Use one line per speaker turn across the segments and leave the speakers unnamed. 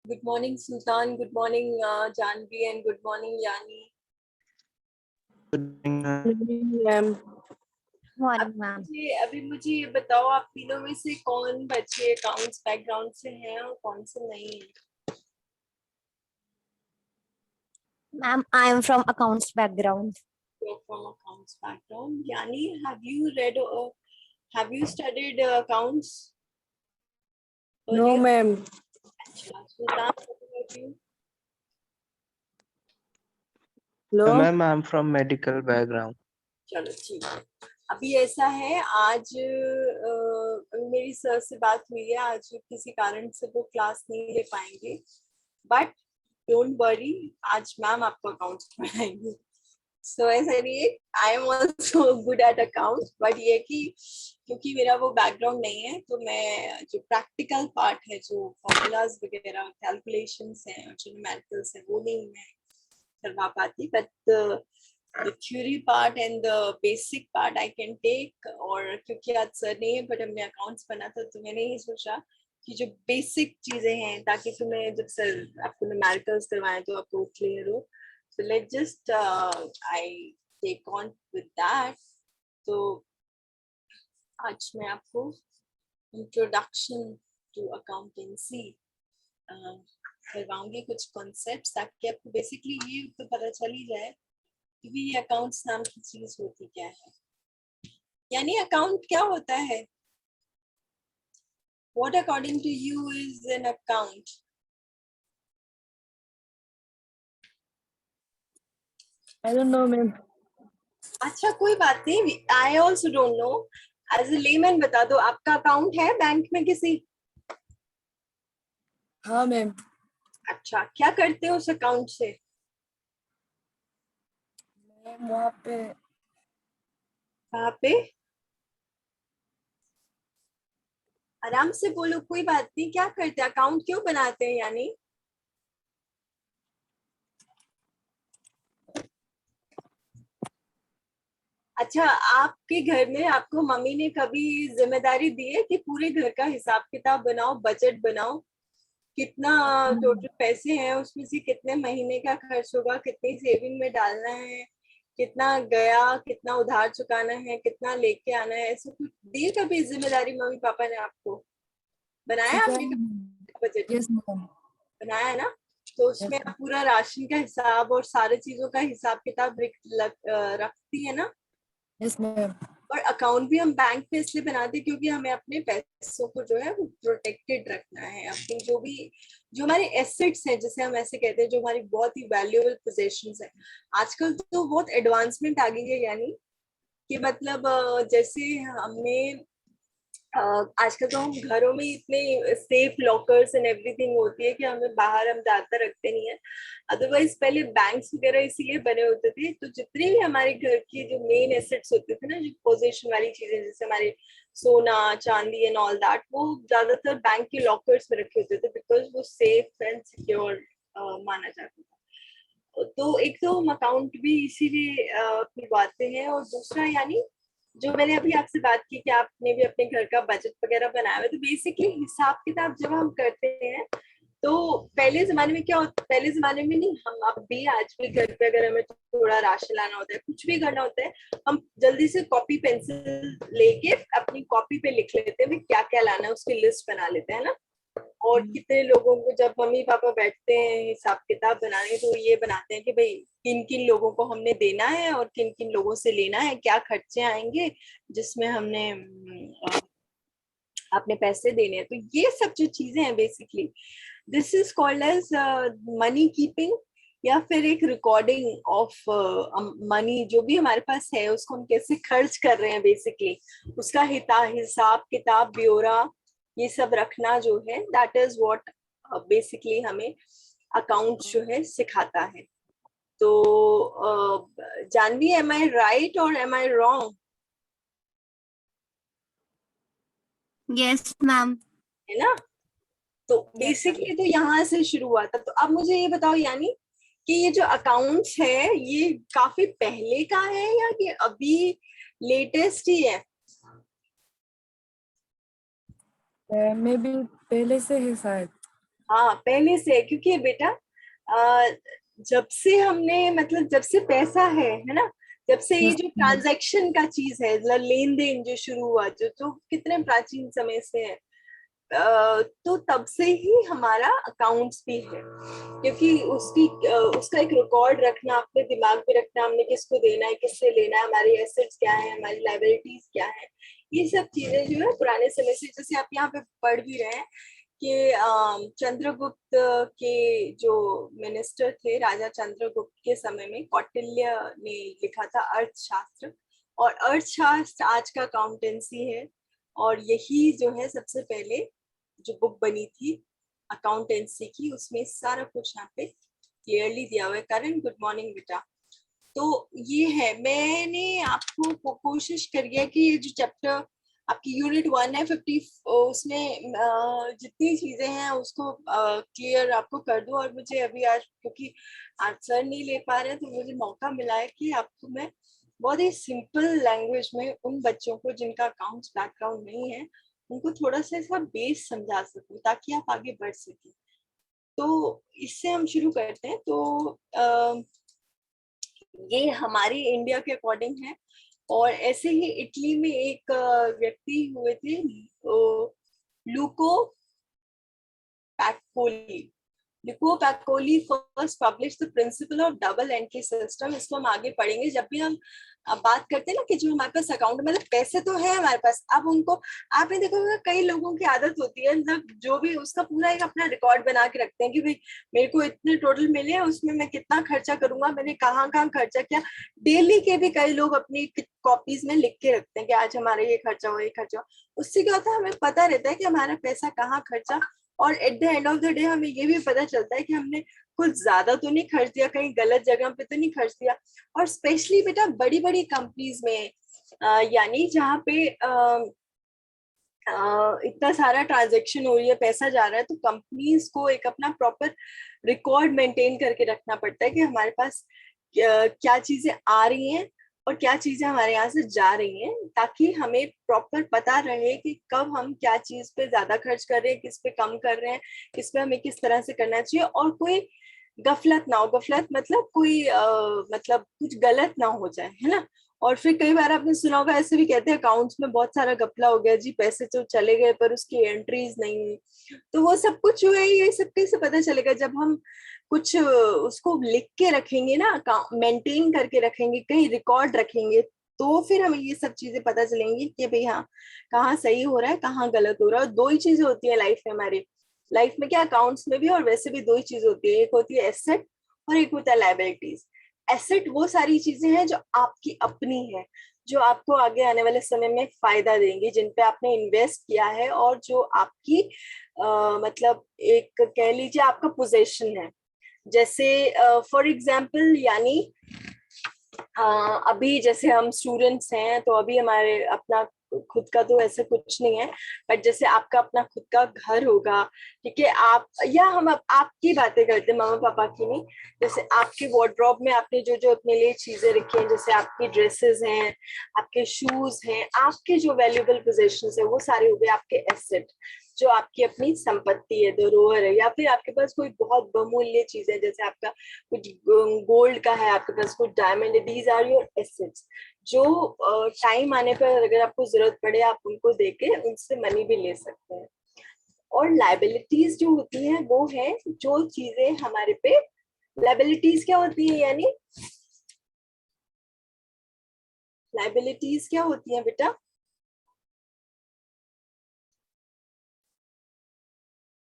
Good morning, Sultan. Good morning, Janvi, and good morning, Yani.
Good morning,
ma'am.
Morning ma'am.
अभी मुझे ये बताओ, आप तीनों में से कौन बच्चे अकाउंट्स बैकग्राउंड से हैं और कौन से नहीं हैं?
Ma'am I am from accounts background.
You're from accounts background. Yani, have you studied accounts?
No
earlier?
Ma'am.
अच्छा, Sultan, what about you?
No
ma'am. I'm from medical background.
चलो ठीक है। अभी ऐसा है, आज मेरी सर से बात हुई है, आज किसी कारण से वो क्लास नहीं ले पाएंगे, बट डोंट वरी, आज मैम आपको अकाउंट्स पढ़ाएंगे। सो ऐसा नहीं है, I am also good at accounts, but ये कि क्योंकि मेरा वो बैकग्राउंड नहीं है, तो मैं जो प्रैक्टिकल पार्ट है, जो फॉर्मूलाज वगैरह कैलकुलेशंस हैं और जो न्यूमेरिकल्स हैं, वो नहीं मैं करवा पाती, but the theory part and the basic part I can take। और क्योंकि आज सर नहीं है बट हमने अकाउंट्स बना था, तो मैंने ये सोचा कि जो बेसिक चीजें हैं, ताकि तुम्हें जब सर आपको न्यूमेरिकल्स करवाएं तो आपको क्लियर हो। so let's just I take on with that। तो आज मैं आपको इंट्रोडक्शन टू अकाउंटेंसी करवाऊंगी, कुछ कॉन्सेप्ट्स, ताकि आपको बेसिकली ये तो पता चल ही जाए कि ये अकाउंट्स नाम की चीज होती क्या है, यानी अकाउंट क्या होता है। What according to you is an account?
I don't know ma'am.
अच्छा कोई बात नहीं, I also don't know। As a layman बता दो, आपका अकाउंट है बैंक में किसी?
हाँ मैम।
अच्छा, क्या करते हो उस अकाउंट से?
मैम वहाँ पे
कहाँ पे? आराम से बोलो, कोई बात नहीं, क्या करते हैं, अकाउंट क्यों बनाते हैं यानी? अच्छा, आपके घर में आपको मम्मी ने कभी जिम्मेदारी दी है कि पूरे घर का हिसाब किताब बनाओ, बजट बनाओ, कितना टोटल पैसे हैं, उसमें से कितने महीने का खर्च होगा, कितनी सेविंग में डालना है, कितना गया, कितना उधार चुकाना है, कितना लेके आना है, ऐसा कुछ दी कभी जिम्मेदारी मम्मी पापा ने आपको? बनाया आपने बजट?
Yes ma'am.
बनाया है ना? तो उसमें आप पूरा राशन का हिसाब और सारी चीजों का हिसाब किताब रखती है ना?
Yes ma'am.
और अकाउंट भी हम बैंक पे इसलिए बनाते हैं क्योंकि हमें अपने पैसों को जो है वो प्रोटेक्टेड रखना है, अपनी जो हमारे एसेट्स हैं, जिसे हम ऐसे कहते हैं, जो हमारी बहुत ही वैल्यूएबल पोजेशंस है। आजकल तो बहुत एडवांसमेंट आ गई है, यानी कि मतलब जैसे हमने आजकल तो हम घरों में इतने सेफ लॉकर्स एंड एवरीथिंग होती है कि हमें बाहर हम ज्यादा रखते नहीं है। अदरवाइज पहले बैंक्स वगैरह इसीलिए बने होते थे, तो जितने भी हमारे घर के जो मेन एसेट्स होते थे ना, जो पोजीशन वाली चीजें, जैसे हमारे सोना चांदी एंड ऑल दैट, वो ज्यादातर बैंक के लॉकर्स में रखे होते थे, बिकॉज वो सेफ एंड सिक्योर माना जाता था। तो एक तो हम अकाउंट भी इसीलिए खुलवाते हैं, और दूसरा यानी जो मैंने अभी आपसे बात की कि आपने भी अपने घर का बजट वगैरह बनाया है, तो बेसिकली हिसाब किताब जब हम करते हैं, तो पहले जमाने में क्या होता, पहले जमाने में नहीं, हम अब भी आज भी घर पे अगर हमें थोड़ा राशन लाना होता है, कुछ भी करना होता है, हम जल्दी से कॉपी पेंसिल लेके अपनी कॉपी पे लिख लेते हैं क्या क्या लाना है, उसकी लिस्ट बना लेते हैं ना। और कितने लोगों को जब मम्मी पापा बैठते हैं हिसाब किताब बनाने, तो ये बनाते हैं कि भाई किन किन लोगों को हमने देना है और किन किन लोगों से लेना है, क्या खर्चे आएंगे जिसमें हमने अपने पैसे देने हैं। तो ये सब जो चीजें हैं, basically this is called as money keeping, या फिर एक रिकॉर्डिंग ऑफ मनी, जो भी हमारे पास है उसको हम कैसे खर्च कर रहे हैं, बेसिकली उसका हिसाब किताब ब्योरा, ये सब रखना जो है, दैट इज व्हाट बेसिकली हमें अकाउंट जो है सिखाता है। तो जानवी, एम आई राइट और am I wrong?
Yes ma'am.
है ना? तो बेसिकली तो यहाँ से शुरू हुआ था। तो अब मुझे ये बताओ यानी कि ये जो अकाउंट्स है, ये काफी पहले का है या ये अभी लेटेस्ट ही है?
मे बी पहले से है शायद।
हाँ पहले से, क्योंकि बेटा जब से हमने मतलब जब से पैसा है ना, जब से ये
Yes,
जो
ma'am.
ट्रांजैक्शन का चीज है, लेन देन जो शुरू हुआ, जो तो कितने प्राचीन समय से है, तो तब से ही हमारा अकाउंट्स भी है, क्योंकि उसका एक रिकॉर्ड रखना, अपने दिमाग में रखना, हमने किसको देना है, किससे लेना है, हमारी एसेट्स क्या है, हमारी लायबिलिटीज क्या है, ये सब चीजें जो है पुराने समय से, जैसे आप यहाँ पे पढ़ भी रहे हैं कि चंद्रगुप्त के जो मिनिस्टर थे, राजा चंद्रगुप्त के समय में कौटिल्य ने लिखा था अर्थशास्त्र, और अर्थशास्त्र आज का अकाउंटेंसी है, और यही जो है सबसे पहले जो बुक बनी थी अकाउंटेंसी की, उसमें सारा कुछ यहाँ पे क्लियरली दिया हुआ है। करण गुड मॉर्निंग बेटा। तो ये है, मैंने आपको कोशिश करी है कि ये जो चैप्टर आपकी यूनिट 1 है 50, उसमें जितनी चीजें हैं उसको क्लियर आपको कर दूं। और मुझे अभी आज क्योंकि आंसर नहीं ले पा रहे तो मुझे मौका मिला है कि आपको मैं बहुत ही सिंपल लैंग्वेज में उन बच्चों को जिनका अकाउंट्स बैकग्राउंड नहीं है उनको थोड़ा सा इसका बेस समझा सकूं, ताकि आप आगे बढ़ सकें। तो इससे हम शुरू करते हैं। तो ये हमारी इंडिया के अकॉर्डिंग है, और ऐसे ही इटली में एक व्यक्ति हुए थे, Luca Pacioli. Luca Pacioli first publish the principle of double entry system. इसको हम आगे पढ़ेंगे जब भी हम बात करते हैं ना, कि जो हमारे पास अकाउंट मतलब पैसे तो है हमारे पास, अब उनको आपने देखा होगा कई लोगों की आदत होती है, मतलब जो भी उसका पूरा एक अपना रिकॉर्ड बना के रखते हैं कि भाई मेरे को इतने टोटल मिले हैं, उसमें मैं कितना खर्चा करूंगा, मैंने कहाँ कहाँ खर्चा किया। डेली के भी कई लोग अपनी कॉपीज में लिख के रखते हैं कि आज हमारा ये खर्चा हुआ, ये खर्चा हुआ। उससे क्या होता है, हमें पता रहता है कि हमारा पैसा कहाँ खर्चा, और at the end of the day हमें ये भी पता चलता है कि हमने कुछ ज्यादा तो नहीं खर्च दिया, कहीं गलत जगह पे तो नहीं खर्च दिया। और स्पेशली बेटा बड़ी बड़ी कंपनीज में यानी जहाँ पे इतना सारा ट्रांजैक्शन हो रही है, पैसा जा रहा है, तो कंपनीज को एक अपना प्रॉपर रिकॉर्ड मेंटेन करके रखना पड़ता है कि हमारे पास क्या चीजें आ रही हैं और क्या चीजें हमारे यहाँ से जा रही हैं, ताकि हमें प्रॉपर पता रहे कि कब हम क्या चीज पे ज्यादा खर्च कर रहे हैं, किस पे कम कर रहे हैं, किस पे हमें किस तरह से करना चाहिए, और कोई गफलत ना हो। गफलत मतलब कोई मतलब कुछ गलत ना हो जाए, है ना। और फिर कई बार आपने सुना होगा, ऐसे भी कहते हैं अकाउंट्स में बहुत सारा घपला हो गया जी, पैसे तो चले गए पर उसकी एंट्रीज नहीं हुई। तो वो सब कुछ जो है ये सब कैसे पता चलेगा, जब हम कुछ उसको लिख के रखेंगे ना, मेंटेन करके रखेंगे, कहीं रिकॉर्ड रखेंगे, तो फिर हमें ये सब चीजें पता चलेंगी कि भाई हाँ कहाँ सही हो रहा है, कहाँ गलत हो रहा है। और दो ही चीजें होती है लाइफ में, हमारी लाइफ में क्या, अकाउंट्स में भी और वैसे भी दो ही चीज होती है, एक होती है एसेट और एक होता है लायबिलिटीज। एसेट वो सारी चीजें हैं जो आपकी अपनी है, जो आपको आगे आने वाले समय में फायदा देंगी, जिन पे आपने इन्वेस्ट किया है, और जो आपकी मतलब एक कह लीजिए आपका पोजेशन है। जैसे फॉर एग्जाम्पल, यानी अभी जैसे हम स्टूडेंट्स हैं तो अभी हमारे अपना खुद का तो ऐसे कुछ नहीं है, बट जैसे आपका अपना खुद का घर होगा, ठीक है, आप या हम आपकी बातें करते हैं, मामा पापा की नहीं। जैसे आपके वार्डरोब में आपने जो जो अपने लिए चीजें रखी हैं, जैसे आपकी ड्रेसेस हैं, आपके शूज हैं, आपके जो वैल्यूएबल पोजेशंस है, वो सारे हो गए आपके एसेट, जो आपकी अपनी संपत्ति है, धरोहर है। या फिर आपके पास कोई बहुत बहुमूल्य चीज है, जैसे आपका कुछ गोल्ड का है, आपके पास कुछ डायमंड है, दीज आर योर एसेट्स, जो टाइम आने पर अगर आपको जरूरत पड़े आप उनको देके उनसे मनी भी ले सकते हैं। और लायबिलिटीज जो होती हैं वो है जो चीजें हमारे पे, लायबिलिटीज क्या होती है, यानी लायबिलिटीज क्या होती है बेटा,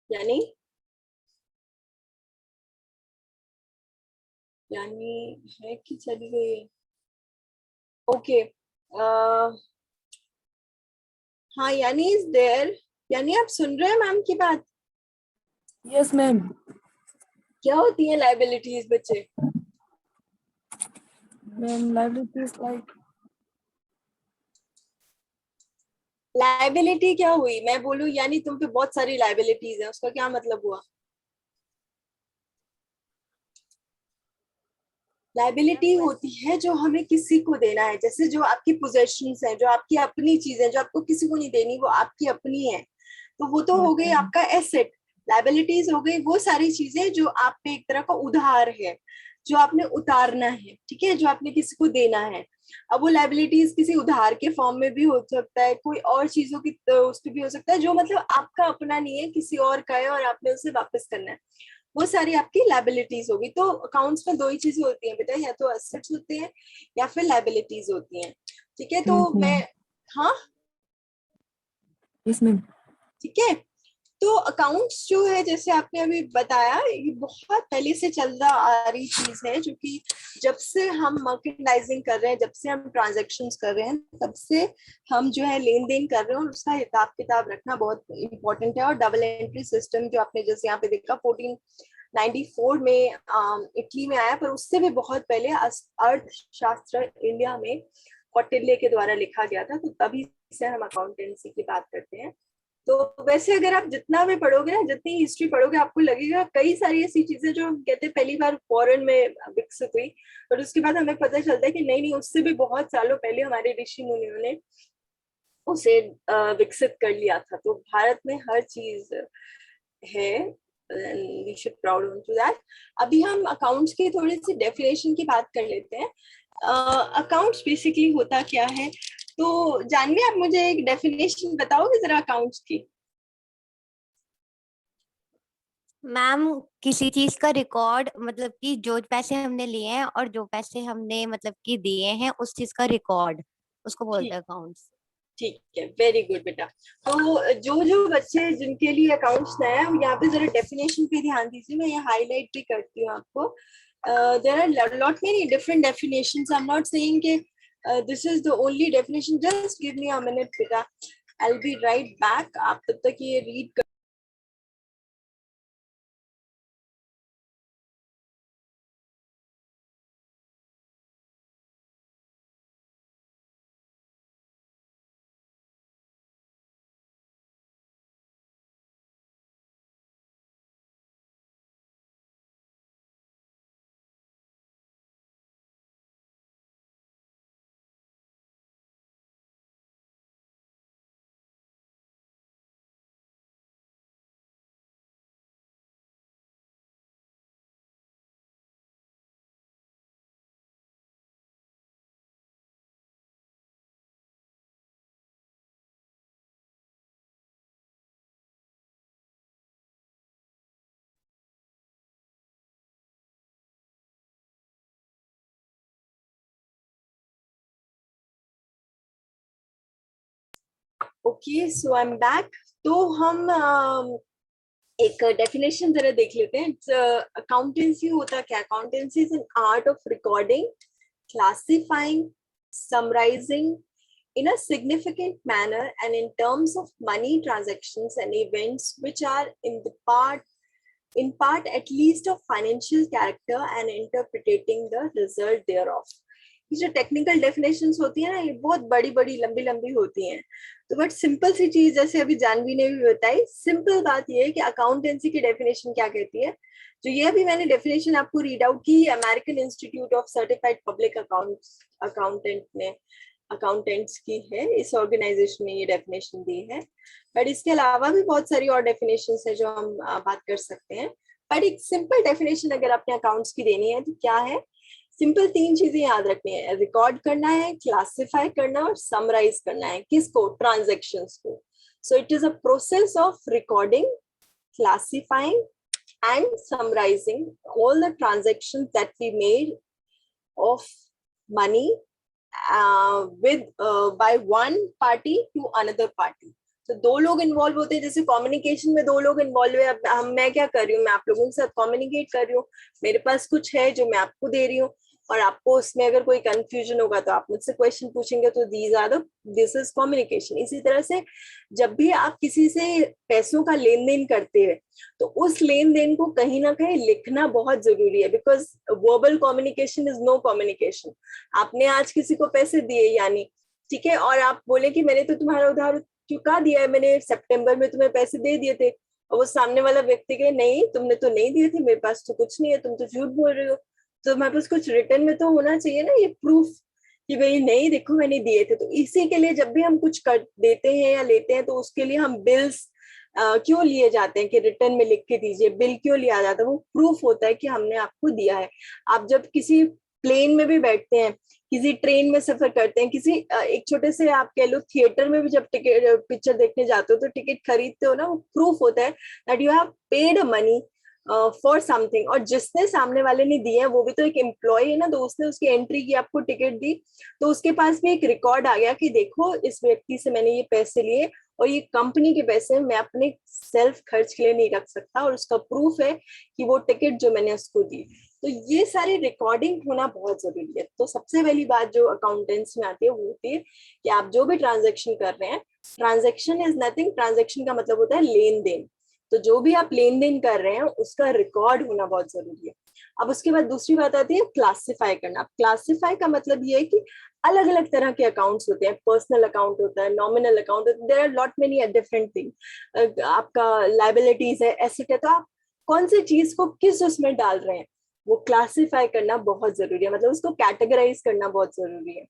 यानी है कि चली गई, ओके हाँ, यानी इज देयर, यानी आप सुन रहे हैं मैम की बात,
Yes, ma'am.
क्या होती है लायबिलिटीज बच्चे?
Ma'am, liability is like
liability क्या हुई, मैं बोलूं यानी तुम पे बहुत सारी लायबिलिटीज है, उसका क्या मतलब हुआ? लायबिलिटी होती है जो हमें किसी को देना है, जैसे जो आपकी पोजेशंस है, जो आपकी अपनी चीज है, जो आपको किसी को नहीं देनी, वो आपकी अपनी है, तो वो तो हो गई आपका एसेट। लायबिलिटीज हो गई वो सारी चीजें जो आप पे एक तरह का उधार है, जो आपने उतारना है, ठीक है, जो आपने किसी को देना है। अब वो लायबिलिटीज किसी उधार के फॉर्म में भी हो सकता है, कोई और चीजों की उसमें भी हो सकता है, जो मतलब आपका अपना नहीं है, किसी और का है और आपने उसे वापस करना है। वो सारी आपकी लायबिलिटीज होगी। तो अकाउंट्स में दो ही चीजें होती हैं बेटा, या तो एसेट्स होते हैं या फिर लायबिलिटीज होती हैं, ठीक है। तो
Yes, ma'am.
मैं, हाँ
Yes, ma'am.
ठीक है। तो अकाउंट्स जो है, जैसे आपने अभी बताया, ये बहुत पहले से चलता आ रही चीज है, जो कि जब से हम मर्केंडाइजिंग कर रहे हैं, जब से हम ट्रांजैक्शंस कर रहे हैं, तब से हम जो है लेन देन कर रहे हैं, और उसका हिसाब किताब रखना बहुत इंपॉर्टेंट है। और डबल एंट्री सिस्टम जो आपने जैसे यहाँ पे देखा 1494 में इटली में आया, पर उससे भी बहुत पहले अर्थशास्त्र इंडिया में कौटिल्य के द्वारा लिखा गया था। तो तभी से हम अकाउंटेंसी की बात करते हैं। तो वैसे अगर आप जितना भी पढ़ोगे ना, जितनी हिस्ट्री पढ़ोगे, आपको लगेगा कई सारी ऐसी चीजें जो हम कहते हैं पहली बार फॉरेन में विकसित हुई, और उसके बाद हमें पता चलता है कि नहीं नहीं, उससे भी बहुत सालों पहले हमारे ऋषि मुनियों ने उसे विकसित कर लिया था। तो भारत में हर चीज है, we should proud to that. अभी हम अकाउंट्स की थोड़ी सी डेफिनेशन की बात कर लेते हैं। अकाउंट्स बेसिकली होता क्या है, तो जानवी आप मुझे एक डेफिनेशन बताओगे जरा अकाउंट्स की?
मैम, किसी चीज का रिकॉर्ड, मतलब कि जो पैसे हमने लिए हैं और जो पैसे हमने मतलब कि दिए हैं, उस चीज का रिकॉर्ड, उसको बोलते हैं अकाउंट्स।
ठीक है, वेरी गुड बेटा। तो जो जो बच्चे जिनके लिए अकाउंट्स नया है, यहाँ पे जरा डेफिनेशन पे ध्यान दीजिए, मैं ये हाईलाइट भी करती हूँ आपको। There are lot many different definitions, I am not saying कि this is the only definition, just give me a minute बेटा, I will be right back. आप तब तक ये रीड कर। Okay, so I am back. तो हम एक डेफिनेशन जरा देख लेते हैं। अकाउंटेंसी होता क्या? Accountancy is an art of recording, classifying, summarising in a significant manner and in terms of money transactions and events which are in part at least of financial character and interpreting the result thereof. ये जो technical definitions होती है ना, ये बहुत बड़ी बड़ी लंबी लंबी होती हैं। तो बट सिंपल सी चीज, जैसे अभी जानवी ने भी बताई, सिंपल बात ये है कि अकाउंटेंसी की डेफिनेशन क्या कहती है। जो ये अभी मैंने डेफिनेशन आपको रीड आउट की, American institute of certified public accountant ने अकाउंटेंट्स की है, इस ऑर्गेनाइजेशन ने ये डेफिनेशन दी है। बट इसके अलावा भी बहुत सारी और डेफिनेशंस है जो हम बात कर सकते हैं। बट एक सिंपल डेफिनेशन अगर आपने अकाउंट्स की देनी है तो क्या है? सिंपल तीन चीजें याद रखनी है, रिकॉर्ड करना है, क्लासिफाई करना और समराइज करना है। किसको? ट्रांजैक्शंस को। So it is a process of recording, classifying and summarizing all the transactions that we made of money by one party to another party. तो दो लोग इन्वॉल्व होते हैं, जैसे कम्युनिकेशन में दो लोग इन्वॉल्व है। अब मैं क्या कर रही हूँ, मैं आप लोगों के साथ कम्युनिकेट कर रही हूँ, मेरे पास कुछ है जो मैं आपको दे रही हूँ, और आपको उसमें अगर कोई कंफ्यूजन होगा तो आप मुझसे क्वेश्चन पूछेंगे, तो दिस इज कम्युनिकेशन। इसी तरह से जब भी आप किसी से पैसों का लेन देन करते हैं, तो उस लेन देन को कहीं ना कहीं लिखना बहुत जरूरी है, because verbal communication is no communication. आपने आज किसी को पैसे दिए, यानी ठीक है, और आप बोले कि मैंने तो तुम्हारा उधार चुका दिया है, मैंने सितंबर में तुम्हें पैसे दे दिए थे, और वो सामने वाला व्यक्ति कहे नहीं तुमने तो नहीं दिए थे, मेरे पास तो कुछ नहीं है, तुम तो झूठ बोल रहे हो। तो हमारे पास कुछ रिटर्न में तो होना चाहिए ना ये प्रूफ कि भाई नहीं देखो मैंने दिए थे। तो इसी के लिए जब भी हम कुछ कर देते हैं या लेते हैं, तो उसके लिए हम बिल्स क्यों लिए जाते हैं कि रिटर्न में लिख के दीजिए, बिल क्यों लिया जाता है, वो प्रूफ होता है कि हमने आपको दिया है। आप जब किसी प्लेन में भी बैठते हैं, किसी ट्रेन में सफर करते हैं, किसी एक छोटे से आप कह लो थिएटर में भी जब टिकट पिक्चर देखने जाते हो तो टिकट खरीदते हो ना, वो प्रूफ होता है that you have paid a money for something. और जिसने सामने वाले ने दिए हैं वो भी तो एक एम्प्लॉय है ना, तो उसने उसकी एंट्री की, आपको टिकट दी, तो उसके पास भी एक रिकॉर्ड आ गया कि देखो इस व्यक्ति से मैंने ये पैसे लिए और ये कंपनी के पैसे मैं अपने सेल्फ खर्च के लिए नहीं रख सकता, और उसका प्रूफ है कि वो टिकट जो मैंने उसको दी। तो ये सारी रिकॉर्डिंग होना बहुत जरूरी है। तो सबसे पहली बात जो अकाउंटेंट्स में आती है वो होती है कि आप जो भी ट्रांजेक्शन कर रहे हैं, ट्रांजेक्शन इज नथिंग, ट्रांजेक्शन का मतलब होता है लेन देन। तो जो भी आप लेन देन कर रहे हैं उसका रिकॉर्ड होना बहुत जरूरी है। अब उसके बाद दूसरी बात आती है क्लासिफाई करना। क्लासिफाई का मतलब ये है कि अलग अलग तरह के अकाउंट्स होते हैं, पर्सनल अकाउंट होता है, नॉमिनल अकाउंट होता है, there are lot many different thing. आपका लायबिलिटीज है, एसेट है, तो आप कौन सी चीज को किस उसमें डाल रहे हैं वो क्लासिफाई करना बहुत जरूरी है, मतलब उसको कैटेगराइज करना बहुत जरूरी है।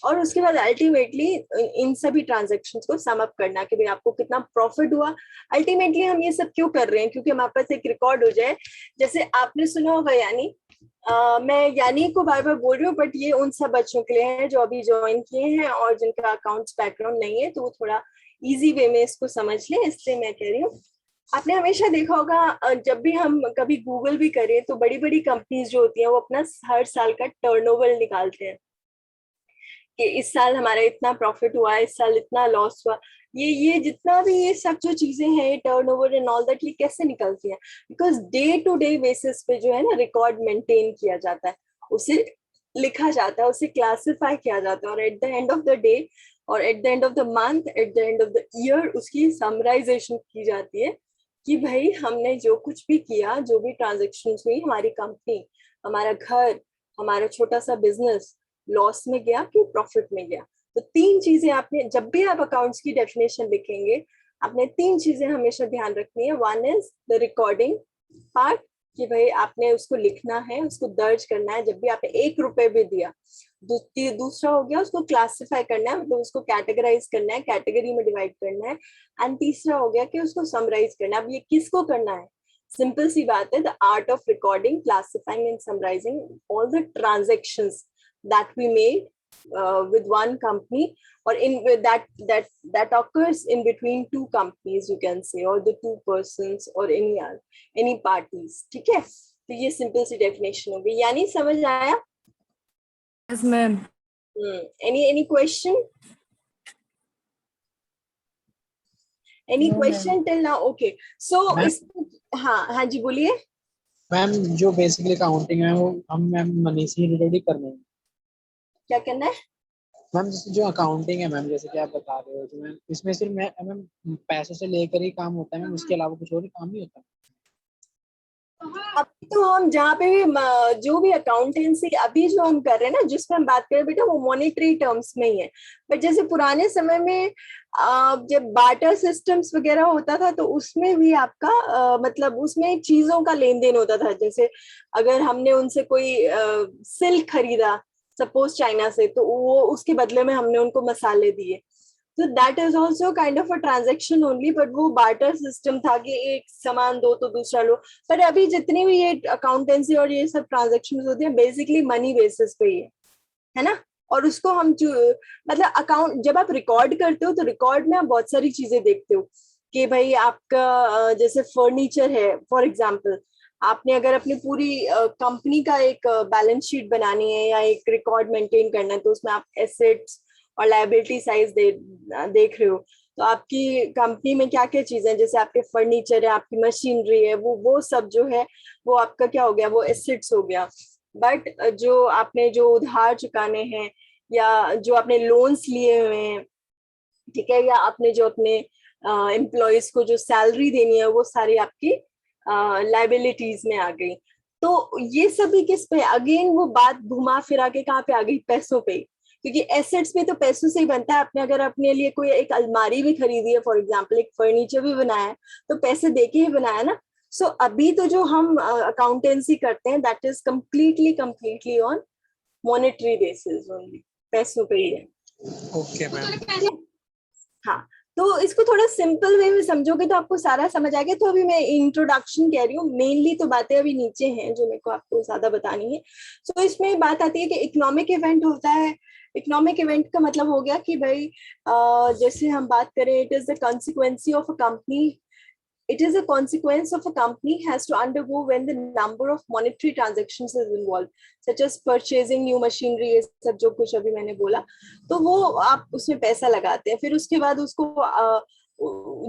और उसके बाद अल्टीमेटली इन सभी ट्रांजेक्शन्स को सम अप करना कि भाई आपको कितना प्रॉफिट हुआ। अल्टीमेटली हम ये सब क्यों कर रहे हैं, क्योंकि हमारे पास एक रिकॉर्ड हो जाए। जैसे आपने सुना होगा यानी, मैं यानी को बार बार बोल रही हूँ, बट ये उन सब बच्चों के लिए है जो अभी ज्वाइन किए हैं और जिनका अकाउंट्स बैकग्राउंड नहीं है, तो वो थोड़ा इजी वे में इसको समझ लें, इसलिए मैं कह रही हूँ। आपने हमेशा देखा होगा जब भी हम कभी गूगल भी करें तो बड़ी बड़ी कंपनीज जो होती हैं वो अपना हर साल का टर्नओवर निकालते हैं कि इस साल हमारा इतना प्रॉफिट हुआ, इस साल इतना लॉस हुआ। ये जितना भी ये सब जो चीजें हैं, टर्नओवर एंड ऑल दैट, ये कैसे निकलती हैं? Because day to day basis पे जो है ना रिकॉर्ड मेंटेन किया जाता है, उसे लिखा जाता है, उसे क्लासिफाई किया जाता है, और at the end of the day और at the end of the month, at the end of the year उसकी समराइजेशन की जाती है कि भाई हमने जो कुछ भी किया, जो भी ट्रांजेक्शन हुई, हमारी कंपनी, हमारा घर, हमारा छोटा सा बिजनेस लॉस में गया कि प्रॉफिट में गया। तो तीन चीजें आपने, जब भी आप अकाउंट्स की डेफिनेशन लिखेंगे, आपने तीन चीजें हमेशा ध्यान रखनी है। One is the recording part, कि भाई आपने उसको लिखना है, उसको दर्ज करना है जब भी आपने 1 रुपए भी दिया। दूसरा हो गया उसको क्लासिफाई करना है, मतलब उसको कैटेगराइज करना है, कैटेगरी में डिवाइड करना है। एंड तीसरा हो गया कि उसको समराइज करना है। अब ये किसको करना है? सिंपल सी बात है, the art of recording, classifying and summarising all the transactions that we made with one company, or in that occurs in between two companies, you can say, or the two persons, or any parties. ठीक है, तो ये simple सी definition हो गई। यानी समझ आया?
Yes, ma'am.
Any question? Any
No,
question till now? Okay, so इस, हाँ जी बोलिए
मैम। जो बेसिकली अकाउंटिंग है वो हम मैम मनी से रिलेटेड ही करने हैं।
क्या करना है
मैम जैसे जो अकाउंटिंग है मैम, जैसे कि आप बता रहे हो, तो मैम इसमें सिर्फ मैम पैसों से लेकर ही काम होता है मैम, उसके अलावा कुछ और ही काम नहीं होता?
अब तो हम जहाँ पे भी जो भी अकाउंटेंसी अभी जो हम कर रहे हैं ना, जिस पे हम बात कर रहे हैं बेटा, वो मॉनेटरी टर्म्स में ही है। बट जैसे पुराने समय में जब बार्टर सिस्टम्स वगैरह होता था, तो उसमें भी आपका मतलब उसमें चीजों का लेन देन होता था। जैसे अगर हमने उनसे कोई सिल्क खरीदा सपोज चाइना से, तो वो उसके बदले में हमने उनको मसाले दिए, तो that is also kind of a transaction only, but वो बार्टर सिस्टम था कि एक सामान दो तो दूसरा लो। पर अभी जितनी भी ये अकाउंटेंसी और ये सब ट्रांजेक्शन होती है बेसिकली मनी बेसिस पे ही है ना। और उसको हम जो मतलब अकाउंट जब आप रिकॉर्ड करते हो तो रिकॉर्ड में आप बहुत सारी चीजें देखते हो कि भाई आपका जैसे फर्नीचर है फॉर एग्जाम्पल, आपने अगर अपनी पूरी कंपनी का एक बैलेंस शीट बनानी है या एक रिकॉर्ड मेंटेन करना है, तो उसमें आप एसेट्स और लायबिलिटी साइज देख रहे हो, तो आपकी कंपनी में क्या क्या चीजें हैं, जैसे आपके फर्नीचर है, आपकी मशीनरी है, वो सब जो है वो आपका क्या हो गया, वो एसेट्स हो गया। बट जो आपने जो उधार चुकाने हैं या जो आपने लोन्स लिए हुए हैं, ठीक है, या आपने जो अपने एम्प्लॉयज को जो सैलरी देनी है, वो सारी आपकी लायबिलिटीज में आ गई। तो ये सभी किस पे? अगेन वो बात घुमा फिरा के कहाँ पे आ गई? पैसों पे। क्योंकि एसेट्स में तो पैसों से ही बनता है। आपने अगर अपने लिए कोई एक अलमारी भी खरीदी है फॉर एग्जांपल, एक फर्नीचर भी बनाया है, तो पैसे देके ही बनाया ना। सो अभी तो जो हम अकाउंटेंसी करते हैं that is completely on monetary basis only, पैसों पे ही है।
Okay ma'am.
हाँ, तो इसको थोड़ा सिंपल वे में समझोगे तो आपको सारा समझ आ गया। तो अभी मैं इंट्रोडक्शन कह रही हूँ, मेनली तो बातें अभी नीचे हैं जो मेरे को आपको ज्यादा बतानी है। सो इसमें बात आती है कि इकोनॉमिक इवेंट होता है। इकोनॉमिक इवेंट का मतलब हो गया कि भाई जैसे हम बात करें, it is the consistency of a company, it is a consequence of a company has to undergo when the number of monetary transactions is involved, such as purchasing new machinery, ये सब जो कुछ अभी मैंने बोला, तो वो आप उसमें पैसा लगाते हैं। फिर उसके बाद उसको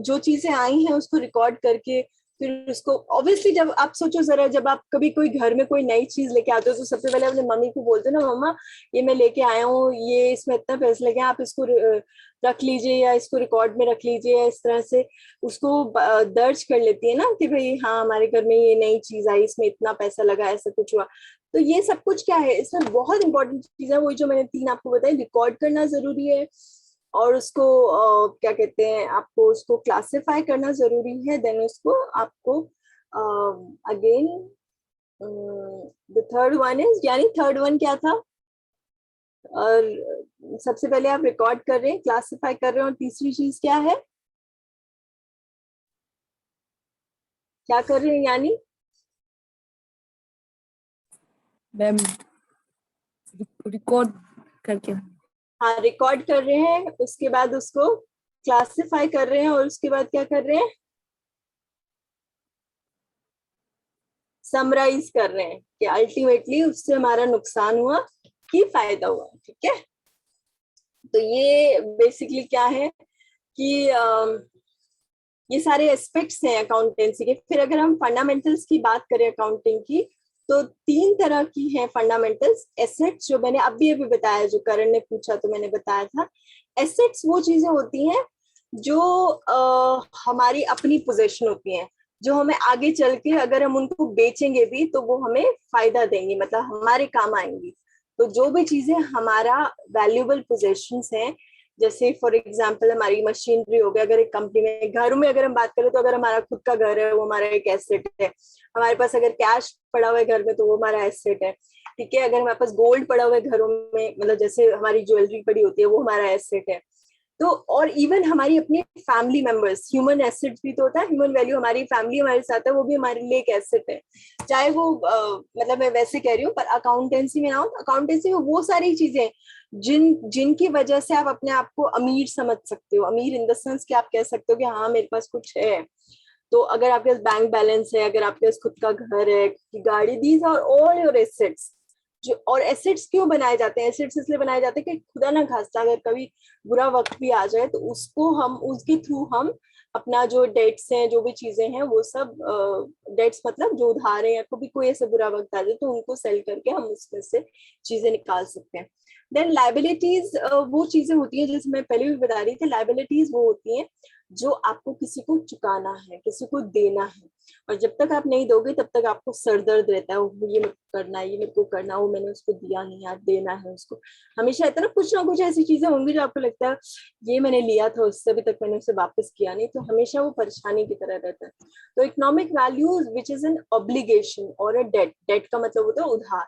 जो चीजें आई हैं उसको रिकॉर्ड करके फिर उसको, ऑब्वियसली जब आप सोचो जरा, जब आप कभी कोई घर में कोई नई चीज लेके आते हो तो सबसे पहले अपने मम्मी को बोलते हो ना, मम्मा ये मैं लेके आया हूँ, ये इसमें इतना पैसे लगे, आप इसको रख लीजिए या इसको रिकॉर्ड में रख लीजिए। इस तरह से उसको दर्ज कर लेती है ना कि भाई हाँ हमारे घर में ये नई चीज आई, इसमें इतना पैसा लगा, ऐसा कुछ हुआ। तो ये सब कुछ क्या है, इसमें बहुत इंपॉर्टेंट चीज है, वही जो मैंने 3 आपको बताई, रिकॉर्ड करना जरूरी है और उसको क्या कहते हैं, आपको उसको क्लासिफाई करना जरूरी है। देन उसको आपको again the third one is, यानी थर्ड वन क्या था, और सबसे पहले आप रिकॉर्ड कर रहे हैं, क्लासिफाई कर रहे हैं, और तीसरी चीज क्या है, क्या कर रहे हैं यानी
मैम रिकॉर्ड करके,
हाँ रिकॉर्ड कर रहे हैं, उसके बाद उसको क्लासिफाई कर रहे हैं, और उसके बाद क्या कर रहे हैं, समराइज कर रहे हैं कि अल्टीमेटली उससे हमारा नुकसान हुआ कि फायदा हुआ। ठीक है, तो ये बेसिकली क्या है कि ये सारे एस्पेक्ट्स हैं अकाउंटेंसी के। फिर अगर हम फंडामेंटल्स की बात करें अकाउंटिंग की, तो 3 तरह की हैं फंडामेंटल्स। एसेट्स जो मैंने अभी बताया, जो करण ने पूछा तो मैंने बताया था, एसेट्स वो चीजें होती हैं जो हमारी अपनी पोजीशन होती हैं, जो हमें आगे चल के अगर हम उनको बेचेंगे भी तो वो हमें फायदा देंगी, मतलब हमारे काम आएंगी। तो जो भी चीजें हमारा वैल्यूएबल पोजेशंस हैं, जैसे फॉर एग्जांपल हमारी मशीनरी हो गया, अगर एक कंपनी में, घरों में अगर हम बात करें तो अगर हमारा खुद का घर है वो हमारा एक एसेट है। हमारे पास अगर कैश पड़ा हुआ है घर में तो वो हमारा एसेट है। ठीक है, अगर हमारे पास गोल्ड पड़ा हुआ है घरों में, मतलब जैसे हमारी ज्वेलरी पड़ी होती है, वो हमारा एसेट है। तो और इवन हमारी अपनी फैमिली मेंबर्स, ह्यूमन एसेट्स भी तो होता है, ह्यूमन वैल्यू, हमारी फैमिली हमारे साथ है, वो भी हमारे लिए एक एसेट है। चाहे वो मतलब मैं वैसे कह रही हूँ, पर अकाउंटेंसी में ना हो, अकाउंटेंसी में वो सारी चीजें जिनकी वजह से आप अपने आप को अमीर समझ सकते हो। अमीर इन द सेंस कि आप कह सकते हो कि हाँ मेरे पास कुछ है। तो अगर आपके पास बैंक बैलेंस है, अगर आपके पास खुद का घर है, गाड़ी, these are all your assets. जो, और एसेट्स क्यों बनाए जाते हैं, एसेट्स इसलिए बनाए जाते हैं कि खुदा ना खास्ता अगर कभी बुरा वक्त भी आ जाए तो उसको हम, उसके थ्रू हम अपना जो डेट्स हैं, जो भी चीजें हैं, वो सब डेट्स मतलब जो उधार है, या कभी कोई ऐसा बुरा वक्त आ जाए तो उनको सेल करके हम उसमें से चीजें निकाल सकते हैं। देन लाइबिलिटीज वो चीजें होती हैं, जैसे मैं पहले भी बता रही थी, लाइबिलिटीज वो होती हैं जो आपको किसी को चुकाना है, किसी को देना है, और जब तक आप नहीं दोगे तब तक आपको सर दर्द रहता है, ये मेरे को करना है, ये मेरे को करना है, वो मैंने उसको दिया नहीं यार, देना है उसको। हमेशा रहता है ना कुछ ऐसी चीजें होंगी जो आपको लगता है ये मैंने लिया था उससे, अभी तक मैंने उसे वापस किया नहीं, तो हमेशा वो परेशानी की तरह रहता है। तो economic value which is an obligation और अ डेट, डेट का मतलब होता है उधार,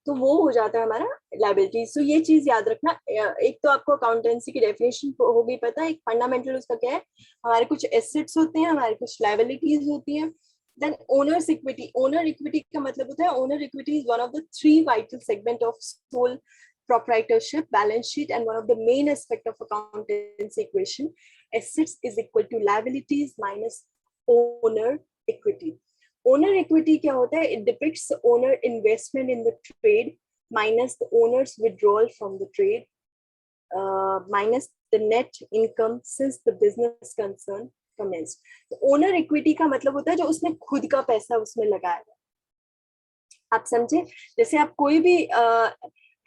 तो वो हो जाता है हमारा लाइबिलिटीज। तो ये चीज याद रखना। एक तो आपको अकाउंटेंसी की डेफिनेशन हो गई पता, एक फंडामेंटल उसका क्या है, हमारे कुछ एसेट्स होते हैं, हमारे कुछ लाइबिलिटीज होती हैं। Then owner's equity, owner equity का मतलब होता है, owner equity is one of the 3 vital segment of sole proprietorship, balance sheet, and one of the main aspect of accountancy equation. Assets is equal to liabilities minus owner equity. Owner equity क्या होता है, it depicts the owner investment in the trade minus the owner's withdrawal from the trade minus the net income since the business concern commenced. तो owner equity का मतलब होता है जो उसने खुद का पैसा उसमें लगाया। आप समझे, जैसे आप कोई भी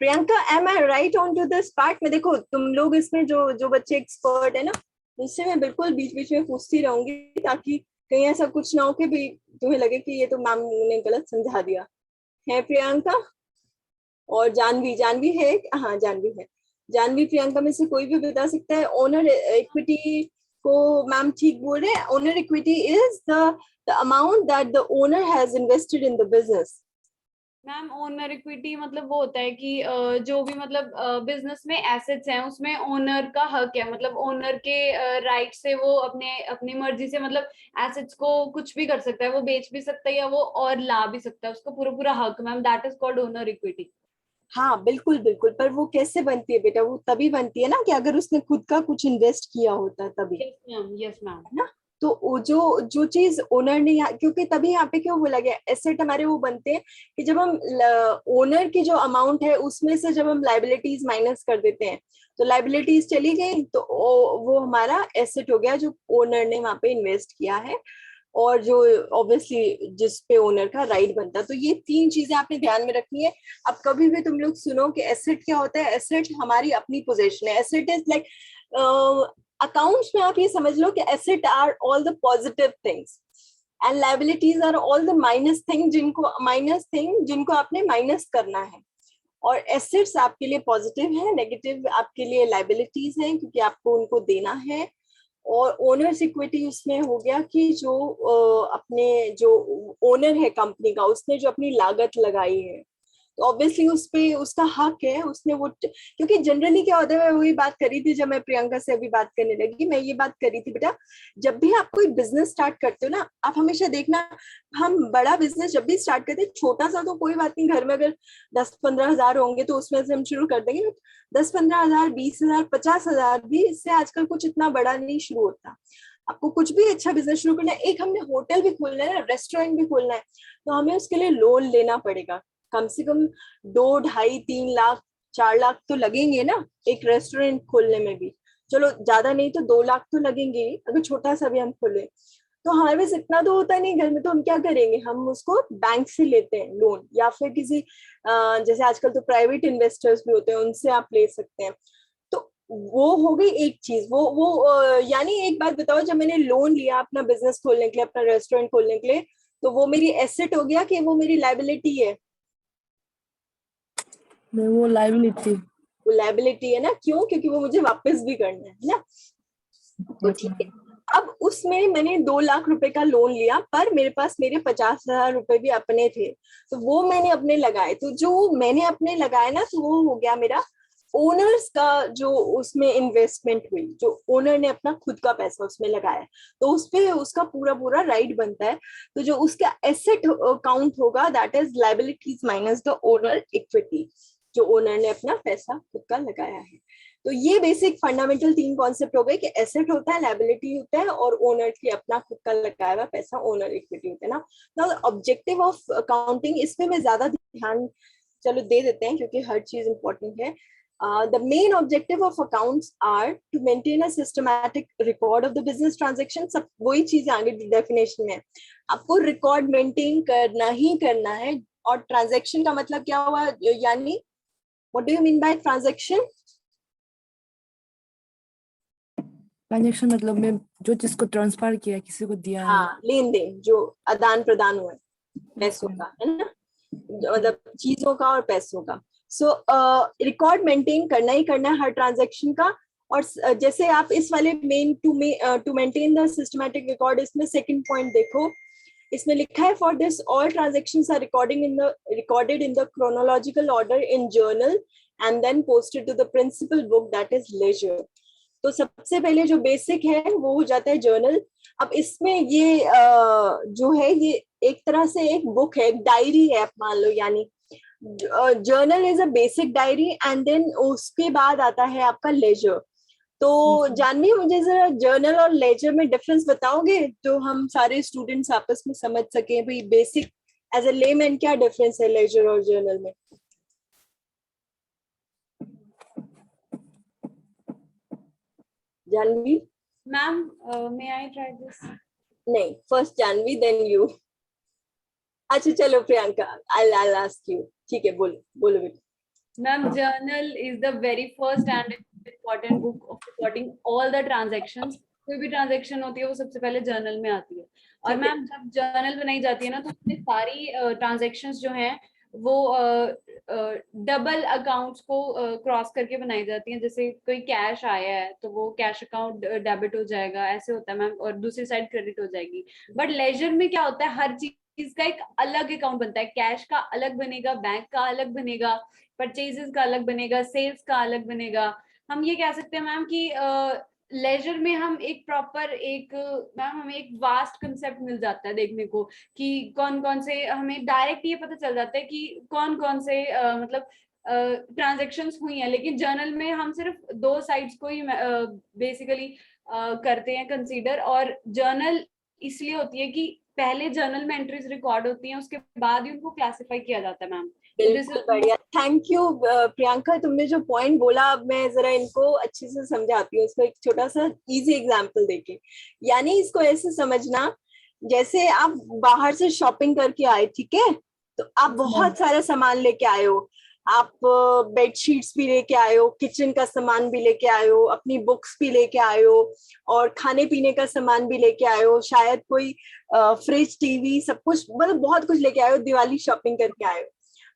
Priyanka, am I right on to this part में? देखो तुम लोग इसमें जो बच्चे एक्सपर्ट है ना, उससे मैं बिल्कुल बीच बीच में पूछती रहूंगी, ताकि कहीं ऐसा कुछ ना हो कि भी तुम्हें लगे कि ये तो मैम ने गलत समझा दिया है। प्रियंका और जानवी है, हाँ जानवी है, जानवी प्रियंका में से कोई भी बता सकता है? ओनर इक्विटी को मैम ठीक बोल रहे हैं, owner equity is the amount that the owner has invested in the business.
Ma'am owner equity मतलब वो होता है कि जो भी मतलब बिजनेस में एसेट्स हैं उसमें ओनर का हक है, मतलब ओनर के राइट से वो अपने अपनी मर्जी से मतलब एसेट्स को कुछ भी कर सकता है, वो बेच भी सकता है या वो और ला भी सकता है, उसका पूरा पूरा हक ma'am, that is called owner equity.
हाँ बिल्कुल बिल्कुल, पर वो कैसे बनती है बेटा? वो तभी बनती है ना कि अगर उसने खुद का कुछ इन्वेस्ट किया होता है तभी,
यस मैम, यस मैम।
है ना? तो वो जो जो चीज ओनर ने क्योंकि तभी यहाँ पे क्यों बोला गया एसेट हमारे वो बनते हैं कि जब हम ओनर की जो अमाउंट है उसमें से जब हम लाइबिलिटीज माइनस कर देते हैं तो लाइबिलिटीज चली गई तो वो हमारा एसेट हो गया जो ओनर ने वहां पे इन्वेस्ट किया है और जो ऑब्वियसली जिस पे ओनर का राइट बनता है। तो ये तीन चीजें आपने ध्यान में रखनी है। अब कभी भी तुम लोग सुनो कि एसेट क्या होता है, एसेट हमारी अपनी पोजीशन है। एसेट इज लाइक अकाउंट्स में आप ये समझ लो कि asset are all the positive things and liabilities are all the minus thing जिनको आपने माइनस करना है। और एसेट्स आपके लिए पॉजिटिव है, नेगेटिव आपके लिए लाइबिलिटीज हैं क्योंकि आपको उनको देना है। और ओनर्स इक्विटी उसमें हो गया कि जो अपने जो ओनर है कंपनी का उसने जो अपनी लागत लगाई है तो ऑब्वियसली उस पे उसका हक है, उसने वो क्योंकि जनरली क्या होता है, मैं वही बात करी थी जब मैं प्रियंका से अभी बात करने लगी, मैं ये बात करी थी बेटा जब भी आप कोई बिजनेस स्टार्ट करते हो ना आप हमेशा देखना, हम बड़ा बिजनेस जब भी स्टार्ट करते हैं छोटा सा तो कोई बात नहीं, घर में अगर 10-15 हजार होंगे तो उसमें से हम शुरू कर देंगे, 10-15 हजार 20,000 50,000 भी इससे आजकल कुछ इतना बड़ा नहीं शुरू होता। आपको कुछ भी अच्छा बिजनेस शुरू करना है, एक हमने होटल भी खोलना है, रेस्टोरेंट भी खोलना है तो हमें उसके लिए लोन लेना पड़ेगा, कम से कम 2, 2.5, 3 लाख 4 लाख तो लगेंगे ना एक रेस्टोरेंट खोलने में भी। चलो ज्यादा नहीं तो 2 लाख तो लगेंगे अगर छोटा सा भी हम खोले। तो हमारे पास इतना तो होता नहीं घर में, तो हम क्या करेंगे, हम उसको बैंक से लेते हैं लोन या फिर किसी जैसे आजकल तो प्राइवेट इन्वेस्टर्स भी होते हैं उनसे आप ले सकते हैं। तो वो हो गई एक चीज, वो यानी एक बात बताओ, जब मैंने लोन लिया अपना बिजनेस खोलने के लिए, अपना रेस्टोरेंट खोलने के लिए, तो वो मेरी एसेट हो गया कि वो मेरी लाइबिलिटी है?
वो लाइबिलिटी।
वो लाइबिलिटी है ना, क्यों? क्योंकि वो मुझे वापस भी करना है ना। तो ठीक है, अब उसमें मैंने 2 लाख रुपए का लोन लिया पर मेरे पास मेरे 50,000 रुपए भी अपने थे तो वो मैंने अपने लगाए, तो जो मैंने अपने लगाए ना तो वो हो गया मेरा ओनर्स का जो उसमें इन्वेस्टमेंट हुई, जो ओनर ने अपना खुद का पैसा उसमें लगाया तो उस पे उसका पूरा पूरा राइट बनता है। तो जो उसका एसेट काउंट होगा that is liabilities minus the owner equity, जो ओनर ने अपना पैसा खुद का लगाया है। तो ये बेसिक फंडामेंटल 3 कॉन्सेप्ट हो गए कि एसेट होता है, लायबिलिटी होता है और ओनर की अपना खुद का लगाया हुआ पैसा ओनर इक्विटी होता है ना। नाउ ऑब्जेक्टिव ऑफ अकाउंटिंग, इसमें मैं ज्यादा ध्यान चलो दे देते हैं क्योंकि हर चीज इंपॉर्टेंट है। The main objective of accounts are to maintain a systematic record of the business transaction। सब वही चीज आगे डेफिनेशन में आपको रिकॉर्ड मेंटेन करना ही करना है। और ट्रांजैक्शन का मतलब क्या हुआ, यानी what do you mean by transaction?
Transaction मतलब मैं जो चीज को ट्रांसफर किया किसी को दिया है।
हाँ, लेन देन, जो आदान प्रदान हुआ पैसों का, है ना, मतलब चीजों का और पैसों का। सो रिकॉर्ड मेंटेन करना ही करना है हर ट्रांजैक्शन का। और जैसे आप इस वाले main to maintain the systematic record, इसमें सेकंड पॉइंट देखो, इसमें लिखा है for this all transactions are recorded in the chronological order in journal and then posted to the principal book that is ledger. तो सबसे पहले जो बेसिक है वो हो जाता है जर्नल। अब इसमें ये जो है ये एक तरह से एक बुक है, एक डायरी है आप मान लो, यानी journal is a basic diary and then उसके बाद आता है आपका लेजर। तो जानवी मुझे जरा जर्नल और लेजर में डिफरेंस बताओगे तो हम सारे स्टूडेंट्स आपस में समझ सके भाई बेसिक एज ए लेमैन क्या डिफरेंस है लेजर और जर्नल में? Jahnavi?
Ma'am may I try this?
नहीं, फर्स्ट जानवी देन यू। अच्छा चलो प्रियंका, I'll ask you। ठीक है, बोलो बोलो बेटा।
Ma'am, journal is the very first and important book of recording all the transactions। कोई भी ट्रांजेक्शन होती है वो सबसे पहले जर्नल में आती है। और मैम जब जर्नल बनाई जाती है ना तो उसमें सारी ट्रांजेक्शंस जो हैं वो डबल अकाउंट्स को क्रॉस करके बनाई जाती हैं। जैसे कोई कैश आया है तो वो कैश अकाउंट डेबिट हो जाएगा, ऐसे होता है मैम, और दूसरी साइड क्रेडिट हो जाएगी। बट लेजर में क्या होता है, हर चीज का एक अलग अकाउंट बनता है। कैश का अलग बनेगा, बैंक का अलग बनेगा, परचेजेस का अलग बनेगा, सेल्स का अलग बनेगा। हम ये कह सकते हैं मैम कि लेजर में हम एक प्रॉपर एक मैम हमें एक वास्ट कंसेप्ट मिल जाता है देखने को कि कौन कौन से, हमें डायरेक्ट ये पता चल जाता है कि कौन कौन से मतलब ट्रांजेक्शंस हुई हैं। लेकिन जर्नल में हम सिर्फ 2 साइड्स को ही बेसिकली करते हैं कंसीडर। और जर्नल इसलिए होती है कि पहले जर्नल में एंट्रीज रिकॉर्ड होती हैं, उसके बाद ही उनको क्लासिफाई किया जाता है मैम।
बिल्कुल बढ़िया, थैंक यू प्रियंका। तुमने जो पॉइंट बोला, अब मैं जरा इनको अच्छे से समझाती हूँ, इसको एक छोटा सा इजी एग्जांपल देके। यानी इसको ऐसे समझना, जैसे आप बाहर से शॉपिंग करके आए, ठीक है, तो आप बहुत सारा सामान लेके आए हो। आप बेडशीट्स भी लेके आए हो, किचन का सामान भी लेके आए हो, अपनी बुक्स भी लेके आए हो, और खाने पीने का सामान भी लेके आए हो, शायद कोई फ्रिज, टीवी, सब कुछ, मतलब बहुत कुछ लेके आए हो, दिवाली शॉपिंग करके आए हो।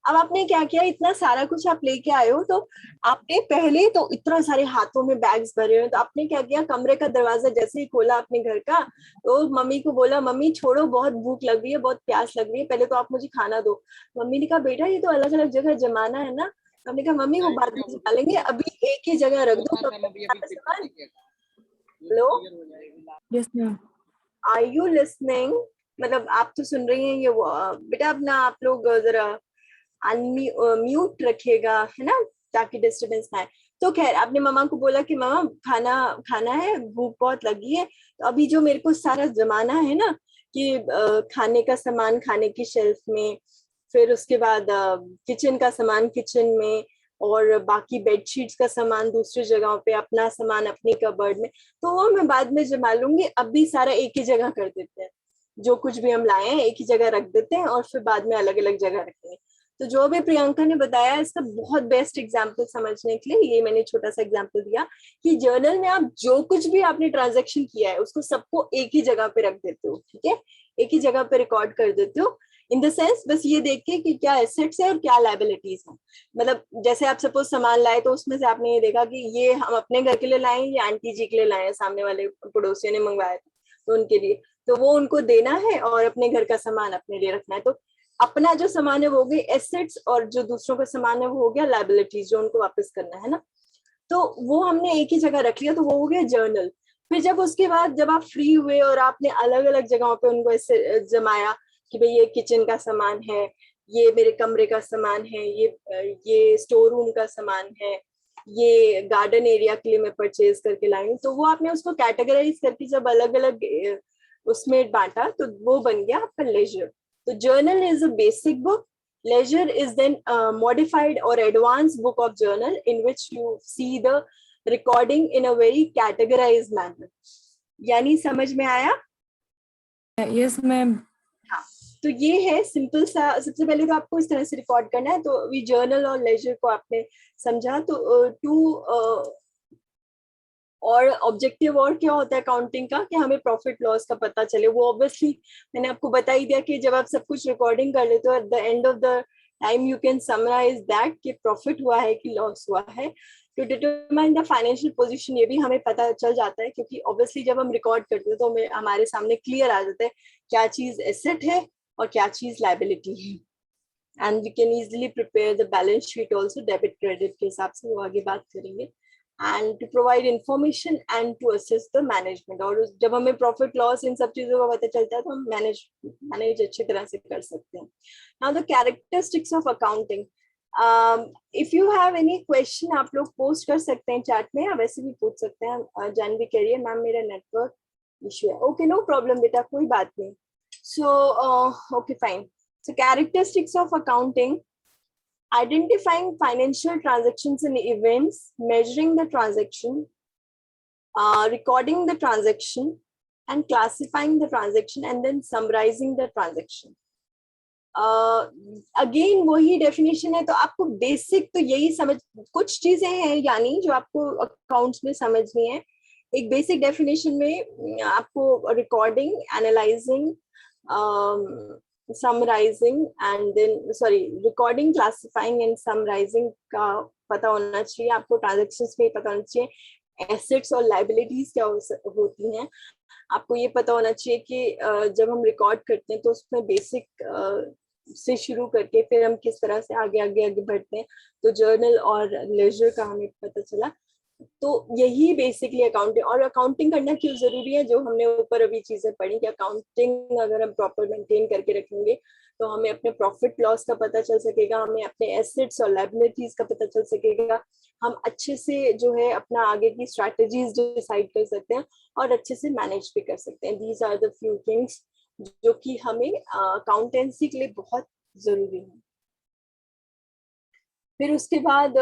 अब आपने क्या किया, इतना सारा कुछ आप लेके आए हो, तो आपने पहले तो इतना सारे हाथों में बैग्स भरे हुए, तो आपने क्या किया, कमरे का दरवाजा जैसे ही खोला अपने घर का, तो मम्मी को बोला, मम्मी छोड़ो, बहुत भूख लग रही है, बहुत प्यास लग रही है, पहले तो आप मुझे खाना दो। मम्मी ने कहा, बेटा ये तो अलग अलग जगह जमाना है ना। हमने कहा, मम्मी वो बाद में जमा लेंगे, अभी एक ही जगह रख दो सामान। Hello,
yes ma'am.
Are you listening? मतलब आप तो सुन रही हैं ये बेटा, अपना आप लोग जरा म्यूट रखिएगा, है ना, ताकि डिस्टरबेंस ना आए। तो खैर, आपने मम्मा को बोला कि मम्मा खाना खाना है, भूख बहुत लगी है। तो अभी जो मेरे को सारा जमाना है ना, कि खाने का सामान खाने की शेल्फ में, फिर उसके बाद किचन का सामान किचन में, और बाकी बेडशीट्स का सामान दूसरी जगहों पे, अपना सामान अपनी कबर्ड में, तो वो मैं बाद में जमा लूंगी। अभी सारा एक ही जगह कर देते हैं, जो कुछ भी हम लाए हैं एक ही जगह रख देते हैं, और फिर बाद में अलग अलग जगह रखेंगे। तो जो भी प्रियंका ने बताया, इसका बहुत बेस्ट एग्जाम्पल समझने के लिए ये मैंने छोटा सा एग्जाम्पल दिया कि जर्नल में आप जो कुछ भी आपने ट्रांजैक्शन किया है उसको सबको एक ही जगह पे रख देते हो, ठीक है, एक ही जगह पे रिकॉर्ड कर देते हो। इन द सेंस, बस ये देख के कि क्या एसेट्स है और क्या लायबिलिटीज है। मतलब जैसे आप सपोज सामान लाए, तो उसमें से आपने ये देखा कि ये हम अपने घर के लिए लाए हैं या आंटी जी के लिए लाए हैं, सामने वाले पड़ोसियों ने मंगवाया था तो उनके लिए, तो वो उनको देना है, और अपने घर का सामान अपने लिए रखना है। तो अपना जो सामान है वो हो गई एसेट्स, और जो दूसरों का सामान है वो हो गया लायबिलिटीज, जो उनको वापस करना है ना। तो वो हमने एक ही जगह रख लिया, तो वो हो गया जर्नल। फिर जब उसके बाद जब आप फ्री हुए और आपने अलग अलग जगहों पे उनको ऐसे जमाया कि भाई ये किचन का सामान है, ये मेरे कमरे का सामान है, ये स्टोर रूम का सामान है, ये गार्डन एरिया के लिए मैं परचेज करके लाई हूँ, तो वो आपने उसको कैटेगराइज करके जब अलग अलग उसमें बांटा, तो वो बन गया आपका लेजर। तो journal is a basic book. Ledger is then a modified or advanced book of journal in which you see the recording in a very categorized manner. यानी समझ में आया?
Yes ma'am.
हाँ, तो ये है सिंपल सा। सबसे पहले तो आपको इस तरह से रिकॉर्ड करना है। तो अभी जर्नल और लेजर को आपने समझा, तो टू और ऑब्जेक्टिव और क्या होता है अकाउंटिंग का, कि हमें प्रॉफिट लॉस का पता चले। वो ऑब्वियसली मैंने आपको बता ही दिया कि जब आप सब कुछ रिकॉर्डिंग कर लेते हो, at the end of the time you can summarise that कि प्रॉफिट हुआ है कि लॉस हुआ है। To determine the financial position, ये भी हमें पता चल जाता है, क्योंकि ऑब्वियसली जब हम रिकॉर्ड करते हैं तो हमारे सामने क्लियर आ जाता है क्या चीज एसेट है और क्या चीज लायबिलिटी है। And we can easily prepare the balance sheet also, debit credit के हिसाब से, वो आगे बात करेंगे। and to provide information and to assist the management। और जब हमें प्रॉफिट लॉस इन सब चीजों का पता चलता है तो हम मैनेज अच्छी तरह से कर सकते हैं। Now the characteristics of accounting, if you have any question आप लोग पोस्ट कर सकते हैं चैट में, या वैसे भी पूछ सकते हैं। जानवी कह रही है मैम मेरा नेटवर्क इशू है। ओके, नो प्रॉब्लम बेटा, कोई बात नहीं। So okay fine. So characteristics of accounting: identifying financial transactions and events, measuring the transaction, recording the transaction, and classifying the transaction, and then summarizing the transaction. Again वही definition है, तो आपको basic तो यही समझ, कुछ चीजें हैं यानी जो आपको अकाउंट्स में समझनी है। एक बेसिक डेफिनेशन में आपको recording, analysing, summarising and then recording, classifying and summarising का पता होना चाहिए आपको, ट्रांजेक्शन्स में पता होना चाहिए एसेट्स और लाइबिलिटीज क्या होती हैं, आपको ये पता होना चाहिए कि जब हम रिकॉर्ड करते हैं तो उसमें बेसिक से शुरू करके फिर हम किस तरह से आगे आगे आगे बढ़ते हैं, तो जर्नल और लेजर का हमें पता चला। तो यही बेसिकली अकाउंटिंग, और अकाउंटिंग करना क्यों जरूरी है, जो हमने ऊपर अभी चीजें पढ़ी कि अकाउंटिंग अगर हम प्रॉपर मेंटेन करके रखेंगे तो हमें अपने प्रॉफिट लॉस का पता चल सकेगा, हमें अपने एसेट्स और लायबिलिटीज का पता चल सकेगा, हम अच्छे से जो है अपना आगे की स्ट्रैटेजीज डिसाइड कर सकते हैं और अच्छे से मैनेज भी कर सकते हैं। These are the few things जो कि हमें अकाउंटेंसी के लिए बहुत जरूरी है। फिर उसके बाद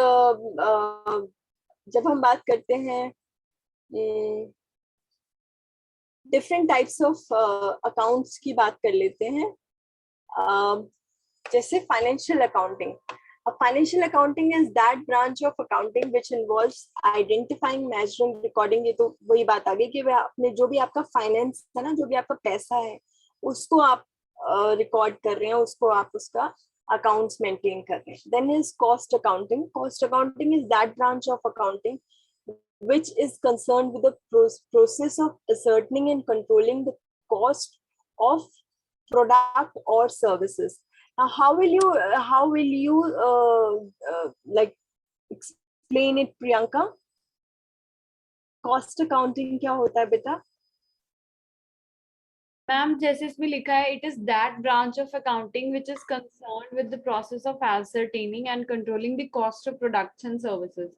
जब हम बात करते हैं डिफरेंट टाइप्स ऑफ अकाउंट्स की बात कर लेते हैं, जैसे financial accounting. Financial accounting is that branch of accounting which involves identifying, measuring, recording. ये तो वही बात आ गई कि वह अपने जो भी आपका फाइनेंस है ना, जो भी आपका पैसा है उसको आप रिकॉर्ड कर रहे हैं, उसको आप उसका accounts maintain कर रहे हैं। Then is cost accounting. Cost accounting is that branch of accounting which is concerned with the process of ascertaining and controlling the cost of product or services. Now, how will you like explain it, Priyanka? Cost accounting क्या होता है बेटा?
Ma'am जैसे इसमें लिखा है, it is that branch of accounting which is concerned with the process of ascertaining and controlling the cost of products and services.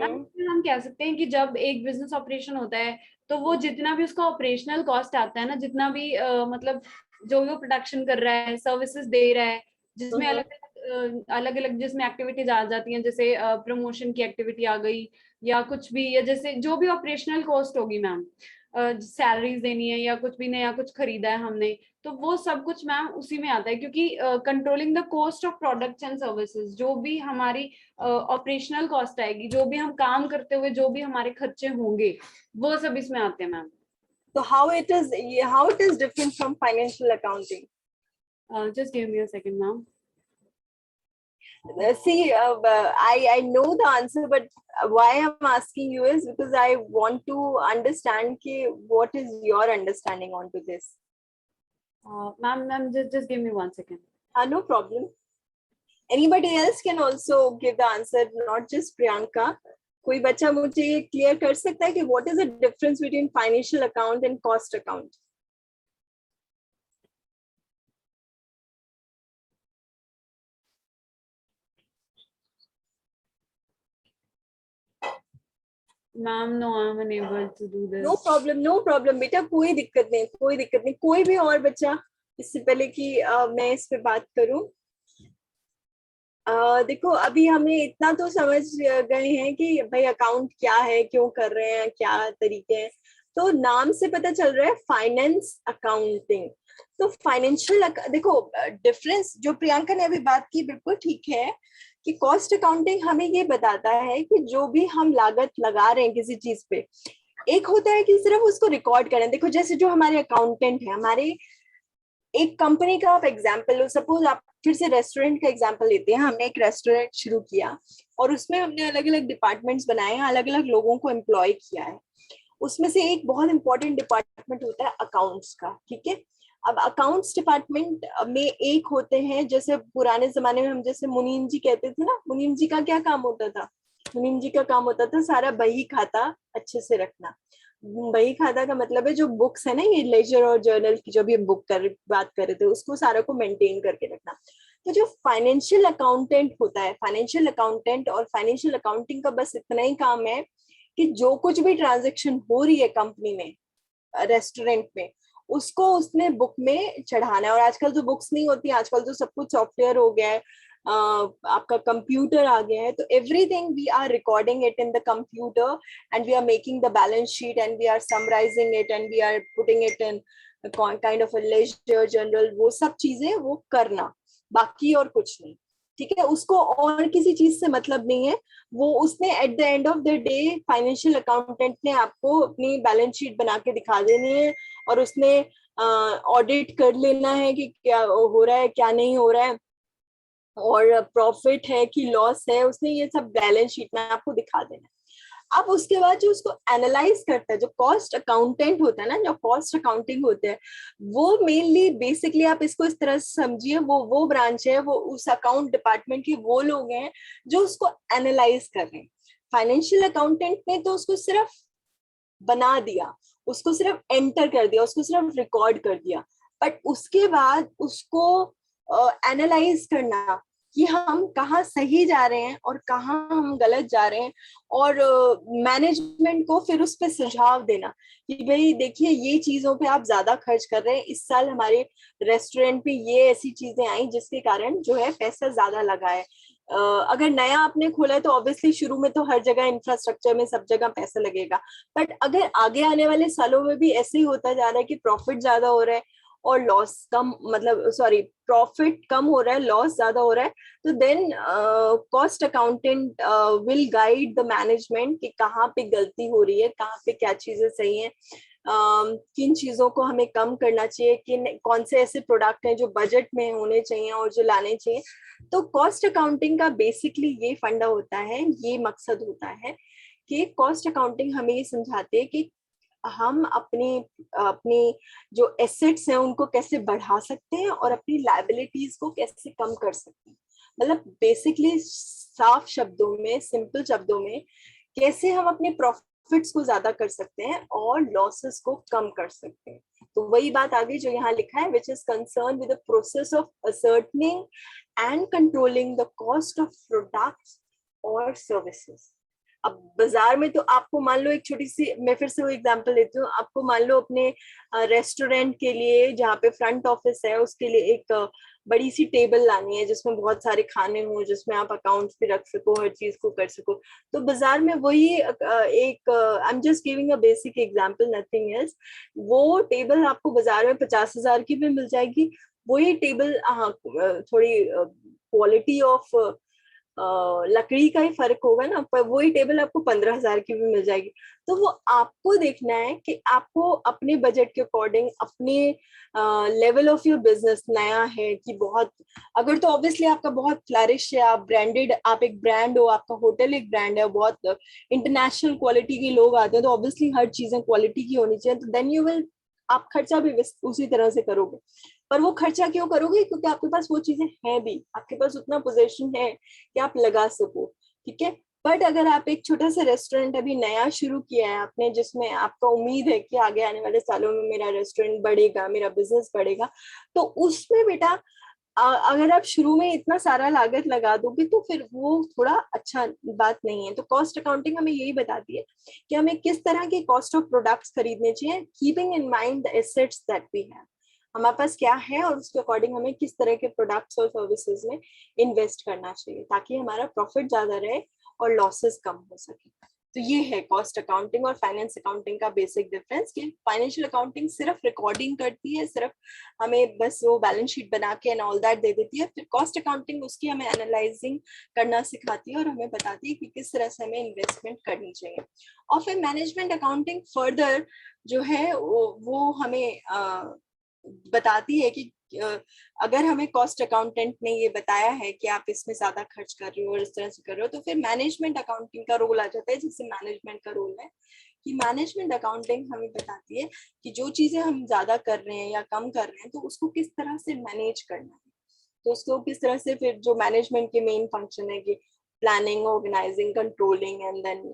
हम कह सकते हैं कि जब एक बिजनेस ऑपरेशन होता है तो वो जितना भी उसका ऑपरेशनल कॉस्ट आता है ना, जितना भी मतलब जो भी वो प्रोडक्शन कर रहा है, सर्विसेज दे रहा है, जिसमें अलग अलग जिसमें एक्टिविटीज आ जाती हैं, जैसे प्रमोशन की एक्टिविटी आ गई या कुछ भी, या जैसे जो भी ऑपरेशनल कॉस्ट होगी मैम, सैलरीज देनी है या कुछ भी नया कुछ खरीदा है हमने, तो वो सब कुछ मैम उसी में आता है। क्योंकि controlling the cost of products and services, जो भी हमारी ऑपरेशनल कॉस्ट आएगी, जो भी हम काम करते हुए जो भी हमारे खर्चे होंगे, वो सब इसमें आते हैं ma'am.
So how it is different from financial accounting?
Just give me a second, ma'am.
See, I know the answer, but why I'm asking you is because I want to understand what is your understanding onto this.
Ma'am, just give me 1 second.
No problem. Anybody else can also give the answer, not just Priyanka. कोई बच्चा मुझे ये clear कर सकता है कि what is the difference between financial account and cost account?
Ma'am, no, I'm unable to do this.
No problem बेटा, कोई दिक्कत नहीं। कोई भी और बच्चा, इससे पहले कि मैं इस पे बात करूं, देखो अभी हमें इतना तो समझ गए हैं कि भाई अकाउंट क्या है, क्यों कर रहे हैं, क्या तरीके हैं। तो नाम से पता चल रहा है फाइनेंस अकाउंटिंग। तो फाइनेंशियल, देखो डिफरेंस जो प्रियंका ने अभी बात की बिल्कुल ठीक है कि कॉस्ट अकाउंटिंग हमें ये बताता है कि जो भी हम लागत लगा रहे हैं किसी चीज पे, एक होता है कि सिर्फ उसको रिकॉर्ड करें। देखो जैसे जो हमारे अकाउंटेंट है, हमारे एक कंपनी का आप एग्जाम्पल लो, सपोज आप फिर से रेस्टोरेंट का एग्जाम्पल लेते हैं। हमने एक रेस्टोरेंट शुरू किया और उसमें हमने अलग अलग डिपार्टमेंट्स बनाए हैं, अलग अलग लोगों को एम्प्लॉय किया है। उसमें से एक बहुत इंपॉर्टेंट डिपार्टमेंट होता है अकाउंट्स का, ठीक है। अब अकाउंट्स डिपार्टमेंट में एक होते हैं, जैसे पुराने जमाने में हम जैसे मुनीम जी कहते थे ना, मुनीम जी का क्या काम होता था? मुनीम जी का काम होता था सारा बही खाता अच्छे से रखना। बही खाता का मतलब है जो बुक्स है ना, ये लेजर और जर्नल की जो भी हम बात कर रहे थे, उसको सारा को मेंटेन करके रखना। तो जो फाइनेंशियल अकाउंटेंट होता है, फाइनेंशियल अकाउंटेंट और फाइनेंशियल अकाउंटिंग का बस इतना ही काम है कि जो कुछ भी ट्रांजेक्शन हो रही है कंपनी में, रेस्टोरेंट में, उसको उसने बुक में चढ़ाना है। और आजकल तो बुक्स नहीं होती, आजकल तो सब कुछ सॉफ्टवेयर हो गया है, आपका कंप्यूटर आ गया है। तो everything we are recording it in the computer and we are making the balance sheet and we are summarising it and we are putting it in kind of a ledger journal. वो सब चीजें वो करना, बाकी और कुछ नहीं, ठीक है। उसको और किसी चीज से मतलब नहीं है। वो उसने eight the end of the day financial accountant ने आपको अपनी बैलेंस शीट बना के दिखा देनी है और उसने ऑडिट कर लेना है कि क्या हो रहा है क्या नहीं हो रहा है, और प्रॉफिट है कि लॉस है, उसने ये सब बैलेंस शीट में आपको दिखा देना है। अब उसके बाद जो उसको एनालाइज करता है, जो कॉस्ट अकाउंटेंट होता है ना, जो कॉस्ट अकाउंटिंग होते हैं, वो मेनली बेसिकली आप इसको इस तरह से समझिए, वो ब्रांच है, वो उस अकाउंट डिपार्टमेंट के वो लोग हैं जो उसको एनालाइज कर रहे हैं। फाइनेंशियल अकाउंटेंट ने तो उसको सिर्फ बना दिया, उसको सिर्फ एंटर कर दिया, उसको सिर्फ रिकॉर्ड कर दिया, बट उसके बाद उसको एनालाइज करना कि हम कहाँ सही जा रहे हैं और कहाँ हम गलत जा रहे हैं, और मैनेजमेंट को फिर उस पर सुझाव देना कि भाई देखिए ये चीजों पे आप ज्यादा खर्च कर रहे हैं, इस साल हमारे रेस्टोरेंट पे ये ऐसी चीजें आई जिसके कारण जो है पैसा ज्यादा लगा है। अगर नया आपने खोला है तो ऑब्वियसली शुरू में तो हर जगह इंफ्रास्ट्रक्चर में सब जगह पैसा लगेगा, बट अगर आगे आने वाले सालों में भी ऐसे ही होता जा रहा है कि प्रॉफिट ज्यादा हो रहा है और लॉस कम, मतलब सॉरी प्रॉफिट कम हो रहा है लॉस ज्यादा हो रहा है, तो then cost accountant will guide the management कि कहाँ पे गलती हो रही है, कहाँ पे क्या चीजें सही हैं, किन चीजों को हमें कम करना चाहिए, किन कौन से ऐसे प्रोडक्ट हैं जो बजट में होने चाहिए और जो लाने चाहिए। तो कॉस्ट अकाउंटिंग का बेसिकली ये फंडा होता है, ये मकसद होता है कि कॉस्ट अकाउंटिंग हमें ये समझाते हैं कि हम अपनी जो एसेट्स हैं उनको कैसे बढ़ा सकते हैं और अपनी लायबिलिटीज को कैसे कम कर सकते हैं। मतलब बेसिकली साफ शब्दों में, सिंपल शब्दों में, कैसे हम अपने प्रॉफिट्स को ज्यादा कर सकते हैं और लॉसेस को कम कर सकते हैं। तो वही बात आगे जो यहाँ लिखा है, which is concern with the process of ascertaining and controlling the cost of products और सर्विसेज। अब बाजार में तो आपको मान लो एक छोटी सी, मैं फिर से वो एग्जांपल लेती हूँ, आपको मान लो अपने रेस्टोरेंट के लिए जहाँ पे फ्रंट ऑफिस है उसके लिए एक बड़ी सी टेबल लानी है जिसमें बहुत सारे खाने हो, जिसमें आप अकाउंट्स भी रख सको, हर चीज को कर सको। तो बाजार में वही एक, I am just giving a basic example, nothing else, वो टेबल आपको बाजार में 50,000 की भी मिल जाएगी। वही टेबल, हाँ थोड़ी क्वालिटी ऑफ लकड़ी का ही फर्क होगा ना, पर वही टेबल आपको 15,000 की भी मिल जाएगी। तो वो आपको देखना है कि आपको अपने बजट के अकॉर्डिंग, अपने लेवल ऑफ योर बिजनेस नया है कि बहुत, अगर तो ऑब्वियसली आपका बहुत फ्लरिश है, आप ब्रांडेड, आप एक ब्रांड हो, आपका होटल एक ब्रांड है, बहुत इंटरनेशनल क्वालिटी के लोग आते हैं, तो ऑब्वियसली हर चीजें क्वालिटी की होनी चाहिए, तो देन यू विल, आप खर्चा भी उसी तरह से करोगे। पर वो खर्चा क्यों करोगे? क्योंकि आपके पास वो चीजें हैं भी, आपके पास उतना पोजीशन है कि आप लगा सको, ठीक है। बट अगर आप एक छोटा सा रेस्टोरेंट अभी नया शुरू किया है आपने, जिसमें आपका उम्मीद है कि आगे आने वाले सालों में मेरा रेस्टोरेंट बढ़ेगा, मेरा बिजनेस बढ़ेगा, तो उसमें बेटा अगर आप शुरू में इतना सारा लागत लगा दोगे तो फिर वो थोड़ा अच्छा बात नहीं है। तो कॉस्ट अकाउंटिंग हमें यही बताती है कि हमें किस तरह के कॉस्ट ऑफ प्रोडक्ट्स खरीदने चाहिए, keeping in mind the assets that we have, हमारे पास क्या है और उसके अकॉर्डिंग हमें किस तरह के प्रोडक्ट्स और सर्विसेज में इन्वेस्ट करना चाहिए ताकि हमारा प्रॉफिट ज्यादा रहे और लॉसेस कम हो सके। तो ये है कॉस्ट अकाउंटिंग और फाइनेंस अकाउंटिंग का बेसिक डिफरेंस, कि फाइनेंशियल अकाउंटिंग सिर्फ रिकॉर्डिंग करती है, सिर्फ हमें बस वो बैलेंस शीट बना के एंड ऑल दैट दे देती है। फिर कॉस्ट अकाउंटिंग उसकी हमें एनालाइजिंग करना सिखाती है और हमें बताती है कि किस तरह से हमें इन्वेस्टमेंट करनी चाहिए। और फिर मैनेजमेंट अकाउंटिंग फर्दर जो है वो हमें बताती है कि अगर हमें कॉस्ट अकाउंटेंट ने ये बताया है कि आप इसमें ज्यादा खर्च कर रहे हो और इस तरह से कर रहे हो, तो फिर मैनेजमेंट अकाउंटिंग का रोल आ जाता है, जिससे मैनेजमेंट का रोल है कि मैनेजमेंट अकाउंटिंग हमें बताती है कि जो चीजें हम ज्यादा कर रहे हैं या कम कर रहे हैं तो उसको किस तरह से मैनेज करना है। तो उसको किस तरह से, फिर जो मैनेजमेंट के मेन फंक्शन है कि planning, organising, controlling and then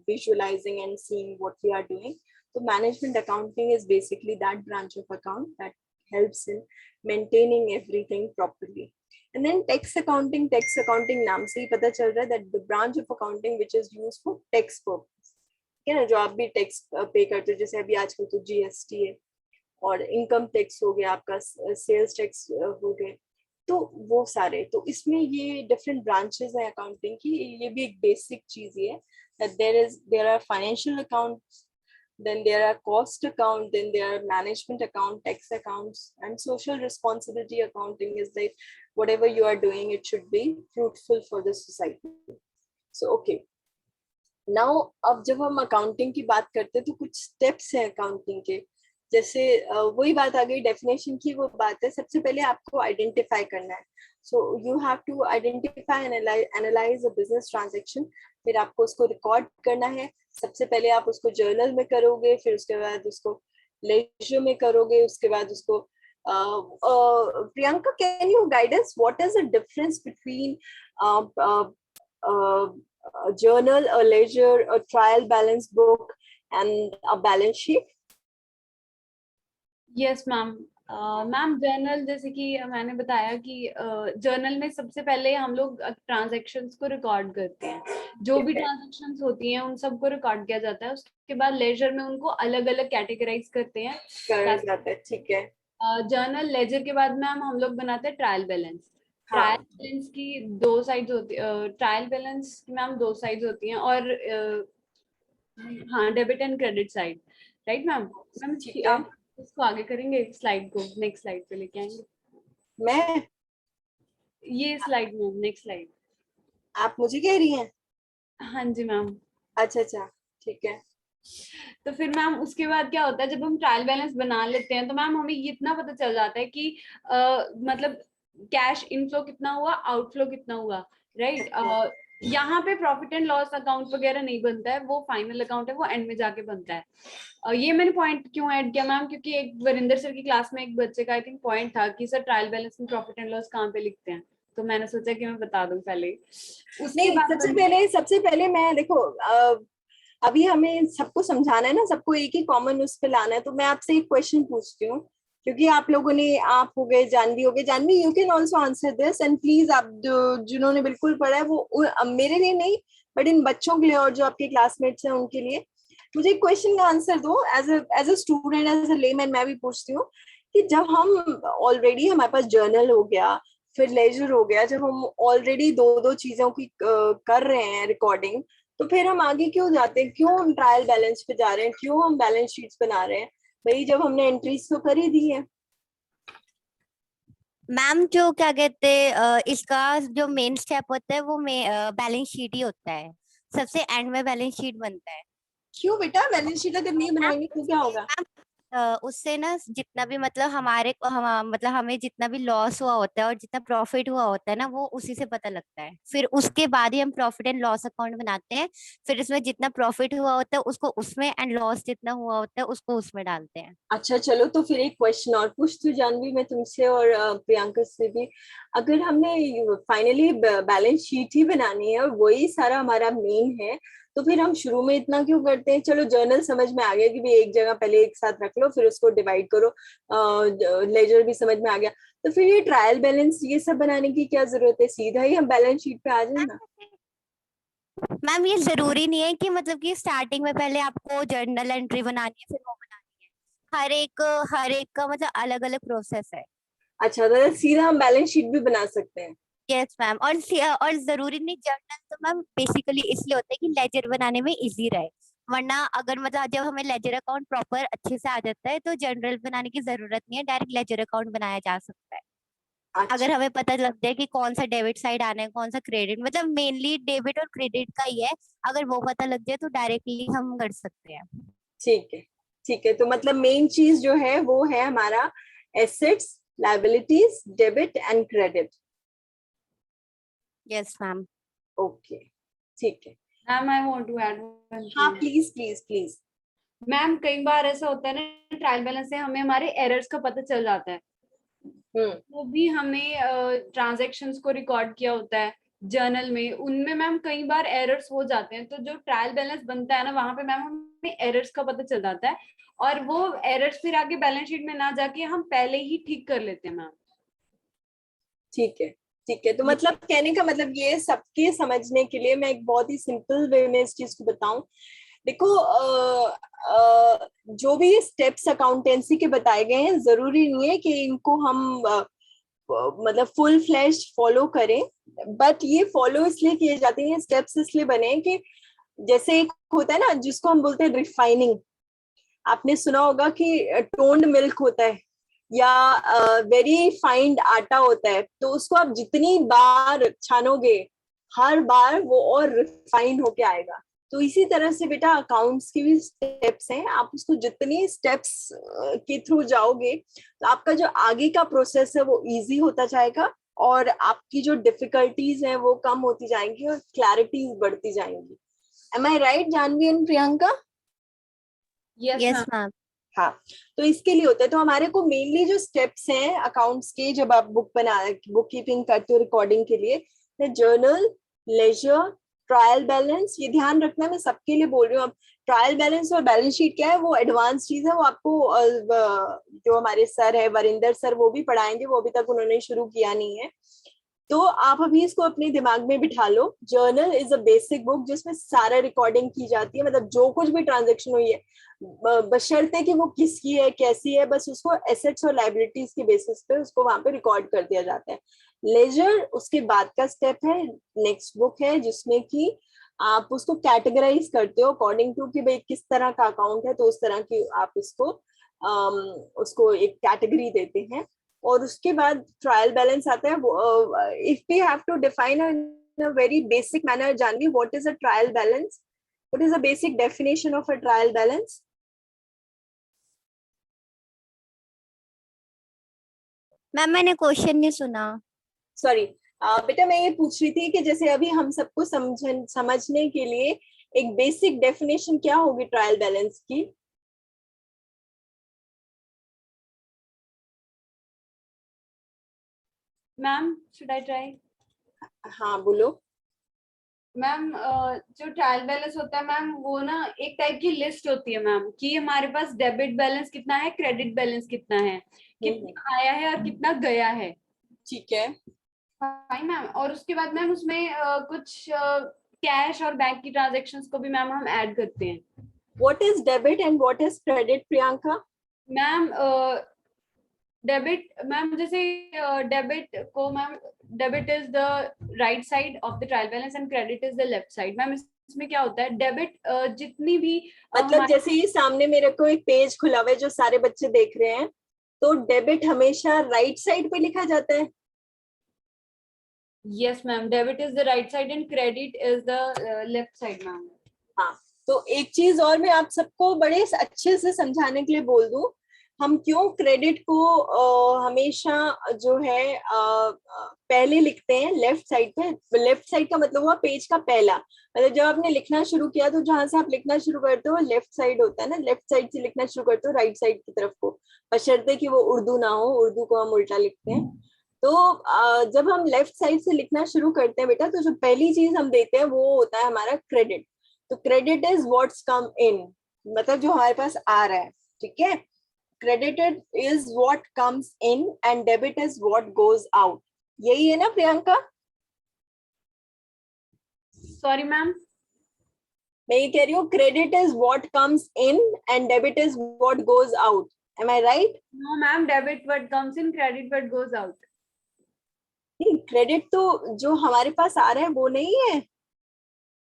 visualizing and seeing what we are doing. So management accounting is basically that branch of account that helps in maintaining everything properly. And then tax accounting नाम से ही पता चल रहा है that the branch of accounting which is used for tax purpose, क्या ना, जो आप भी टैक्स पे करते हो, जैसे अभी आजकल तो जीएसटी है और इनकम टैक्स हो गया, आपका सेल्स टैक्स हो गए, तो वो सारे, तो इसमें ये डिफरेंट ब्रांचेस हैं अकाउंटिंग की। ये भी एक बेसिक चीज है that there are financial accounts, then there are cost account, then there are management account, tax accounts, and social responsibility accounting is like whatever you are doing, it should be fruitful for the society. So okay, now अब जब हम accounting की बात करते हैं तो कुछ steps हैं अकाउंटिंग के, जैसे वही बात आ गई डेफिनेशन की, वो बात है सबसे पहले आपको आइडेंटिफाई करना है. So you have to identify analyse a business transaction. फिर आपको उसको रिकॉर्ड करना है. सबसे पहले आप उसको जर्नल में करोगे, फिर उसके बाद उसको लेजर में करोगे, उसके बाद उसको Priyanka, can you guide us what is the difference between journal, a ledger, a trial balance book and a balance sheet?
Yes ma'am. Ma'am general, जैसे कि मैंने बताया कि जर्नल में सबसे पहले हम लोग ट्रांजैक्शंस को रिकॉर्ड करते हैं. जो भी ट्रांजैक्शंस होती हैं उन सबको रिकॉर्ड किया जाता है. उसके बाद लेजर में उनको अलग अलग कैटेगराइज करते हैं.
करा जाता है, ठीक है.
जर्नल लेजर के बाद मैम हम लोग बनाते हैं ट्रायल बैलेंस. ट्रायल बैलेंस की दो साइड्स होती है. ट्रायल बैलेंस की मैम दो साइड्स होती हैं, और हाँ, debit and credit side. Right ma'am. Ma'am आप इसको आगे करेंगे, स्लाइड को नेक्स्ट स्लाइड पे लेके आएंगे.
मैं
ये स्लाइड मैम, नेक्स्ट स्लाइड.
आप मुझे कह रही हैं?
हाँ जी मैम.
अच्छा अच्छा, ठीक है.
तो फिर मैम उसके बाद क्या होता है, जब हम ट्रायल बैलेंस बना लेते हैं तो मैम हमें ये इतना पता चल जाता है कि मतलब कैश इनफ्लो कितना हुआ, आउटफ्लो कितना हुआ. राइट. यहाँ पे प्रॉफिट एंड लॉस अकाउंट वगैरह नहीं बनता है, वो फाइनल अकाउंट है, वो एंड में जाके बनता है. ये मैंने पॉइंट क्यों ऐड किया मैम, क्योंकि एक वरिंदर सर की क्लास में एक बच्चे का आई थिंक पॉइंट था कि सर ट्रायल बैलेंस में प्रॉफिट एंड लॉस कहाँ पे लिखते हैं, तो मैंने सोचा कि मैं बता दूं पहले. उसके बाद
सबसे पहले मैं देखो, अभी हमें सबको समझाना है ना, सबको एक ही कॉमन उस पे लाना है. तो मैं आपसे एक क्वेश्चन पूछती हूँ, क्योंकि आप लोगों ने, आप हो गए, Janhvi you can also answer this. And please आप जिन्होंने बिल्कुल पढ़ा है वो मेरे लिए नहीं बट इन बच्चों के लिए और जो आपके क्लासमेट्स हैं उनके लिए, मुझे एक क्वेश्चन का आंसर दो. As a student, as a layman, मैं भी पूछती हूँ कि जब हम ऑलरेडी, हमारे पास जर्नल हो गया, फिर लेजर हो गया, जब हम ऑलरेडी दो चीजों की कर रहे हैं रिकॉर्डिंग, तो फिर हम आगे क्यों जाते हैं, क्यों हम ट्रायल बैलेंस पे जा रहे हैं, क्यों हम बैलेंस शीट्स बना रहे हैं? भाई जब हमने एंट्रीज तो कर ही दी है.
मैम जो क्या कहते हैं, इसका जो मेन स्टेप होता है वो बैलेंस शीट ही होता है. सबसे एंड में बैलेंस शीट बनता है.
क्यों बेटा? बैलेंस शीट अगर नहीं बनाएंगे तो क्या होगा?
उससे ना जितना भी मतलब मतलब हमें जितना भी लॉस हुआ होता है और जितना प्रॉफिट हुआ होता है ना, वो उसी से पता लगता है. फिर उसके बाद ही हम प्रॉफिट एंड लॉस अकाउंट बनाते हैं. फिर इसमें जितना प्रॉफिट हुआ होता है उसको उसमें, एंड लॉस जितना हुआ होता है उसको उसमें डालते हैं.
अच्छा चलो, तो फिर एक क्वेश्चन और पूछती हूँ जानवी, मैं तुमसे और प्रियंका से भी. अगर हमने फाइनली बैलेंस शीट ही बनानी है और वही सारा हमारा मेन है, तो फिर हम शुरू में इतना क्यों करते हैं? चलो जर्नल समझ में आ गया कि भाई एक जगह पहले एक साथ रख लो, फिर उसको डिवाइड करो. लेजर भी समझ में आ गया. तो फिर ये ट्रायल बैलेंस ये सब बनाने की क्या जरूरत है? सीधा ही हम बैलेंस शीट पे आ जाए ना.
मैम ये जरूरी नहीं है कि मतलब कि स्टार्टिंग में पहले आपको जर्नल एंट्री बनानी है फिर वो बनानी है. हर एक का मतलब अलग अलग प्रोसेस है.
अच्छा, तो सीधा हम बैलेंस शीट भी बना सकते हैं?
Yes ma'am. और जरूरी नहीं. जर्नल तो मैम बेसिकली इसलिए होता है कि लेजर बनाने में इजी रहे. वरना अगर मतलब जब हमें लेजर अकाउंट प्रॉपर अच्छे से आ जाता है तो जर्नल बनाने की जरूरत नहीं है, डायरेक्ट लेजर अकाउंट बनाया जा सकता है.
अच्छा.
अगर हमें पता लग जाए कि कौन सा डेबिट साइड आना है, कौन सा क्रेडिट, मतलब मेनली डेबिट और क्रेडिट का ही है, अगर वो पता लग जाए तो डायरेक्टली हम कर सकते हैं.
ठीक है, ठीक है. तो मतलब मेन चीज जो है वो है हमारा assets, liabilities, debit and credit.
Yes ma'am.
Okay, ठीक है.
Ma'am I want to add.
हाँ प्लीज प्लीज प्लीज.
मैम कई बार ऐसा होता है ना, ट्रायल बैलेंस से हमें हमारे एरर्स का पता चल जाता है. वो भी हमें ट्रांजैक्शंस को रिकॉर्ड किया होता है जर्नल में, उनमें मैम कई बार एरर्स हो जाते हैं. तो जो ट्रायल बैलेंस बनता है ना, वहां पे मैम हमें एरर्स का पता चल जाता है, और वो एरर्स फिर आगे बैलेंस शीट में ना जाके हम पहले ही ठीक कर लेते हैं मैम.
ठीक है, ठीक है. तो मतलब कहने का मतलब ये सबके समझने के लिए मैं एक बहुत ही सिंपल वे में इस चीज को बताऊं. देखो, जो भी स्टेप्स अकाउंटेंसी के बताए गए हैं, जरूरी नहीं है कि इनको हम मतलब फुल फ्लैश फॉलो करें, बट ये फॉलो इसलिए किए जाते हैं, स्टेप्स इसलिए बने हैं कि जैसे एक होता है ना जिसको हम बोलते हैं रिफाइनिंग. आपने सुना होगा कि टोन्ड मिल्क होता है या वेरी फाइंड आटा होता है, तो उसको आप जितनी बार छानोगे हर बार वो और रिफाइंड होके आएगा. तो इसी तरह से बेटा अकाउंट्स की भी स्टेप्स हैं, आप उसको जितने स्टेप्स के थ्रू जाओगे तो आपका जो आगे का प्रोसेस है वो इजी होता जाएगा और आपकी जो डिफिकल्टीज हैं वो कम होती जाएंगी और क्लैरिटीज बढ़ती जाएंगी। Am I right Janhvi and Priyanka?
Yes
yes
ma'am.
Ma'am.
हाँ, तो इसके लिए होता है, तो हमारे को मेनली जो स्टेप्स हैं अकाउंट्स के, जब आप बुक कीपिंग करते हो रिकॉर्डिंग के लिए, जर्नल, लेजर, ट्रायल बैलेंस, ये ध्यान रखना, मैं सबके लिए बोल रही हूँ। अब ट्रायल बैलेंस और बैलेंस शीट क्या है, वो एडवांस चीज है, वो आपको जो हमारे सर है वरिंदर सर वो भी पढ़ाएंगे, वो अभी तक उन्होंने शुरू किया नहीं है, तो आप अभी इसको अपने दिमाग में बिठा लो। Journal is a basic book जिसमें सारा रिकॉर्डिंग की जाती है, मतलब जो कुछ भी ट्रांजेक्शन हुई है, बशर्ते कि वो किसकी है कैसी है, बस उसको एसेट्स और लाइबिलिटीज के बेसिस पे उसको वहां पे रिकॉर्ड कर दिया जाता है। लेजर उसके बाद का स्टेप है, नेक्स्ट बुक है, जिसमें कि आप उसको कैटेगराइज करते हो अकॉर्डिंग टू कि भाई किस तरह का अकाउंट है, तो उस तरह की आप उसको एक कैटेगरी देते हैं। और उसके बाद ट्रायल बैलेंस आता है। If we have to define in a very basic manner, Janhvi, what is a trial balance? What is a basic definition of a trial balance?
Ma'am मैंने क्वेश्चन नहीं सुना।
सॉरी बेटा, मैं ये पूछ रही थी कि जैसे अभी हम सबको समझने के लिए एक बेसिक डेफिनेशन क्या होगी ट्रायल बैलेंस की?
Ma'am should I try?
हाँ बोलो।
मैम जो ट्रायल बैलेंस होता है मैम, वो ना एक टाइप की लिस्ट होती है मैम, कि हमारे पास डेबिट बैलेंस कितना है, क्रेडिट बैलेंस कितना है, कितना आया है और कितना गया है।
ठीक है।
Fine ma'am. और उसके बाद मैम उसमें कुछ कैश और बैंक की ट्रांजेक्शन्स को भी मैम हम ऐड करते हैं।
What is debit and what is credit, Priyanka?
Ma'am debit ma'am, जैसे डेबिट को ma'am, debit is the right side of the trial balance and credit is the left side. Ma'am इसमें क्या होता है, डेबिट जितनी भी
मतलब जैसे ये सामने मेरे को एक पेज खुला हुआ है जो सारे बच्चे देख रहे हैं, तो डेबिट हमेशा राइट साइड पे लिखा जाता है।
Yes ma'am, debit is the right side and credit is the left side ma'am.
हाँ, तो एक चीज और मैं आप सबको बड़े अच्छे से समझाने के लिए बोल दूं, हम क्यों क्रेडिट को हमेशा जो है पहले लिखते हैं लेफ्ट साइड पे। लेफ्ट साइड का मतलब हुआ पेज का पहला, मतलब जब आपने लिखना शुरू किया तो जहां से आप लिखना शुरू करते हो लेफ्ट साइड होता है ना, लेफ्ट साइड से लिखना शुरू करते हो राइट साइड की तरफ को, बशर्ते कि वो उर्दू ना हो, उर्दू को हम उल्टा लिखते हैं। तो जब हम लेफ्ट साइड से लिखना शुरू करते हैं बेटा, तो जो पहली चीज हम देते हैं वो होता है हमारा क्रेडिट। तो क्रेडिट इज व्हाट्स कम इन, मतलब जो हमारे पास आ रहा है, ठीक है। Credited is what comes in and debit is what goes out. यही है ना प्रियंका?
Sorry ma'am?
मैं ये कह रही हूँ credit is what comes in and debit is what goes out. Am I right?
No ma'am, debit what comes in, credit what goes out.
नहीं, credit तो जो हमारे पास आ रहा है वो नहीं है।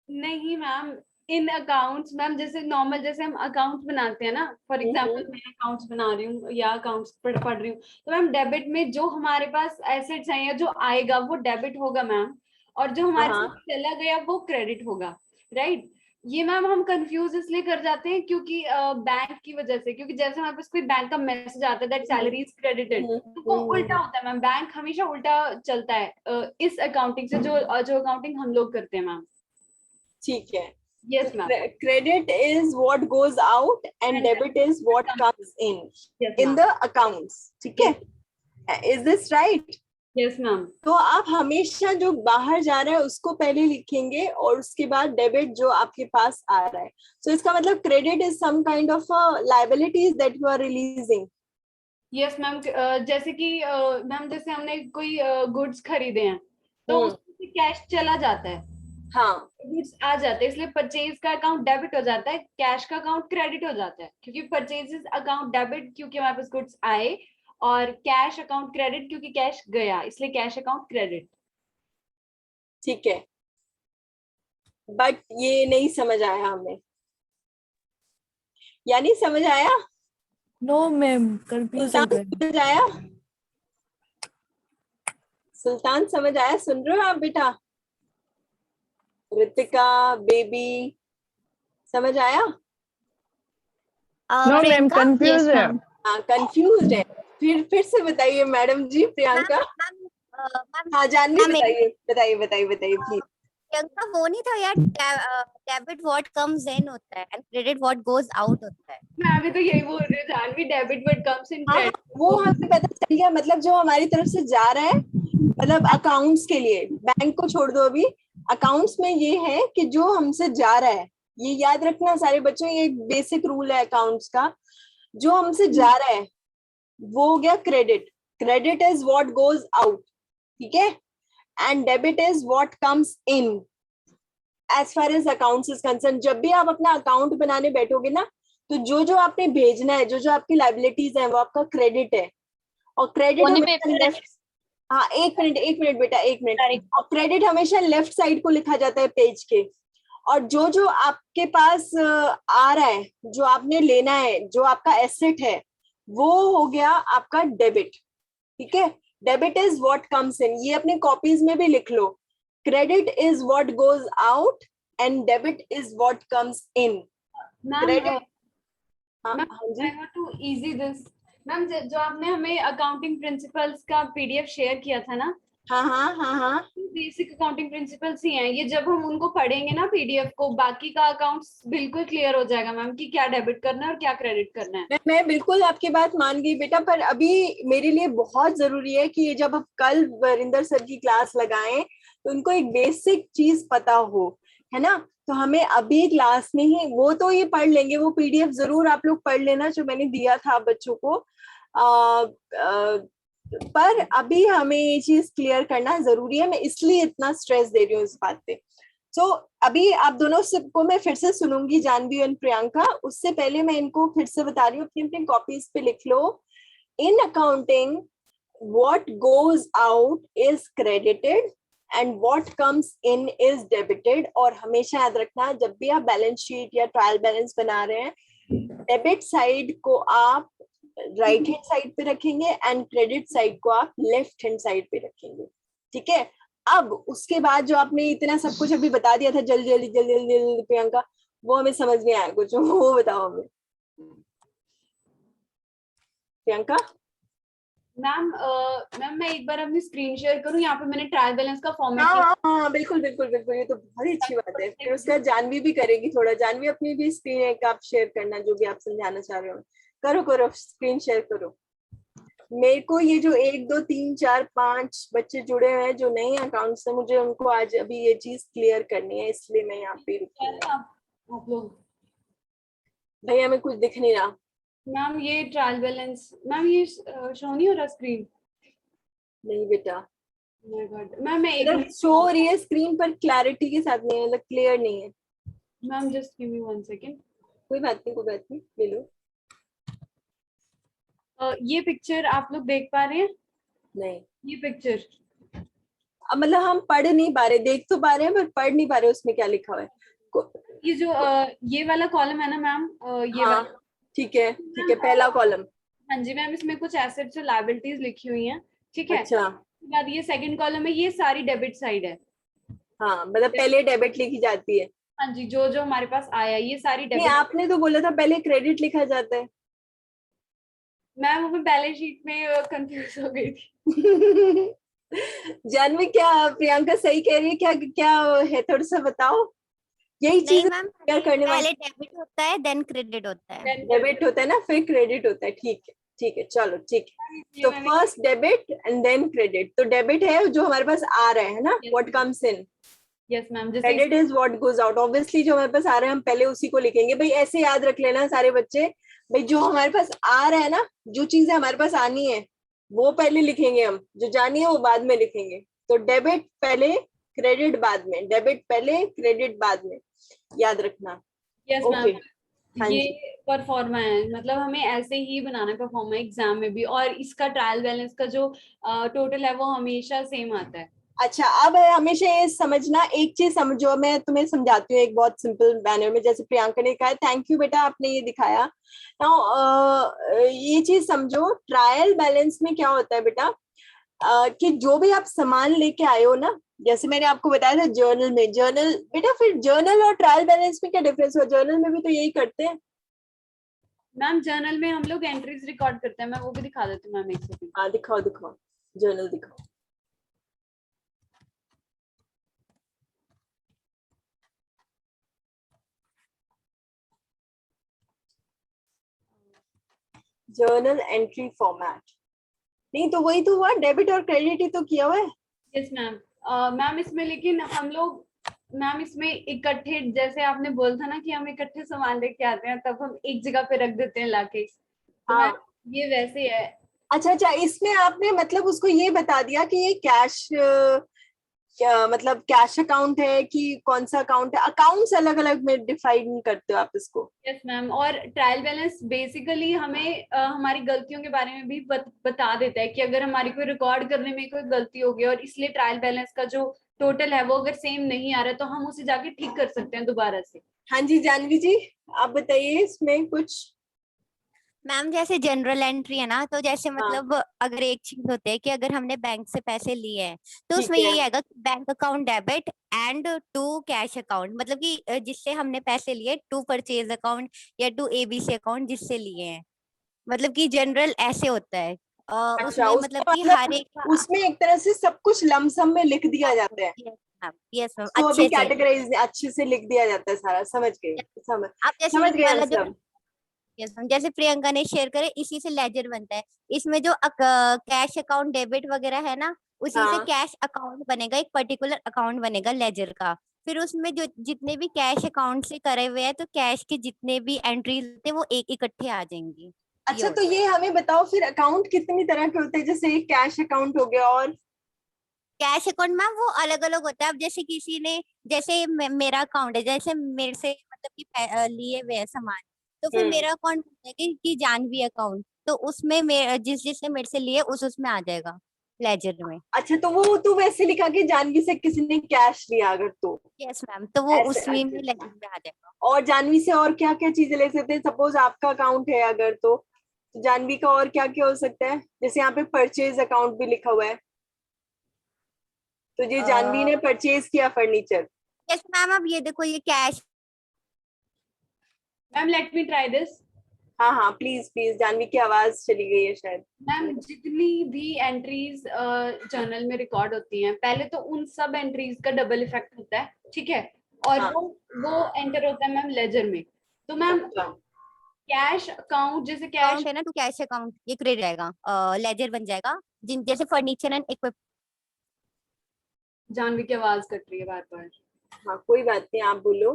नहीं मैम, इन अकाउंट्स मैम, जैसे नॉर्मल जैसे हम अकाउंट्स बनाते हैं ना, फॉर एग्जांपल मैं अकाउंट्स बना रही हूँ या अकाउंट्स पढ़ रही हूँ, तो मैम डेबिट में जो हमारे पास एसेट्स हैं या जो आएगा वो डेबिट होगा मैम, और जो हमारे
हाँ।
से चला गया वो क्रेडिट होगा, राइट। ये मैम हम कंफ्यूज इसलिए कर जाते हैं क्योंकि बैंक की वजह से, क्योंकि जैसे हमारे पास कोई बैंक का मैसेज आता है दैट सैलरी इज क्रेडिटेड, तो वो उल्टा होता है मैम, बैंक हमेशा उल्टा चलता है इस अकाउंटिंग से, जो अकाउंटिंग हम लोग करते हैं मैम।
ठीक है।
Yes ma'am.
Credit is what goes out and
And
debit is what comes in
Yes,
in
ma'am.
the accounts. ठीक है? Is this right?
Yes, ma'am.
तो आप हमेशा जो बाहर जा रहा है उसको पहले लिखेंगे और उसके बाद डेबिट जो आपके पास आ रहा है। So इसका मतलब credit is some kind of liabilities that you are releasing.
Yes, ma'am. जैसे कि मैम जैसे हमने कोई गुड्स खरीदे हैं तो उसमें कैश चला जाता है,
हाँ,
गुड्स आ जाते हैं, इसलिए परचेज का अकाउंट डेबिट हो जाता है, कैश का अकाउंट क्रेडिट हो जाता है, क्योंकि परचेजेस अकाउंट डेबिट क्योंकि हमारे पास गुड्स आए, और कैश अकाउंट क्रेडिट क्योंकि कैश गया, इसलिए कैश अकाउंट क्रेडिट।
ठीक है। बट ये नहीं समझ आया हमें, यानी समझ आया?
नो मैम, कंफ्यूज हो
सुल्तान
गए।
समझ आया? सुल्तान समझ आया? सुन रहे हो आप बेटा? रितिका बेबी, समझ आया?
नो मैम
प्रियंका,
कंफ्यूज है।
हाँ कंफ्यूज है, फिर से बताइए मैडम जी। प्रियंका, हाँ जानवी
मैम,
बताइए बताइए बताइए बताइए प्लीज।
प्रियंका वो नहीं था यार, डेबिट व्हाट कम्स इन होता है and credit what goes out होता है।
मैं अभी तो यही बोल रही हूँ Janhvi, debit word comes in
हाँ
क्रेडिट।
वो हमें पता चल गया, मतलब जो हमारी तरफ से जा रहा है, मतलब अकाउंट्स के लिए, बैंक को छोड़ दो अभी, अकाउंट्स में ये है कि जो हमसे जा रहा है, ये याद रखना सारे बच्चों, ये एक बेसिक रूल है अकाउंट्स का, जो हमसे जा रहा है वो हो गया credit. Credit is what goes out, ठीक है, and debit is what comes in as far as accounts is concern. जब भी आप अपना अकाउंट बनाने बैठोगे ना, तो जो जो आपने भेजना है, जो जो आपकी लाइबिलिटीज है, वो आपका क्रेडिट है। और क्रेडिट हमेशा लेफ्ट, हाँ एक मिनट बेटा, एक मिनट। और क्रेडिट हमेशा लेफ्ट साइड को लिखा जाता है पेज के, और जो जो आपके पास आ रहा है, जो आपने लेना है, जो आपका एसेट है, वो हो गया आपका डेबिट, ठीक है। Debit is what comes in, ये अपनी कॉपीज में भी लिख लो, credit is what goes out and debit is what comes in. Credit, हाँ जी,
I want to easy this. Ma'am जो आपने हमें अकाउंटिंग प्रिंसिपल्स का पीडीएफ शेयर किया था ना,
हाँ हाँ हाँ हाँ,
बेसिक अकाउंटिंग प्रिंसिपल्स ही हैं ये। जब हम उनको पढ़ेंगे ना पीडीएफ को, बाकी का अकाउंट्स बिल्कुल क्लियर हो जाएगा मैम कि क्या डेबिट करना है और क्या क्रेडिट करना है।
मैं बिल्कुल आपकी बात मान गई बेटा, पर अभी मेरे लिए बहुत जरूरी है कि जब आप कल वरिंदर सर की क्लास लगाएं तो उनको एक बेसिक चीज पता हो, है ना। तो हमें अभी क्लास में ही, वो तो ये पढ़ लेंगे, वो पीडीएफ जरूर आप लोग पढ़ लेना जो मैंने दिया था बच्चों को, पर अभी हमें ये चीज क्लियर करना जरूरी है। मैं इसलिए इतना स्ट्रेस दे रही हूँ इस बात पे। तो अभी आप दोनों सबको मैं फिर से सुनूंगी, जानवी और प्रियंका। उससे पहले मैं इनको फिर से बता रही हूँ, अपनी अपनी कॉपीज पे लिख लो। In accounting what goes out is credited and what comes in is debited। और हमेशा याद रखना, जब भी आप बैलेंस शीट या ट्रायल बैलेंस बना रहे हैं, डेबिट साइड को आप राइट हैंड साइड पे रखेंगे एंड क्रेडिट साइड को आप लेफ्ट हैंड साइड पे रखेंगे, ठीक है। अब उसके बाद जो आपने इतना सब कुछ अभी बता दिया था जल्दी जल्दी जल्दी जल्दी जल्दी प्रियंका, वो हमें समझ नहीं आया कुछ, वो बताओ हमें प्रियंका।
मैम मैं एक बार अपनी स्क्रीन शेयर करूं, यहाँ पे मैंने ट्रायल बैलेंस का फॉर्मेट
हाँ बिल्कुल बिल्कुल बिल्कुल, ये तो बहुत ही अच्छी बात है। फिर उसके बाद जानवी भी करेगी थोड़ा, जानवी अपनी भी स्क्रीन एक आप शेयर करना, जो भी आप समझाना चाह रहे हो। करो करो स्क्रीन शेयर करो। मेरे को ये जो 1 2 3 4 5 बच्चे जुड़े हुए हैं जो नए अकाउंट से, मुझे उनको आज अभी ये चीज क्लियर करनी है, इसलिए मैं यहाँ पे रुकी हूँ।
आप लोग।
भैया हमें कुछ दिख नहीं रहा।
मैम ये ट्रायल बैलेंस, मैम ये शो नहीं हो रहा स्क्रीन।
नहीं बेटा,
मैम मैं एक
शो हो रही है स्क्रीन पर, क्लैरिटी के साथ नहीं है, मतलब क्लियर नहीं है।
मैम जस्ट गिव मी 1 सेकंड।
कोई बात नहीं, कोई बात नहीं, ले लो।
ये पिक्चर आप लोग देख पा रहे हैं?
नहीं,
ये पिक्चर
अब मतलब हम पढ़ नहीं पा रहे, देख तो पा रहे हैं पर पढ़ नहीं पा रहे उसमें क्या लिखा हुआ है।
ये जो ये वाला कॉलम है ना मैम, ये
हाँ,
वाला,
ठीक है ठीक है, पहला कॉलम।
हाँ जी मैम, इसमें कुछ एसेट्स और लायबिलिटीज लिखी हुई हैं, ठीक है।
अच्छा,
उसके बाद ये सेकंड कॉलम है, ये सारी डेबिट साइड है।
हाँ मतलब पहले डेबिट लिखी जाती है।
हाँ जी, जो जो हमारे पास आया ये सारी
नहीं,
डेबिट।
आपने तो बोला था पहले क्रेडिट लिखा जाता है।
मैम वो बैलेंस शीट में कंफ्यूज हो गई थी।
जानवी क्या प्रियंका सही कह रही है? क्या क्या है, थोड़ा सा बताओ। यही
नहीं
चीज
मैम,
क्लियर करने वाली।
पहले डेबिट होता है देन क्रेडिट होता है।
डेबिट होता है ना, फिर क्रेडिट होता है, ठीक है ठीक है, चलो ठीक है।
ये
तो
मैंने-
first debit and then credit. तो डेबिट है जो हमारे पास आ रहा है ना,
Yes.
What comes in.
Yes ma'am, जैसे
credit is what goes out. Obviously जो हमारे पास आ रहा है हम पहले उसी को लिखेंगे। भाई ऐसे याद रख लेना सारे बच्चे, भाई जो हमारे पास आ रहा है ना, जो चीजें हमारे पास आनी है वो पहले लिखेंगे हम, जो जानी है वो बाद में लिखेंगे। तो डेबिट पहले, क्रेडिट बाद में, डेबिट पहले, क्रेडिट बाद में, याद रखना।
यस
ओके,
मैम,
हाँ
ये
जी।
परफॉर्मा है, मतलब हमें ऐसे ही बनाना परफॉर्मा एग्जाम में भी, और इसका ट्रायल बैलेंस का जो टोटल है वो हमेशा सेम आता है।
अच्छा, अब हमेशा ये समझना, एक चीज समझो, मैं तुम्हें समझाती हूँ एक बहुत सिंपल मैनर में, जैसे प्रियंका ने कहा। थैंक यू बेटा, आपने ये दिखाया। नाउ ये चीज समझो, ट्रायल बैलेंस में क्या होता है बेटा, कि जो भी आप सामान लेके आए हो ना, जैसे मैंने आपको बताया था जर्नल में, जर्नल बेटा फिर जर्नल और ट्रायल बैलेंस में क्या डिफरेंस हुआ? जर्नल में भी तो यही करते हैं।
मैम जर्नल में हम लोग एंट्रीज रिकॉर्ड करते हैं, मैं वो भी दिखा देती हूँ मैम एक सेकंड।
हाँ दिखाओ दिखाओ, जर्नल दिखाओ। जर्नल एंट्री फॉर्मेट, नहीं तो वही तो हुआ, डेबिट और क्रेडिट ही तो किया हुआ है।
Yes ma'am. मैम इसमें लेकिन हम लोग मैम इसमें इकट्ठे, जैसे आपने बोला था ना कि हम इकट्ठे सामान लेके आते हैं, तब हम एक जगह पे रख देते हैं लाके, तो
हाँ।
मैम ये वैसे है।
अच्छा अच्छा, इसमें आपने मतलब उसको ये बता दिया कि ये कैश, क्या मतलब कैश अकाउंट है कि कौन सा अकाउंट है? अकाउंट्स अलग अलग में डिफाइन करते हो आप इसको?
Yes ma'am. और ट्रायल बैलेंस बेसिकली हमें हमारी गलतियों के बारे में भी बता देता है कि अगर हमारी कोई रिकॉर्ड करने में कोई गलती हो गई और इसलिए ट्रायल बैलेंस का जो टोटल है वो अगर सेम नहीं आ रहा है तो हम उसे जाके ठीक कर सकते हैं दोबारा से।
हाँ जी जानवी जी, आप बताइए इसमें कुछ।
मैम जैसे जनरल एंट्री है ना, तो जैसे
हाँ।
मतलब अगर एक चीज होती है कि अगर हमने बैंक से पैसे लिए हैं तो
ठीक
उसमें
है।
यही आएगा bank account debit and to cash account, मतलब कि जिससे हमने पैसे लिए, टू परचेज अकाउंट या टू एबीसी अकाउंट जिससे लिए हैं, मतलब कि जनरल ऐसे होता है।
अच्छा,
उसमें
उसमें
मतलब कि हर एक का
उसमें एक तरह से सब कुछ लमसम में लिख दिया जाता है,
यस मैम
तो अभी
अच्छे से।
कैटेगराइज अच्छे से लिख दिया जाता है सारा। समझ गए,
आप जैसे
समझ
ये
गए हम
वाला जो
सब।
यस मैम, जैसे प्रियंका ने शेयर करे इसी से लेजर बनता है। इसमें जो कैश अकाउंट डेबिट वगैरह है ना, उसी से
हाँ।
कैश अकाउंट बनेगा, एक पर्टिकुलर अकाउंट बनेगा लेजर का। फिर उसमें जो जितने भी कैश अकाउंट से करे हुए हैं, तो कैश के जितने भी एंट्रीज होते हैं वो एक इकट्ठे आ जाएंगी। ये
अच्छा, तो
होता है।
ये हमें बताओ फिर अकाउंट कितनी तरह के होते हैं? जैसे एक कैश अकाउंट हो गया, और
कैश अकाउंट मैम वो अलग अलग होता है। अब जैसे किसी ने, जैसे मेरा अकाउंट है, जैसे मेरे से मतलब कि लिए हुए हैं सामान, तो फिर मेरा अकाउंट है कि जानवी अकाउंट, तो उसमें जिस जिसने मेरे से लिए उसमें आ जाएगा लेजर में।
अच्छा, तो वो तो वैसे लिखा कि जानवी से किसी ने कैश लिया अगर तो
यस मैम, तो वो
ऐसे।
उसमें
अच्छा
में
अच्छा।
लेजर में आ जाएगा।
और जानवी से और क्या क्या चीजें ले सकते हैं? सपोज आपका अकाउंट है अगर, तो जानवी का और क्या क्या हो सकता है? जैसे यहाँ पे परचेज अकाउंट भी लिखा हुआ है, तो ये जानवी ने परचेज किया फर्नीचर।
यस मैम, अब ये देखो ये cash.
Ma'am let me try this.
हाँ हाँ प्लीज प्लीज, जानवी की आवाज चली गई है शायद।
मैम जितनी भी एंट्रीज जर्नल में रिकॉर्ड होती हैं, पहले तो उन सब एंट्रीज का डबल इफेक्ट होता है, ठीक है, और
हाँ।
वो एंटर होता है मैम लेजर में। तो मैम
अच्छा।
कैश अकाउंट, जैसे कैश
अकाउंट है ना, तो कैश अकाउंट ये क्रेडिट जाएगा, लेजर बन जाएगा। जिन जैसे फर्नीचर एंड इक्विप।
जानवी की आवाज कट रही है बार बार।
हाँ कोई बात नहीं, आप बोलो।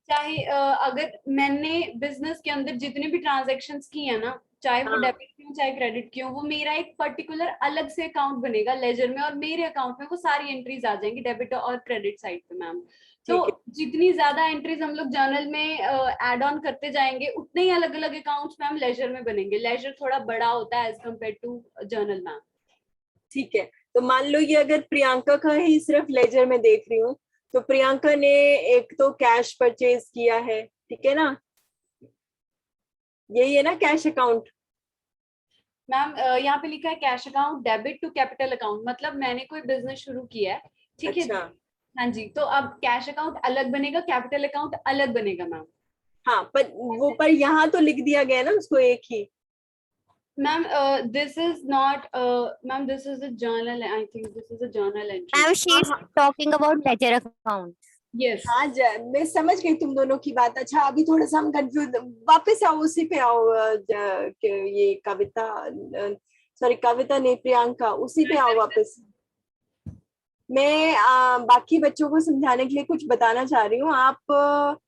चाहे अगर मैंने बिजनेस के अंदर जितने भी ट्रांजैक्शंस की है ना, चाहे वो
हाँ।
डेबिट की हो चाहे क्रेडिट की हो, वो मेरा एक पर्टिकुलर अलग से अकाउंट बनेगा लेजर में, और मेरे अकाउंट में वो सारी एंट्रीज आ जाएंगी डेबिट और क्रेडिट साइड पे मैम। तो
ठीक है।
जितनी ज्यादा एंट्रीज हम लोग जर्नल में ऐड ऑन करते जाएंगे, उतने ही अलग अलग अकाउंट्स मैम लेजर में बनेंगे। लेजर थोड़ा बड़ा होता है as compare to journal ma'am.
ठीक है, तो मान लो ये अगर प्रियंका का ही सिर्फ लेजर में देख रही हूँ, तो प्रियंका ने एक तो कैश परचेज किया है, ठीक है ना? यही है ना कैश अकाउंट?
मैम यहाँ पे लिखा है cash account debit to capital account, मतलब मैंने कोई बिजनेस शुरू किया है, ठीक है।
अच्छा।
हाँ जी, तो अब कैश अकाउंट अलग बनेगा, कैपिटल अकाउंट अलग बनेगा मैम।
हाँ पर यहाँ तो लिख दिया गया ना उसको एक ही।
Ma'am this is not ma'am, this is a journal, I think this is a journal entry.
Ma'am she is talking about ledger account.
Yes
हाँ मैं समझ गई तुम दोनों की बात। अच्छा अभी थोड़ा सा हम कंफ्यूज, वापस आओ उसी पे आओ। ये कविता, सॉरी कविता नहीं प्रियंका, उसी पे आओ वापस। मैं बाकी बच्चों को समझाने के लिए कुछ बताना चाह रही हूँ। आप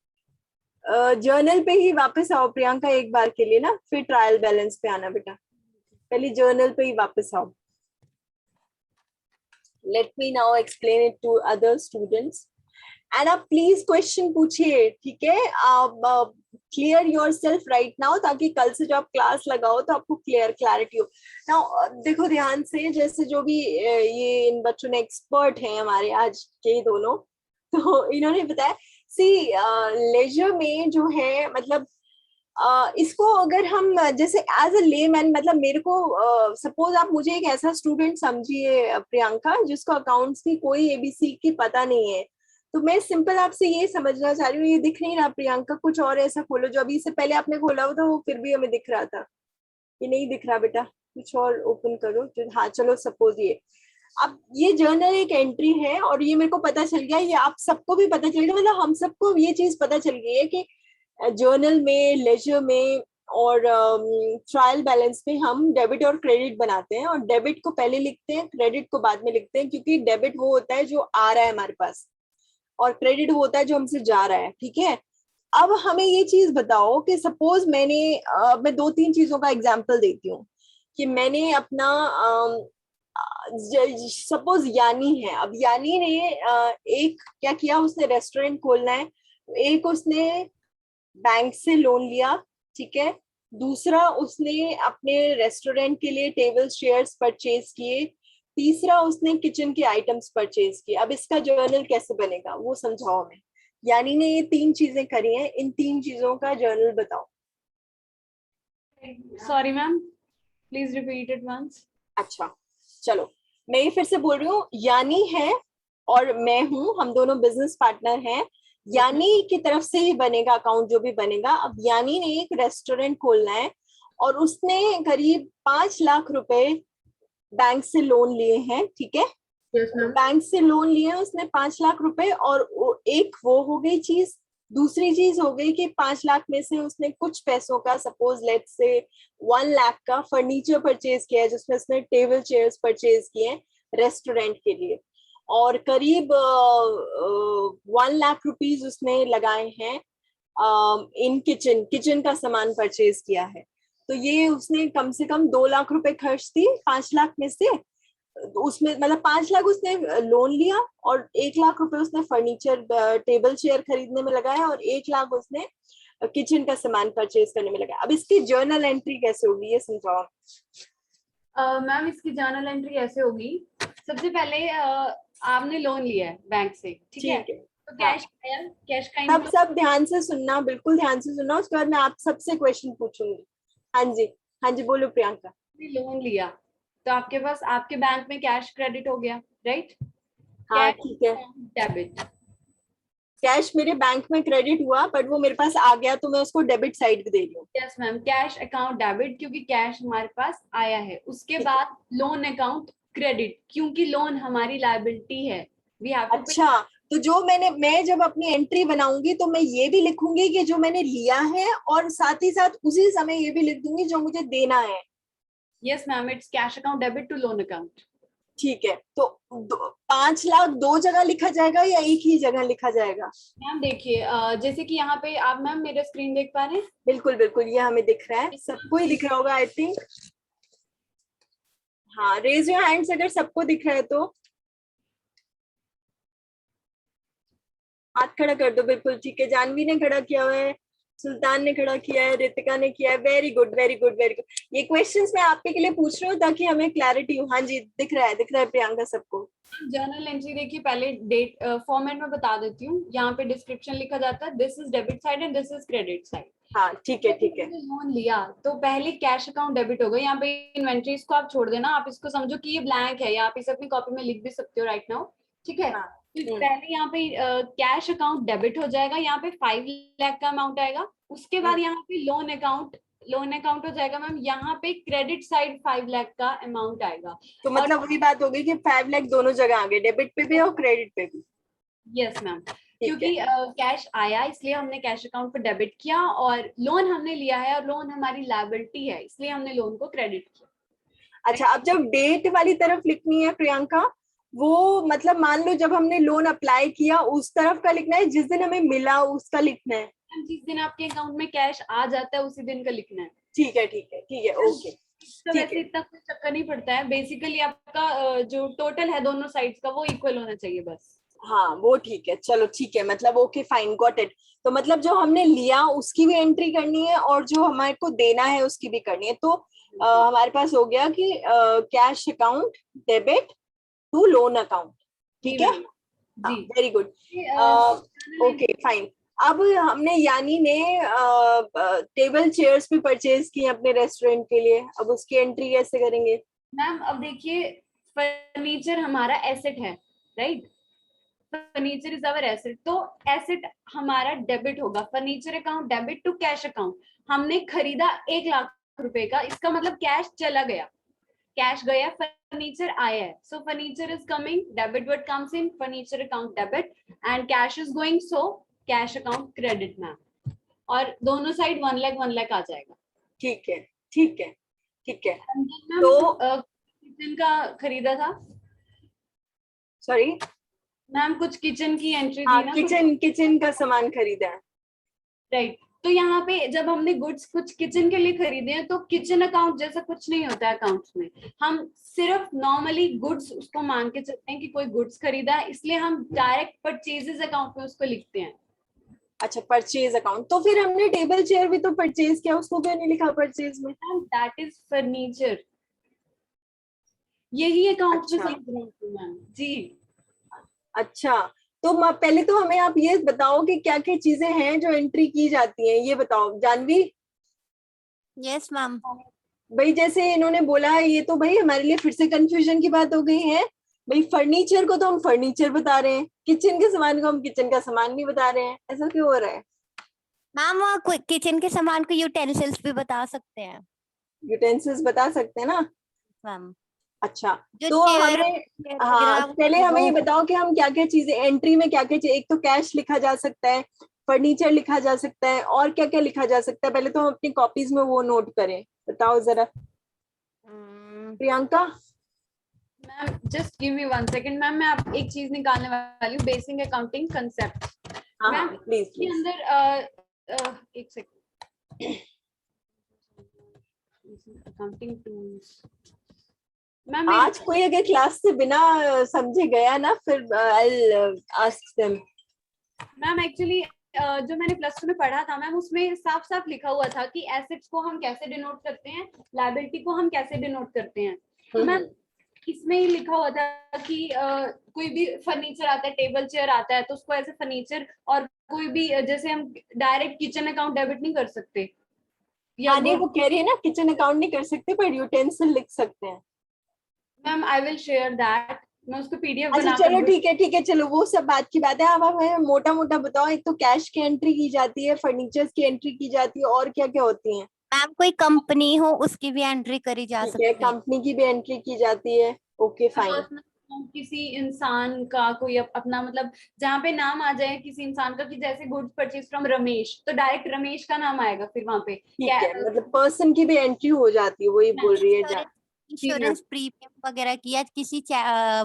जर्नल पे ही वापस आओ प्रियंका एक बार के लिए ना, फिर ट्रायल बैलेंस पे आना बेटा। पहले जर्नल पे ही वापस आओ। Let me now explain it to other students. And आप प्लीज क्वेश्चन पूछिए, ठीक है? आप clear your self right now, ताकि कल से जब आप क्लास लगाओ तो आपको क्लैरिटी हो। नाउ देखो ध्यान से, जैसे जो भी ये इन बच्चों ने एक्सपर्ट हैं हमारे आज के दोनों, तो इन्होंने बताया सी लेजर में जो है मतलब इसको अगर हम जैसे एज अ लेमैन, मतलब मेरे को सपोज आप मुझे एक ऐसा स्टूडेंट समझिए प्रियंका जिसको अकाउंट्स की कोई एबीसी की पता नहीं है, तो मैं सिंपल आपसे ये समझना चाह रही हूँ, ये दिख नहीं रहा प्रियंका, कुछ और ऐसा खोलो जो अभी इससे पहले आपने खोला हुआ था वो फिर भी हमें दिख रहा था, ये नहीं दिख रहा बेटा, कुछ और ओपन करो जो, हाँ चलो सपोज ये, अब ये जर्नल एक एंट्री है और ये मेरे को पता चल गया, ये आप सबको भी पता चल गया, मतलब हम सबको ये चीज पता चल गई है कि जर्नल में, लेजर में और ट्रायल बैलेंस में हम डेबिट और क्रेडिट बनाते हैं, और डेबिट को पहले लिखते हैं, क्रेडिट को बाद में लिखते हैं, क्योंकि डेबिट वो होता है जो आ रहा है हमारे पास और क्रेडिट वो होता है जो हमसे जा रहा है, ठीक है। अब हमें ये चीज बताओ कि सपोज मैं 2-3 चीजों का एग्जांपल देती हूँ कि मैंने अपना सपोज यानी है, अब यानी ने एक क्या किया, उसने रेस्टोरेंट खोलना है, एक उसने बैंक से लोन लिया, ठीक है, दूसरा उसने अपने रेस्टोरेंट के लिए टेबल चेयर्स परचेज किए, तीसरा उसने किचन के आइटम्स परचेज किए। अब इसका जर्नल कैसे बनेगा वो समझाओ हमें। यानी ने ये 3 चीजें करी हैं, इन 3 चीजों का जर्नल बताओ।
Sorry ma'am, please repeat it once.
अच्छा चलो मैं ये फिर से बोल रही हूँ, यानी है और मैं हूँ, हम दोनों बिजनेस पार्टनर हैं, यानी की तरफ से ही बनेगा अकाउंट जो भी बनेगा। अब यानी ने एक रेस्टोरेंट खोलना है और उसने करीब 5 लाख रुपए बैंक से लोन लिए हैं, ठीक है, बैंक से लोन लिए हैं उसने 5 लाख रुपए, और एक वो हो गई चीज। दूसरी चीज हो गई कि 5 लाख में से उसने कुछ पैसों का, सपोज लेट्स से 1 लाख का फर्नीचर परचेज किया है, जिसमें उसने टेबल चेयर्स परचेज किए हैं रेस्टोरेंट के लिए, और करीब 1 लाख रुपीज उसने लगाए हैं इन किचन का सामान परचेज किया है। तो ये उसने कम से कम 2 लाख रुपए खर्च दी 5 लाख में से, उसमें मतलब 5 लाख उसने लोन लिया और 1 लाख रुपए उसने फर्नीचर टेबल चेयर खरीदने में लगाया और 1 लाख उसने किचन का सामान परचेज करने में लगाया। अब इसकी जर्नल एंट्री कैसे होगी ये समझाओ।
मैम इसकी जर्नल एंट्री ऐसे होगी, सबसे पहले आपने लोन लिया है बैंक से, ठीक है, तो कैश आया, कैश का
सब ध्यान से सुनना, बिल्कुल ध्यान से सुनना, उसके बाद मैं आप सबसे क्वेश्चन पूछूंगी। हाँ जी बोलो प्रियंका।
लोन लिया तो आपके पास, आपके बैंक में कैश क्रेडिट हो गया, राइट?
हाँ ठीक है,
डेबिट,
कैश मेरे बैंक में क्रेडिट हुआ बट वो मेरे पास आ गया तो मैं उसको डेबिट साइड पे दे रही हूँ।
Yes ma'am, cash account debit क्योंकि कैश हमारे पास आया है। उसके बाद लोन अकाउंट क्रेडिट क्योंकि लोन हमारी लायबिलिटी है।
अच्छा, तो जो मैं जब अपनी एंट्री बनाऊंगी तो मैं ये भी लिखूंगी कि जो मैंने लिया है, और साथ ही साथ उसी समय ये भी लिख दूंगी जो मुझे देना है।
Yes ma'am, it's cash account debit to loan account.
ठीक है, तो 5 लाख 2 जगह लिखा जाएगा या एक ही जगह लिखा जाएगा?
मैम देखिए, जैसे कि यहाँ पे आप मैम मेरा स्क्रीन देख पा रहे हैं?
बिल्कुल बिल्कुल, ये हमें दिख रहा है, सबको ही दिख रहा होगा आई थिंक। हाँ, रेज योर हैंड्स अगर सबको दिख रहा है तो हाथ खड़ा कर दो। बिल्कुल ठीक है, जानवी ने खड़ा किया हुआ है, सुल्तान ने खड़ा किया है, रितिका ने किया है, very good very good very good. ये क्वेश्चंस मैं आपके के लिए पूछ रही हूँ ताकि हमें क्लैरिटी हो। हाँ जी, दिख रहा है प्रियंका सबको।
जर्नल एंट्री देखिए, पहले डेट फॉर्मेट में बता देती हूँ। यहाँ पे डिस्क्रिप्शन लिखा जाता है, this is debit side and this is credit side.
हाँ ठीक है ठीक है।
लोन लिया तो पहले कैश अकाउंट डेबिट होगा। यहाँ पे इन्वेंट्रीज को आप छोड़ देना, आप इसको समझो कि ये ब्लैंक है, या आप इसे अपनी कॉपी में लिख भी सकते हो राइट नाउ, ठीक है। पहले यहाँ पे कैश अकाउंट डेबिट हो जाएगा, यहाँ पे 5 लाख का अमाउंट आएगा। उसके बाद यहाँ पे लोन अकाउंट हो जाएगा मैम, यहाँ पे क्रेडिट साइड 5 लाख का अमाउंट आएगा।
तो मतलब वही बात होगी कि 5 लाख दोनों जगह आ गए, डेबिट पे भी और क्रेडिट पे भी।
यस मैम, क्योंकि कैश आया इसलिए हमने कैश अकाउंट पे डेबिट किया, और लोन हमने लिया है और लोन हमारी लायबिलिटी है इसलिए हमने लोन को क्रेडिट किया।
अच्छा, अब जब डेट वाली तरफ लिखनी है प्रियंका, वो मतलब मान लो जब हमने लोन अप्लाई किया उस तरफ का लिखना है, जिस दिन हमें मिला उसका लिखना है?
जिस दिन आपके अकाउंट में कैश आ जाता है उसी दिन का लिखना है।
ठीक है ठीक है ठीक है, ओके।
तो वैसे इतना कुछ चक्कर नहीं पड़ता है, बेसिकली आपका जो टोटल है दोनों साइड्स का वो इक्वल होना चाहिए बस।
हाँ वो ठीक है, चलो ठीक है, मतलब ओके फाइन, गॉट इट। तो मतलब जो हमने लिया उसकी भी एंट्री करनी है और जो हमारे को देना है उसकी भी करनी है। तो हमारे पास हो गया कि cash account debit to loan account, ठीक है,
जी
वेरी गुड, ओके फाइन। अब हमने यानी ने टेबल चेयर्स भी परचेज की अपने रेस्टोरेंट के लिए, अब उसकी एंट्री कैसे करेंगे?
मैम अब देखिए, फर्नीचर हमारा एसेट है, right? Furniture is our asset, तो एसेट हमारा डेबिट होगा, furniture account debit to cash account. हमने खरीदा 1 लाख रुपए का, इसका मतलब कैश चला गया, कैश गया, फर्नीचर आया है, so furniture is coming, debit what comes in furniture account debit and cash is going, so cash account credit ma'am. और दोनों साइड 1 लाख आ जाएगा।
ठीक है, ठीक है, ठीक है।
तो किचन का खरीदा था,
सॉरी
मैम कुछ किचन की एंट्री
हाँ,
थी ना,
किचन का सामान खरीदा है।
राइट। तो यहाँ पे जब हमने गुड्स कुछ किचन के लिए खरीदे हैं तो किचन अकाउंट जैसा कुछ नहीं होता है अकाउंट्स में, हम सिर्फ नॉर्मली गुड्स उसको मान के चलते हैं कि कोई गुड्स खरीदा है, इसलिए हम डायरेक्ट परचेजेस अकाउंट में उसको लिखते हैं।
अच्छा, परचेज अकाउंट, तो फिर हमने टेबल चेयर भी तो परचेज किया, उसको क्यों नहीं लिखा परचेज में?
दैट इज फर्नीचर, यही अकाउंट में
अच्छा।
समझ रही हूँ मैम जी।
अच्छा, तो पहले तो हमें आप ये बताओ कि क्या क्या चीजें हैं जो एंट्री की जाती हैं, ये बताओ जानवी।
Yes ma'am.
भाई जैसे इन्होंने बोला है, ये तो भाई हमारे लिए फिर से कंफ्यूजन की बात हो गई है। भाई फर्नीचर को तो हम फर्नीचर बता रहे हैं, किचन के सामान को हम किचन का सामान नहीं बता रहे हैं, ऐसा क्यों हो रहा है?
मैम किचन के सामान को यूटेंसिल्स भी बता सकते हैं
यूटेंसिल्स बता सकते हैं ना?
मैम।
अच्छा,
जो
तो
चेयर
हमें हाँ पहले हमें ये बताओ कि हम क्या क्या चीजें एंट्री में क्या क्या चीजें, एक तो कैश लिखा जा सकता है, फर्नीचर लिखा जा सकता है, और क्या क्या लिखा जा सकता है, पहले तो हम अपनी कॉपीज में वो नोट करें, बताओ जरा प्रियंका।
मैम जस्ट गिव मी 1 सेकंड मैम, मैं आप एक चीज निकालने वाली हूँ, बेसिक अकाउंटिंग कंसेप्ट।
हाँ
मैम
प्लीज
के
प्लीज।
अंदर एक सेकंड, अकाउंटिंग टूल्स मैम।
आज कोई अगर क्लास से बिना समझे गया ना, फिर I ask them.
Ma'am actually जो मैंने प्लस 2 में पढ़ा था मैम, उसमें साफ साफ लिखा हुआ था कि एसेट्स को हम कैसे डिनोट करते हैं, लायबिलिटी को हम कैसे डिनोट करते हैं। तो मैम इसमें ही लिखा हुआ था कि कोई भी फर्नीचर आता है, टेबल चेयर आता है, तो उसको ऐसे फर्नीचर, और कोई भी जैसे हम डायरेक्ट किचन अकाउंट डेबिट नहीं कर सकते,
हाँ नहीं, वो कह रही है ना किचन अकाउंट नहीं कर सकते पर यूटेंसिल लिख सकते हैं।
Ma'am I will share that, मैं उसको पीडीएफ
अच्छा
बना
चलो ठीक है, चलो वो सब बात की बात है। अब हमें मोटा मोटा बताओ, एक तो कैश की एंट्री की जाती है, फर्नीचर्स की एंट्री की जाती है, और क्या क्या होती है?
मैम कोई कंपनी हो उसकी भी एंट्री करी जा
ठीक
सकती
है,
है।
कंपनी की भी एंट्री की जाती है, ओके फाइन।
किसी इंसान का कोई अपना मतलब जहाँ पे नाम आ जाए किसी इंसान का, कि जैसे गुड्स परचेज फ्रॉम रमेश, तो डायरेक्ट रमेश का नाम आएगा फिर वहाँ पे।
ठीक है, मतलब पर्सन की भी एंट्री हो जाती है, वही बोल रही है।
इंश्योरेंस प्रीमियम वगैरह की, या किसी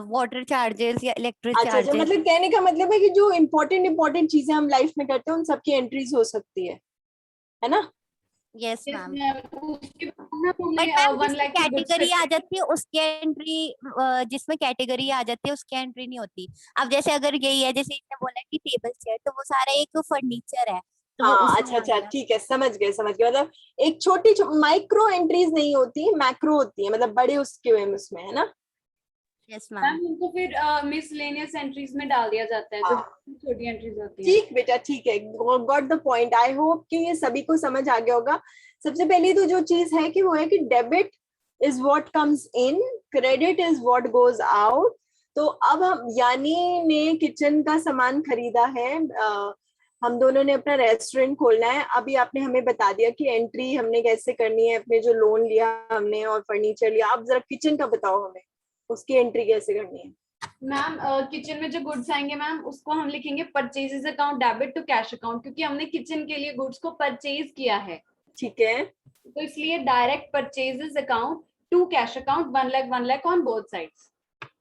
वाटर चार्जेस या इलेक्ट्रिक
अच्छा,
चार्जेस।
मतलब कहने का मतलब है कि जो इम्पोर्टेंट चीजें हम लाइफ में करते हैं उन सबकी एंट्रीज हो सकती है ना?
Yes ma'am.
But
ma'am category आ जाती है उसकी एंट्री, जिसमें कैटेगरी आ जाती है उसकी एंट्री नहीं होती। अब जैसे अगर यही है, जैसे इसने बोला कि टेबल चेयर, तो वो सारा एक फर्नीचर है, तो वो
हाँ
उसमें
अच्छा
आ गया।
ठीक है, समझ गए मतलब एक छोटी माइक्रो एंट्रीज नहीं होती, मैक्रो होती है, मतलब बड़े उसके उसमें है ना?
Yes
ma'am
ma'am.
उनको फिर मिसलेनियस एंट्रीज में डाल दिया जाता है, जो छोटी एंट्रीज होती हैं।
ठीक बेटा, ठीक है, got the point. I hope कि ये सभी को समझ आ गया होगा। सबसे पहले तो जो चीज है कि वो है कि debit is what comes in, credit is what goes out. तो अब हम यानी ने किचन का सामान खरीदा है, हम दोनों ने अपना रेस्टोरेंट खोलना है। अभी आपने हमें बता दिया कि एंट्री हमने कैसे करनी है, अपने जो लोन लिया हमने और फर्नीचर लिया। अब जरा किचन का बताओ हमें, उसकी एंट्री कैसे करनी है?
मैम किचन में जो गुड्स आएंगे मैम, उसको हम लिखेंगे purchases account debit to cash account, क्योंकि हमने किचन के लिए गुड्स को परचेज किया है।
ठीक है,
तो इसलिए direct purchases account to cash account 1 lakh on both sides.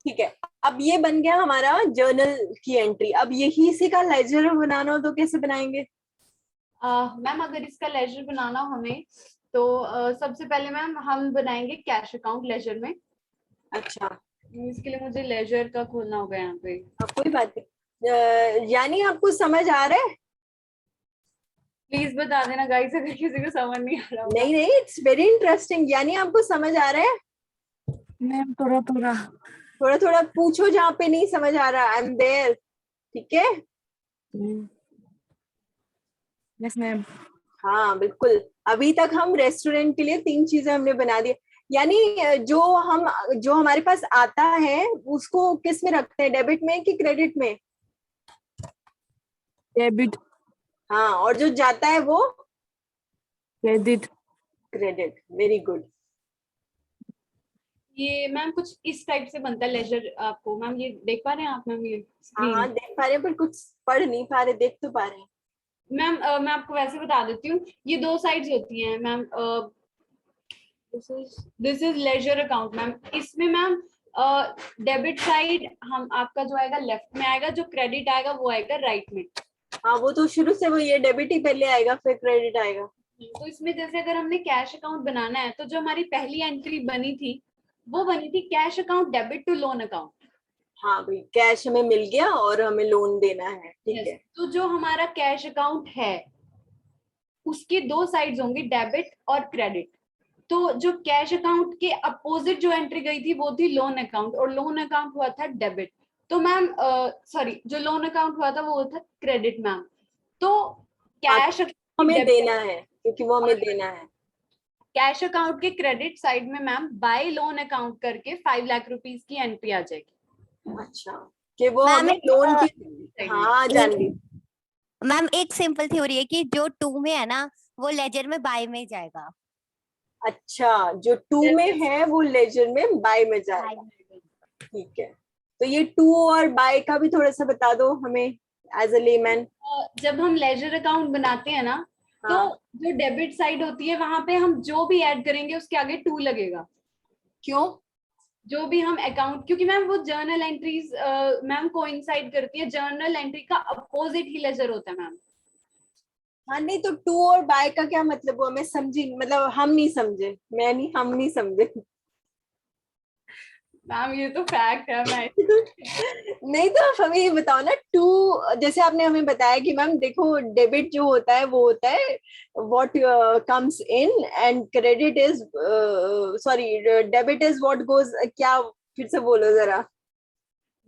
ठीक है। अब ये बन गया हमारा जर्नल की एंट्री। अब यही इसी का लेजर बनाना हो तो कैसे बनाएंगे?
मैम अगर इसका लेजर बनाना हो हमें, तो सबसे पहले मैम हम बनाएंगे कैश अकाउंट लेजर में।
अच्छा,
इसके लिए मुझे लेजर का खोलना होगा यहाँ पे।
कोई बात नहीं। यानी आपको समझ आ रहा है?
प्लीज बता देना गाइस अगर किसी को समझ नहीं आ रहा होगा।
नहीं, इट्स वेरी इंटरेस्टिंग। यानी आपको समझ आ रहा है?
मैम थोड़ा थोड़ा।
थोड़ा थोड़ा पूछो जहाँ पे नहीं समझ आ रहा, आई एम देयर। ठीक है,
यस मैम।
हाँ बिल्कुल, अभी तक हम रेस्टोरेंट के लिए 3 चीजें हमने बना दी। यानी जो हमारे पास आता है उसको किस में रखते हैं, डेबिट में कि क्रेडिट में?
डेबिट।
हाँ, और जो जाता है वो
क्रेडिट।
क्रेडिट। Very good.
ये मैम कुछ इस टाइप से बनता है लेजर आपको। मैम ये देख पा रहे हैं आप मैम ये
हाँ हाँ
स्क्रीन?
देख पा रहे हैं, पर कुछ पढ़ नहीं पा रहे, देख तो पा रहे हैं।
मैम मैं आपको वैसे बता देती हूँ, ये 2 साइड्स होती हैं ma'am. This is ledger account ma'am. इसमें मैम डेबिट साइड हम आपका जो आएगा लेफ्ट में आएगा, जो क्रेडिट आएगा वो आएगा राइट में।
हाँ वो तो शुरू से वो ये डेबिट ही पहले आएगा फिर क्रेडिट आएगा।
तो इसमें जैसे अगर हमने कैश अकाउंट बनाना है तो जो हमारी पहली एंट्री बनी थी वो बनी थी cash account debit to loan account.
हाँ भाई, कैश हमें मिल गया और हमें लोन देना है, ठीक है।
तो जो हमारा कैश अकाउंट है उसके 2 साइड्स होंगे, डेबिट और क्रेडिट। तो जो कैश अकाउंट के अपोजिट जो एंट्री गई थी वो थी लोन अकाउंट, और लोन अकाउंट हुआ था डेबिट। तो मैम सॉरी, जो लोन अकाउंट हुआ था वो था क्रेडिट मैम। तो कैश
हमें देना है क्योंकि वो हमें देना है।
कैश अकाउंट के क्रेडिट साइड में मैम बाय लोन अकाउंट करके 5 लाख रुपीस की एंट्री आ जाएगी।
अच्छा, कि वो
मैम
हमें लोन की। हाँ जानवी।
मैम एक सिंपल थ्योरी है कि जो 2 में है ना वो लेजर में बाय में जाएगा।
अच्छा, जो 2 में है वो लेजर में बाय में जाएगा, ठीक है। तो ये 2 और बाय का भी थोड़ा सा बता दो हमें एज अ लेमैन।
जब हम लेजर अकाउंट बनाते हैं ना, तो जो डेबिट साइड होती है वहां पे हम जो भी ऐड करेंगे उसके आगे 2 लगेगा।
क्यों?
जो भी हम अकाउंट, क्योंकि मैम वो जर्नल एंट्रीज मैम कोइंसाइड करती है, जर्नल एंट्री का अपोजिट ही लेजर होता है मैम।
हाँ नहीं, तो 2 और बाय का क्या मतलब हुआ? मैं समझी, मतलब हम नहीं समझे, हम नहीं समझे।
मैम ये तो फैक्ट है मैं
नहीं तो आप हमें ये बताओ ना, 2 जैसे आपने हमें बताया कि मैम देखो डेबिट जो होता है वो होता है what comes in and credit is sorry debit is what goes, क्या फिर से बोलो जरा।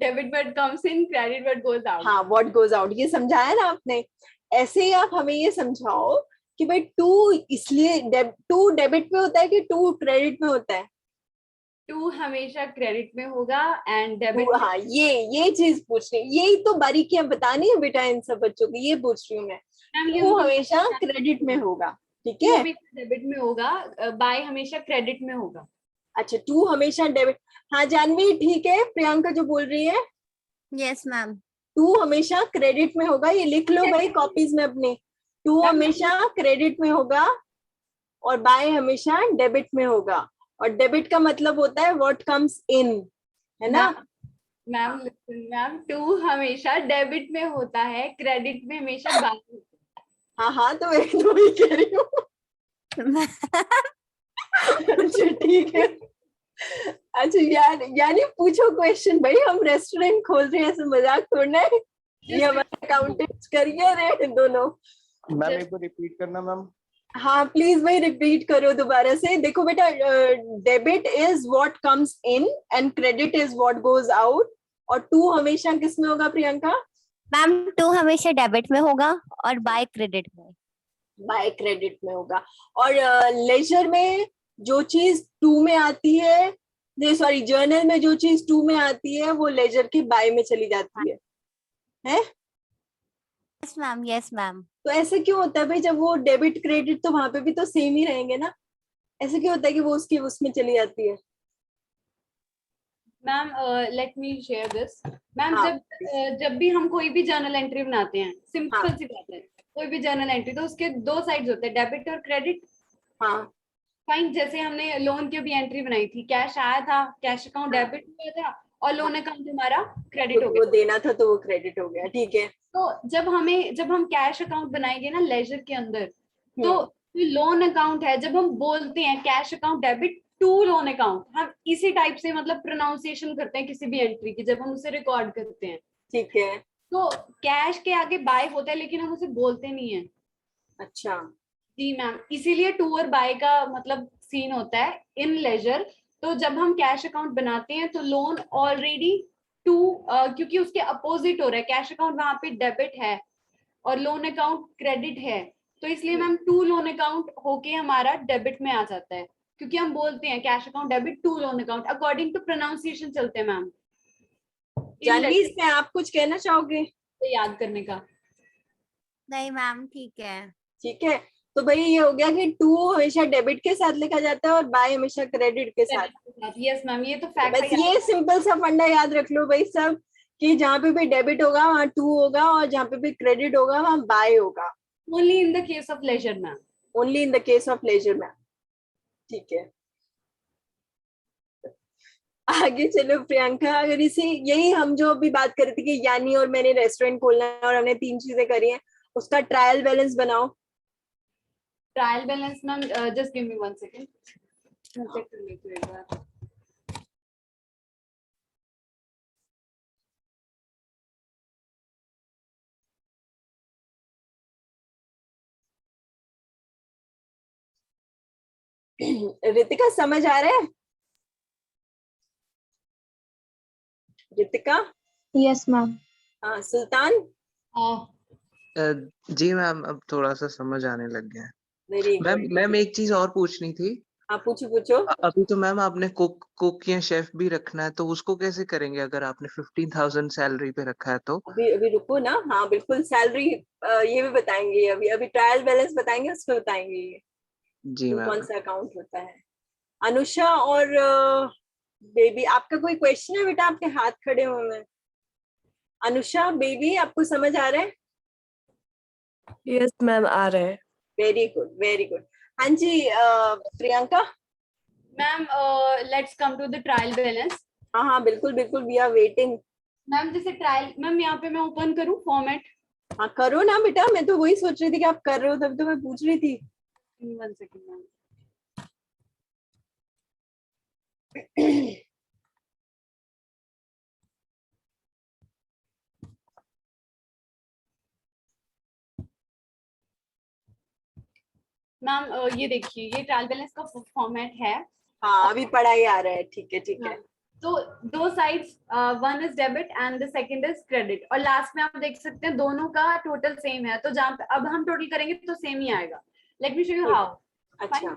Debit word comes in, credit word goes out.
हाँ, व्हाट गोज आउट, ये समझाया ना आपने। ऐसे ही आप हमें ये समझाओ कि भाई 2 इसलिए 2 डेबिट में होता है कि 2 क्रेडिट में होता है?
2 हमेशा क्रेडिट में होगा एंड डेबिट।
हाँ ये चीज पूछ रही, यही तो बारीकियां बतानी है बेटा इन सब बच्चों को, ये पूछ रही हूँ मैं। वो हमेशा क्रेडिट में होगा, ठीक है।
डेबिट में होगा, बाय हमेशा क्रेडिट में होगा।
अच्छा, 2 हमेशा डेबिट। हाँ जानवी ठीक है, प्रियंका जो बोल रही है
यस मैम।
2 हमेशा क्रेडिट में होगा, ये लिख लो भाई कॉपीज में अपने। 2 हमेशा क्रेडिट में होगा और बाय हमेशा डेबिट में होगा, और डेबिट का मतलब होता है व्हाट कम्स इन, है ना।
मैम मैम 2 हमेशा डेबिट में होता है, क्रेडिट में हमेशा बाय।
हाँ हाँ, तो मैं तो वही कह रही हूँ। अच्छा ठीक है। अच्छा यार, यानी पूछो क्वेश्चन भाई, हम रेस्टोरेंट खोल रहे हैं, ऐसे मजाक थोड़ना है। ये हमारे अकाउंटेंट्स करियर है दोनों।
मैम एक बार रिपीट करना मैम।
हाँ प्लीज भाई रिपीट करो दोबारा से। देखो बेटा, debit is what comes in and credit is what goes out, और 2 हमेशा किस में होगा प्रियंका?
मैम 2 हमेशा डेबिट में होगा और बाय क्रेडिट में।
बाय क्रेडिट में होगा। और लेजर में जो चीज 2 में आती है, सॉरी जर्नल में जो चीज 2 में आती है वो लेजर के बाय में चली जाती है, हैं?
Yes ma'am, yes ma'am.
तो ऐसे क्यों होता है भाई? जब वो डेबिट क्रेडिट तो वहां पे भी तो सेम ही रहेंगे ना, ऐसे क्यों होता है कि वो उसकी उसमें चली जाती है?
Ma'am let me share this ma'am.
हाँ,
जब भी हम कोई भी जर्नल एंट्री बनाते हैं, सिंपल
हाँ,
सी बात है, कोई भी जर्नल एंट्री तो उसके 2 साइड्स होते हैं, डेबिट और क्रेडिट।
हाँ,
फाइन, जैसे हमने लोन की भी एंट्री बनाई थी, कैश आया था, कैश अकाउंट डेबिट हुआ था और लोन अकाउंट हमारा क्रेडिट हो
तो
गया।
वो देना था तो वो क्रेडिट हो गया, ठीक है।
तो जब हम कैश अकाउंट बनाएंगे ना लेजर के अंदर, तो लोन अकाउंट है, जब हम बोलते हैं cash account debit to loan account, हम इसी टाइप से मतलब प्रोनाउंसिएशन करते हैं किसी भी एंट्री की जब हम उसे रिकॉर्ड करते हैं।
ठीक है।
तो कैश के आगे बाय होता है लेकिन हम उसे बोलते नहीं है।
अच्छा,
जी मैम, इसीलिए टू और बाय का मतलब सीन होता है इन लेजर। तो जब हम कैश अकाउंट बनाते हैं तो लोन ऑलरेडी टू, क्योंकि उसके अपोजिट हो रहा है, कैश अकाउंट वहां पे डेबिट है और लोन अकाउंट क्रेडिट है, तो इसलिए मैम टू लोन अकाउंट होके हमारा डेबिट में आ जाता है, क्योंकि हम बोलते हैं cash account debit to loan account, according to pronunciation चलते हैं मैम।
जानवी इसमें आप कुछ कहना चाहोगे?
याद करने का।
नहीं मैम ठीक है।
ठीक है, तो भाई ये हो गया कि टू हमेशा डेबिट के साथ लिखा जाता है और बाय हमेशा क्रेडिट के साथ।
यस मैम, ये तो फैक्ट
बस
है।
ये सिंपल सा फंडा याद रख लो भाई सब, कि जहाँ पे भी डेबिट होगा वहाँ टू होगा और जहाँ पे भी क्रेडिट होगा वहाँ बाय होगा।
Only in the case of ledger ma'am.
Only in the case of ledger ma'am. ठीक है, आगे चलो प्रियंका। अगर इसे यही हम जो अभी बात कर रहे थे कि यानी और मैंने रेस्टोरेंट खोलना है और हमने 3 चीजें करी हैं, उसका ट्रायल बैलेंस बनाओ।
Trial balance ma'am just give मी 1 सेकंड, मैं चेक कर लेती हूँ एक बार।
रितिका समझ आ रहा है? रितिका?
Yes ma'am.
हाँ सुल्तान?
जी मैम, अब थोड़ा सा समझ आने लग गया है।
Very
ma'am
good.
मैम एक चीज और पूछनी थी।
हाँ पूछो पूछो।
अभी तो मैम आपने कुक या शेफ भी रखना है, तो उसको कैसे करेंगे अगर आपने 15,000 सैलरी पे रखा है तो?
अभी अभी रुको ना। हाँ बिल्कुल, सैलरी ये भी बताएंगे। अभी अभी ट्रायल बैलेंस बताएंगे, उसमें बताएंगे ये
जी
कौन
मैम।
सा अकाउंट होता है। अनुषा और बेबी, आपका कोई क्वेश्चन है बेटा? आपके हाथ खड़े हुए हैं। अनुषा बेबी, आपको समझ आ रहा है?
यस मैम आ रहे हैं।
Very good very good. हाँ जी Priyanka.
Ma'am let's come to the trial balance.
हाँ हाँ बिल्कुल बिल्कुल, वी आर वेटिंग।
मैम जैसे ट्रायल, मैम यहाँ पे मैं ओपन करूँ फॉर्मेट?
हाँ करो ना बेटा, मैं तो वही सोच रही थी कि आप कर रहे हो, तब तो मैं पूछ रही थी।
1 सेकंड मैम। मैम ये देखिए, ये ट्रायल बैलेंस का फॉर्मेट है।
हाँ अभी पढ़ाई आ रहा है। ठीक है ठीक है।
तो दो sides, one is debit and the second is credit, और लास्ट में आप देख सकते हैं दोनों का टोटल सेम है। तो जहाँ पे अब हम टोटल करेंगे तो सेम ही आएगा। Let me show you how.
अच्छा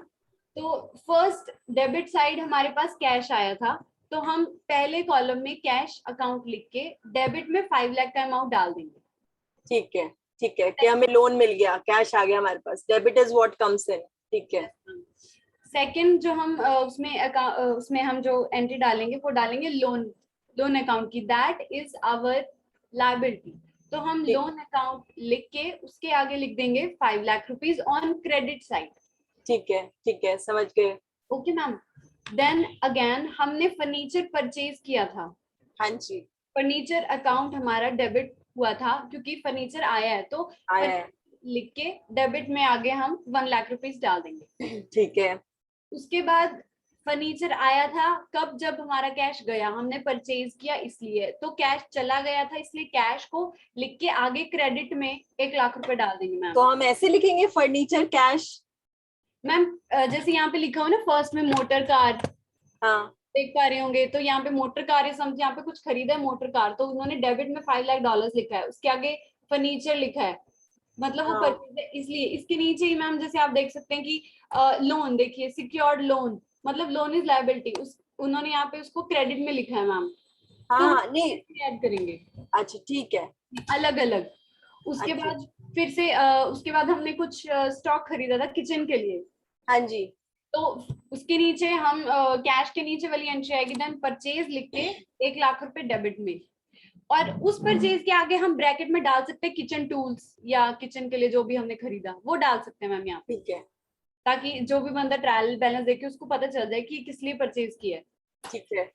तो फर्स्ट डेबिट साइड हमारे पास कैश आया था, तो हम पहले कॉलम में कैश अकाउंट लिख के डेबिट में 5 लाख का अमाउंट डाल देंगे।
ठीक है ठीक है, कि हमें लोन मिल गया, कैश आ गया हमारे पास। Debit is what comes in. ठीक है।
सेकंड जो हम उसमें हम जो एंट्री डालेंगे वो डालेंगे लोन अकाउंट की, दैट इज आवर लायबिलिटी। तो हम
ठीक।
लोन अकाउंट लिख के उसके आगे लिख देंगे 5 lakh rupees on credit side.
ठीक है समझ गए।
Okay ma'am. देन अगेन हमने फर्नीचर परचेज किया था।
हाँ जी
फर्नीचर अकाउंट हमारा डेबिट हुआ था क्योंकि फर्नीचर आया है, तो
आया है।
लिख के डेबिट में आगे हम 1 लाख रुपीज डाल देंगे।
ठीक है।
उसके बाद फर्नीचर आया था कब? जब हमारा कैश गया, हमने परचेज किया इसलिए, तो कैश चला गया था इसलिए कैश को लिख के आगे क्रेडिट में 1 लाख रुपए डाल देंगे मैम।
तो हम ऐसे लिखेंगे फर्नीचर कैश।
मैम जैसे यहाँ पे लिखा हो ना फर्स्ट में मोटर कार,
हाँ
देख पा रहे होंगे, तो यहाँ पे मोटर कार है, समझ यहाँ पे कुछ खरीदा है मोटर कार, तो उन्होंने डेबिट में 5 लाख डॉलर्स लिखा है, उसके आगे फर्नीचर लिखा है, मतलब वो
हाँ।
परचेज है इसलिए। इसके नीचे ही मैम जैसे आप देख सकते हैं कि लोन देखिए, सिक्योर्ड लोन, मतलब लोन इज लायबिलिटी, उन्होंने यहाँ पे उसको क्रेडिट में लिखा है मैम।
हाँ
तो
हाँ नहीं।
ऐड करेंगे
अच्छा ठीक है।
अलग अलग। उसके
अच्छा।
बाद फिर से उसके बाद हमने कुछ स्टॉक खरीदा था किचन के लिए,
हाँ जी
तो उसके नीचे हम कैश के नीचे वाली एंट्री आएगी, देन परचेज लिख के 1 लाख रुपए डेबिट में, और उस परचेज के आगे हम ब्रैकेट में डाल सकते हैं किचन टूल्स या किचन के लिए जो भी हमने खरीदा वो डाल सकते हैं मैम यहाँ पे,
ठीक है
ताकि जो भी बंदा ट्रायल बैलेंस देखे उसको पता चल जाए कि किस लिए परचेज किया है।
ठीक है।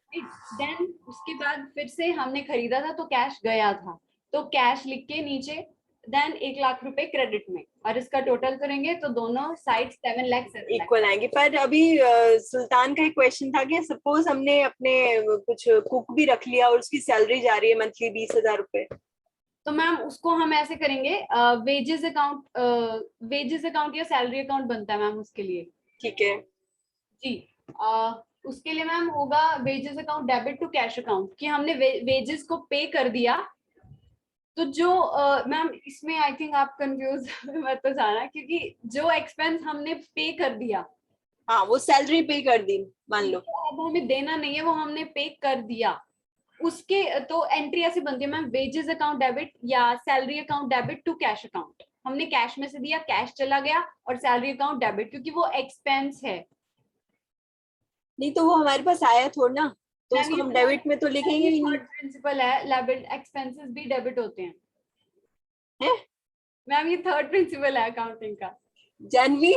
देन उसके बाद फिर से हमने खरीदा था तो कैश गया था, तो कैश लिख के नीचे देन 1 लाख रुपए क्रेडिट में, और इसका टोटल करेंगे तो दोनों साइड 7 लाख
इक्वल आएंगे। पर अभी सुल्तान का एक क्वेश्चन था कि सपोज हमने अपने कुछ कुक भी रख लिया और उसकी सैलरी जा रही है मंथली 20,000 रुपए,
तो मैम उसको हम ऐसे करेंगे, वेजेस अकाउंट या सैलरी अकाउंट बनता है मैम उसके लिए।
ठीक है
जी उसके लिए मैम होगा wages account debit to cash account, कि हमने वेजेस को पे कर दिया तो जो मैम इसमें आई थिंक आप कंफ्यूज मत तो जाना, क्योंकि जो एक्सपेंस हमने पे कर दिया,
हाँ वो सैलरी पे कर दी मान लो,
तो अब हमें देना नहीं है, वो हमने पे कर दिया, उसके तो एंट्री ऐसे बनती है मैम, वेजेस अकाउंट डेबिट या salary account debit to cash account. हमने कैश में से दिया, कैश चला गया, और सैलरी अकाउंट डेबिट, क्योंकि वो एक्सपेंस है।
नहीं तो वो हमारे पास आया थोड़ा ना, तो
मैम
उसको
ये
हम डेबिट में तो लिखेंगे ही नहीं।
प्रिंसिपल है, लायबिलिटी एक्सपेंसेस भी डेबिट होते हैं।
है
मैम ये थर्ड प्रिंसिपल है अकाउंटिंग का।
Janvi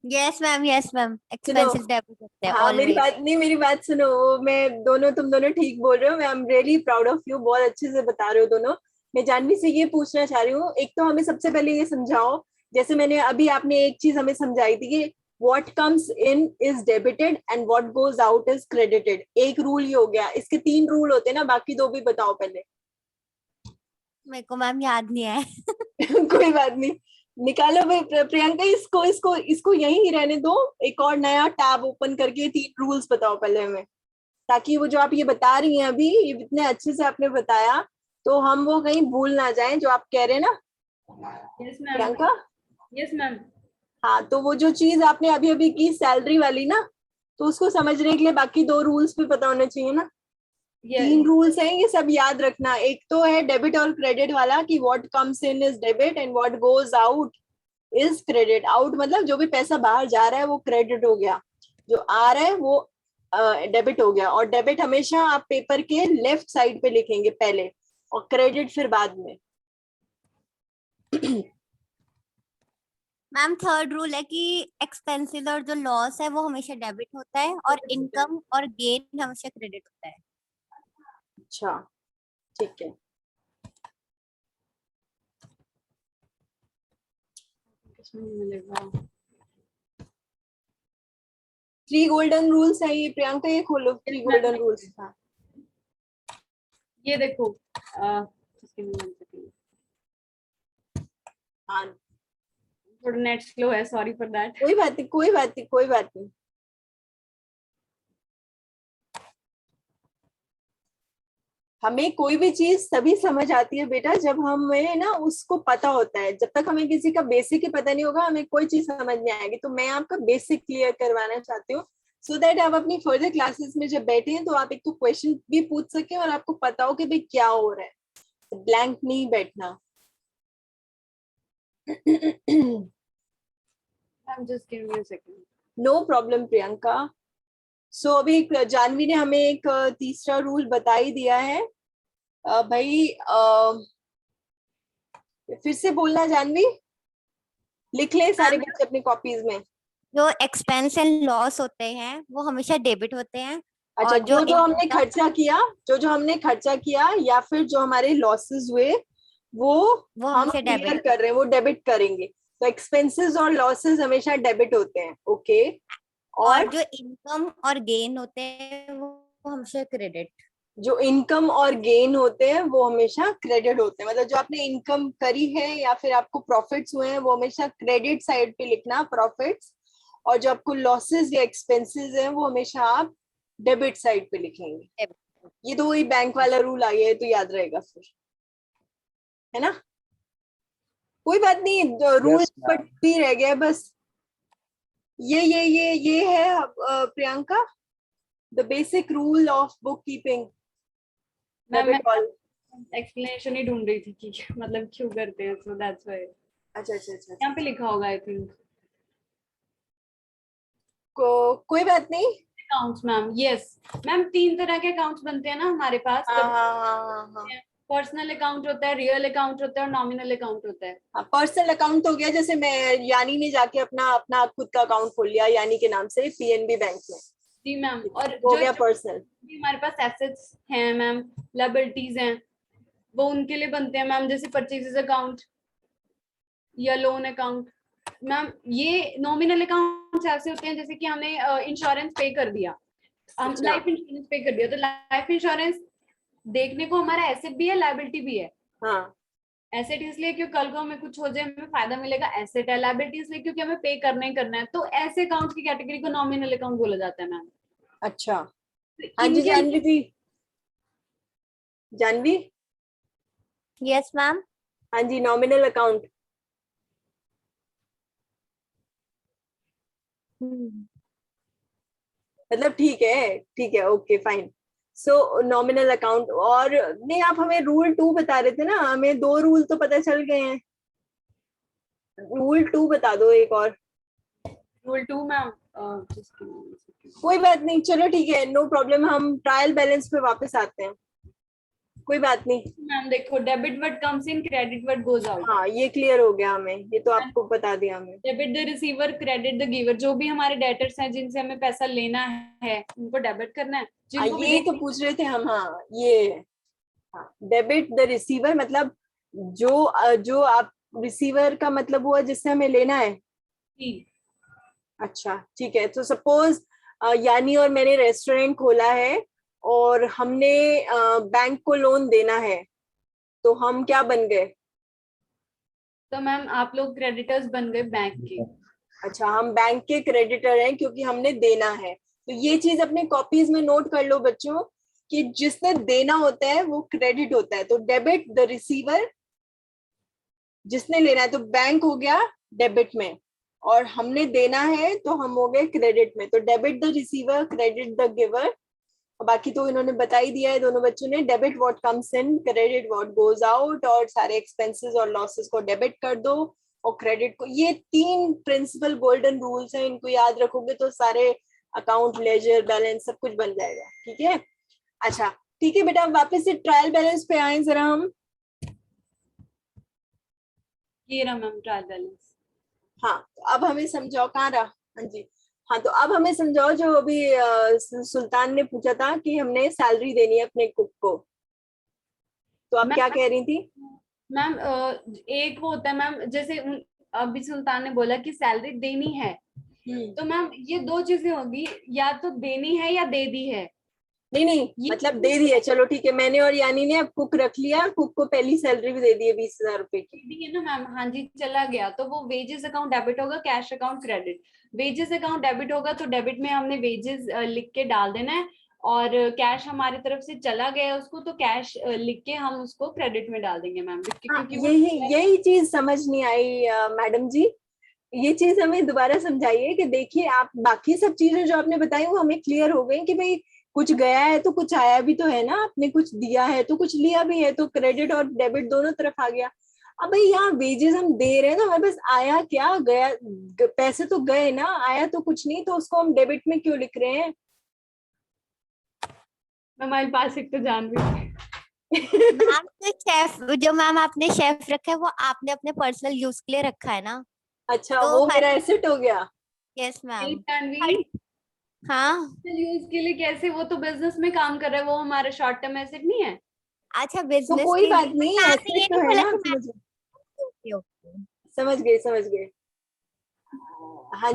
yes ma'am, yes ma'am,
सुनो,
एक्सपेंसेस डेबिट होते हैं
हाँ मेरी
ऑलवेज।
बात नहीं, मेरी बात सुनो, मैं दोनों, तुम दोनों ठीक बोल रहे हो, मैं I am really proud of you, बहुत अच्छे से बता रहे हो दोनों। मैं जानवी से ये पूछना चाह रही हूँ, एक तो हमें सबसे पहले ये समझाओ, जैसे मैंने अभी, आपने एक चीज हमें समझाई थी कि what comes in is debited and what goes out is credited, एक रूल ये हो गया, इसके 3 रूल होते हैं ना, बाकी 2 भी बताओ पहले।
मेरे को मैम याद नहीं है।
कोई बात नहीं, निकालो भाई प्रियंका, इसको इसको इसको यहीं ही रहने दो, एक और नया टैब ओपन करके 3 रूल्स बताओ पहले हमें, ताकि वो जो आप ये बता रही हैं अभी, ये इतने अच्छे से आपने बताया, तो हम वो कहीं भूल ना जाएं जो आप कह रहे हैं ना
yes ma'am,
Priyanka.
Yes ma'am.
हाँ तो वो जो चीज आपने अभी अभी की सैलरी वाली ना, तो उसको समझने के लिए बाकी 2 रूल्स भी पता होने चाहिए ना। 3 रूल्स हैं, ये सब याद रखना। एक तो है डेबिट और क्रेडिट वाला, कि what comes in is debit and what goes out is credit. Out मतलब जो भी पैसा बाहर जा रहा है वो क्रेडिट हो गया, जो आ रहा है वो डेबिट हो गया। और डेबिट हमेशा आप पेपर के लेफ्ट साइड पे लिखेंगे पहले, और क्रेडिट फिर बाद में।
मैम थर्ड रूल है कि एक्सपेंसेस और जो लॉस है वो हमेशा डेबिट होता है, और इनकम और गेन हमेशा क्रेडिट होता है।
अच्छा ठीक है,
मिलेगा।
3 गोल्डन रूल्स है ये, प्रियंका ये खोलो 3 गोल्डन रूल्स। हाँ
ये देखो, just give me 1 second.
हाँ,
थोड़ा नेट स्लो है, सॉरी फॉर दैट।
कोई बात नहीं, कोई बात नहीं, कोई बात नहीं। हमें कोई भी चीज तभी समझ आती है बेटा जब हमें ना उसको पता होता है। जब तक हमें किसी का बेसिक ही पता नहीं होगा, हमें कोई चीज समझ नहीं आएगी। तो मैं आपका बेसिक क्लियर करवाना चाहती हूँ, सो दैट आप अपनी फर्दर क्लासेस में जब बैठे हैं तो आप एक तो क्वेश्चन भी पूछ सके और आपको पता हो कि भाई क्या हो रहा है, ब्लैंक नहीं बैठना।
I'm just giving you a second.
No problem Priyanka. So अभी जानवी ने हमें एक तीसरा रूल बता ही दिया है। भाई फिर से बोलना जानवी, लिख ले सारे बच्चे अपनी कॉपीज में।
जो एक्सपेंस एंड लॉस होते हैं वो हमेशा डेबिट होते हैं।
अच्छा,
और
जो जो हमने
income-
खर्चा किया, जो हमने खर्चा किया या फिर जो हमारे लॉसेस हुए वो हम
हमेशा
क्लियर
डेबिट।
कर रहे हैं, वो डेबिट करेंगे। तो एक्सपेंसेस और लॉसेस हमेशा डेबिट होते हैं, ओके।
और
और
जो इनकम और गेन होते हैं वो हमेशा क्रेडिट।
जो इनकम और गेन होते हैं वो हमेशा क्रेडिट होते हैं। मतलब जो आपने इनकम करी है या फिर आपको प्रॉफिट्स हुए हैं वो हमेशा क्रेडिट साइड पे लिखना, प्रॉफिट्स। और जो आपको लॉसेस या एक्सपेंसेस हैं वो हमेशा आप डेबिट साइड पे लिखेंगे। ये तो वही बैंक वाला रूल आ गया है, तो याद रहेगा फिर, है ना। कोई बात नहीं, रूल
Yes, ma'am.
बट भी रह गया बस। ये है Priyanka, the basic rule of book keeping.
Ma'am मैं एक्सप्लेनेशन ही ढूंढ रही थी कि मतलब क्यों करते हैं, सो दैट्स व्हाई।
अच्छा अच्छा अच्छा,
यहाँ पे लिखा होगा आई थिंक।
कोई बात नहीं।
अकाउंट्स मैम, यस मैम, 3 तरह के अकाउंट्स बनते हैं ना हमारे पास।
हाँ हाँ हाँ हाँ
पर्सनल अकाउंट होता है, रियल अकाउंट होता है, और नॉमिनल अकाउंट होता है।
हाँ। पर्सनल अकाउंट हो गया, जैसे मैं यानी ने जाके अपना अपना खुद का अकाउंट खोल लिया यानी के नाम से पीएनबी बैंक में,
जी मैम। और
हो
जो
गया पर्सनल।
भी हमारे पास एसेट्स हैं मैम, लायबिलिटीज हैं, वो उनके लिए बनते हैं मैम, जैसे परचेजेस अकाउंट या लोन अकाउंट। मैम ये नॉमिनल अकाउंट ऐसे होते हैं जैसे कि हमने इंश्योरेंस पे कर दिया, हम
अच्छा।
लाइफ इंश्योरेंस पे कर दिया, तो लाइफ इंश्योरेंस देखने को हमारा एसेट भी है, लायबिलिटी भी है।
हाँ
एसेट इसलिए क्योंकि कल को हमें कुछ हो जाए, हमें फायदा मिलेगा, एसेट है। लायबिलिटी इसलिए क्योंकि हमें पे करना ही करना है। तो ऐसे अकाउंट की कैटेगरी को नॉमिनल अकाउंट बोला जाता है मैम।
अच्छा।
तो
हाँ जी
इनके
जानवी जी, जानवी
यस मैम।
हाँ जी, नॉमिनल अकाउंट। मतलब ठीक है, ओके फाइन। सो नॉमिनल अकाउंट। और नहीं, आप हमें रूल 2 बता रहे थे ना, हमें 2 रूल तो पता चल गए हैं, रूल 2 बता दो एक और।
रूल 2 मैम,
कोई बात नहीं, चलो ठीक है, नो प्रॉब्लम, हम ट्रायल बैलेंस पे वापस आते हैं, कोई बात नहीं।
मैम देखो, debit word comes in, credit word goes out.
हाँ, ये क्लियर हो गया हमें, ये तो आपको बता दिया हमें।
Debit the receiver, credit the giver. जो भी हमारे डेटर्स हैं जिनसे हमें पैसा लेना है उनको डेबिट करना है, जिनको भी
ये तो पूछ रहे थे हम, हाँ ये, हाँ डेबिट द रिसीवर मतलब जो आप, रिसीवर का मतलब हुआ जिससे हमें लेना है।
देनी।
अच्छा ठीक है, तो सपोज यानी और मैंने रेस्टोरेंट खोला है और हमने बैंक को लोन देना है, तो हम क्या बन गए?
तो मैम आप लोग क्रेडिटर्स बन गए बैंक के।
अच्छा, हम बैंक के क्रेडिटर हैं क्योंकि हमने देना है। तो ये चीज अपने कॉपीज में नोट कर लो बच्चों, कि जिसने देना होता है वो क्रेडिट होता है। तो डेबिट द रिसीवर, जिसने लेना है, तो बैंक हो गया डेबिट में, और हमने देना है तो हम हो गए क्रेडिट में। तो debit the receiver, credit the giver. और बाकी तो इन्होंने बता ही दिया है दोनों बच्चों ने, debit what comes in, credit what goes out, और सारे एक्सपेंसेस और लॉसेस को डेबिट कर दो और क्रेडिट को। ये 3 प्रिंसिपल गोल्डन रूल्स हैं, इनको याद रखोगे तो सारे अकाउंट, लेजर, बैलेंस सब कुछ बन जाएगा। ठीक है, अच्छा ठीक है बेटा, वापस से ट्रायल बैलेंस पे आए जरा हम।
ये रहा मैम ट्रायल बैलेंस।
हाँ, तो अब हमें समझाओ, कहाँ रहा? हाँ जी, हाँ तो अब हमें समझाओ, जो अभी सुल्तान ने पूछा था कि हमने सैलरी देनी है अपने कुक को, तो आप क्या कह रही थी?
मैम एक वो होता है मैम, जैसे अभी सुल्तान ने बोला कि सैलरी देनी है, तो मैम ये 2 चीजें होगी, या तो देनी है या दे दी है।
नहीं
ये
मतलब दे दी है, चलो ठीक है, मैंने और यानी ने अब कुक रख लिया, कुक को पहली सैलरी भी दे दी है 20,000 रुपए की।
ठीक है ना मैम, हाँ जी चला गया, तो वो वेजेस अकाउंट डेबिट होगा, cash account credit. Wages account debit होगा तो डेबिट में हमने वेजेस लिख के डाल देना है, और कैश हमारी तरफ से चला गया उसको, तो कैश लिख के हम उसको क्रेडिट में डाल देंगे मैम,
हाँ,
क्योंकि वो
यही चीज समझ नहीं आई मैडम जी, ये चीज हमें दोबारा समझाइए कि देखिए, आप बाकी सब चीजें जो आपने बताई वो हमें क्लियर हो गई कि भाई कुछ गया है तो कुछ आया भी तो है ना, आपने कुछ दिया है तो कुछ लिया भी है, तो क्रेडिट और डेबिट दोनों तरफ आ गया। अब भाई यहाँ वेजेस हम दे रहे हैं ना, हमारे पास आया क्या, गया, पैसे तो गए ना, आया तो कुछ नहीं, तो उसको हम डेबिट में क्यों लिख रहे हैं?
हमारे पास एक तो जान भी
मैम तो शेफ, जो मैम आपने शेफ रखा है वो आपने अपने पर्सनल यूज के लिए रखा है ना।
अच्छा,
तो
वो मेरा एसेट हो गया।
Yes ma'am.
जानवी
हाँ
यूज के लिए कैसे, वो तो बिजनेस में काम कर रहा है, वो हमारा शॉर्ट टर्म एसेट नहीं है।
अच्छा,
तो
बिजनेस
कोई
के
बात
लिए
नहीं,
आपने ये
एसेट
नहीं
तो है
बोला
ना,
कि
समझ
ओके ओके।
समझ गए। हाँ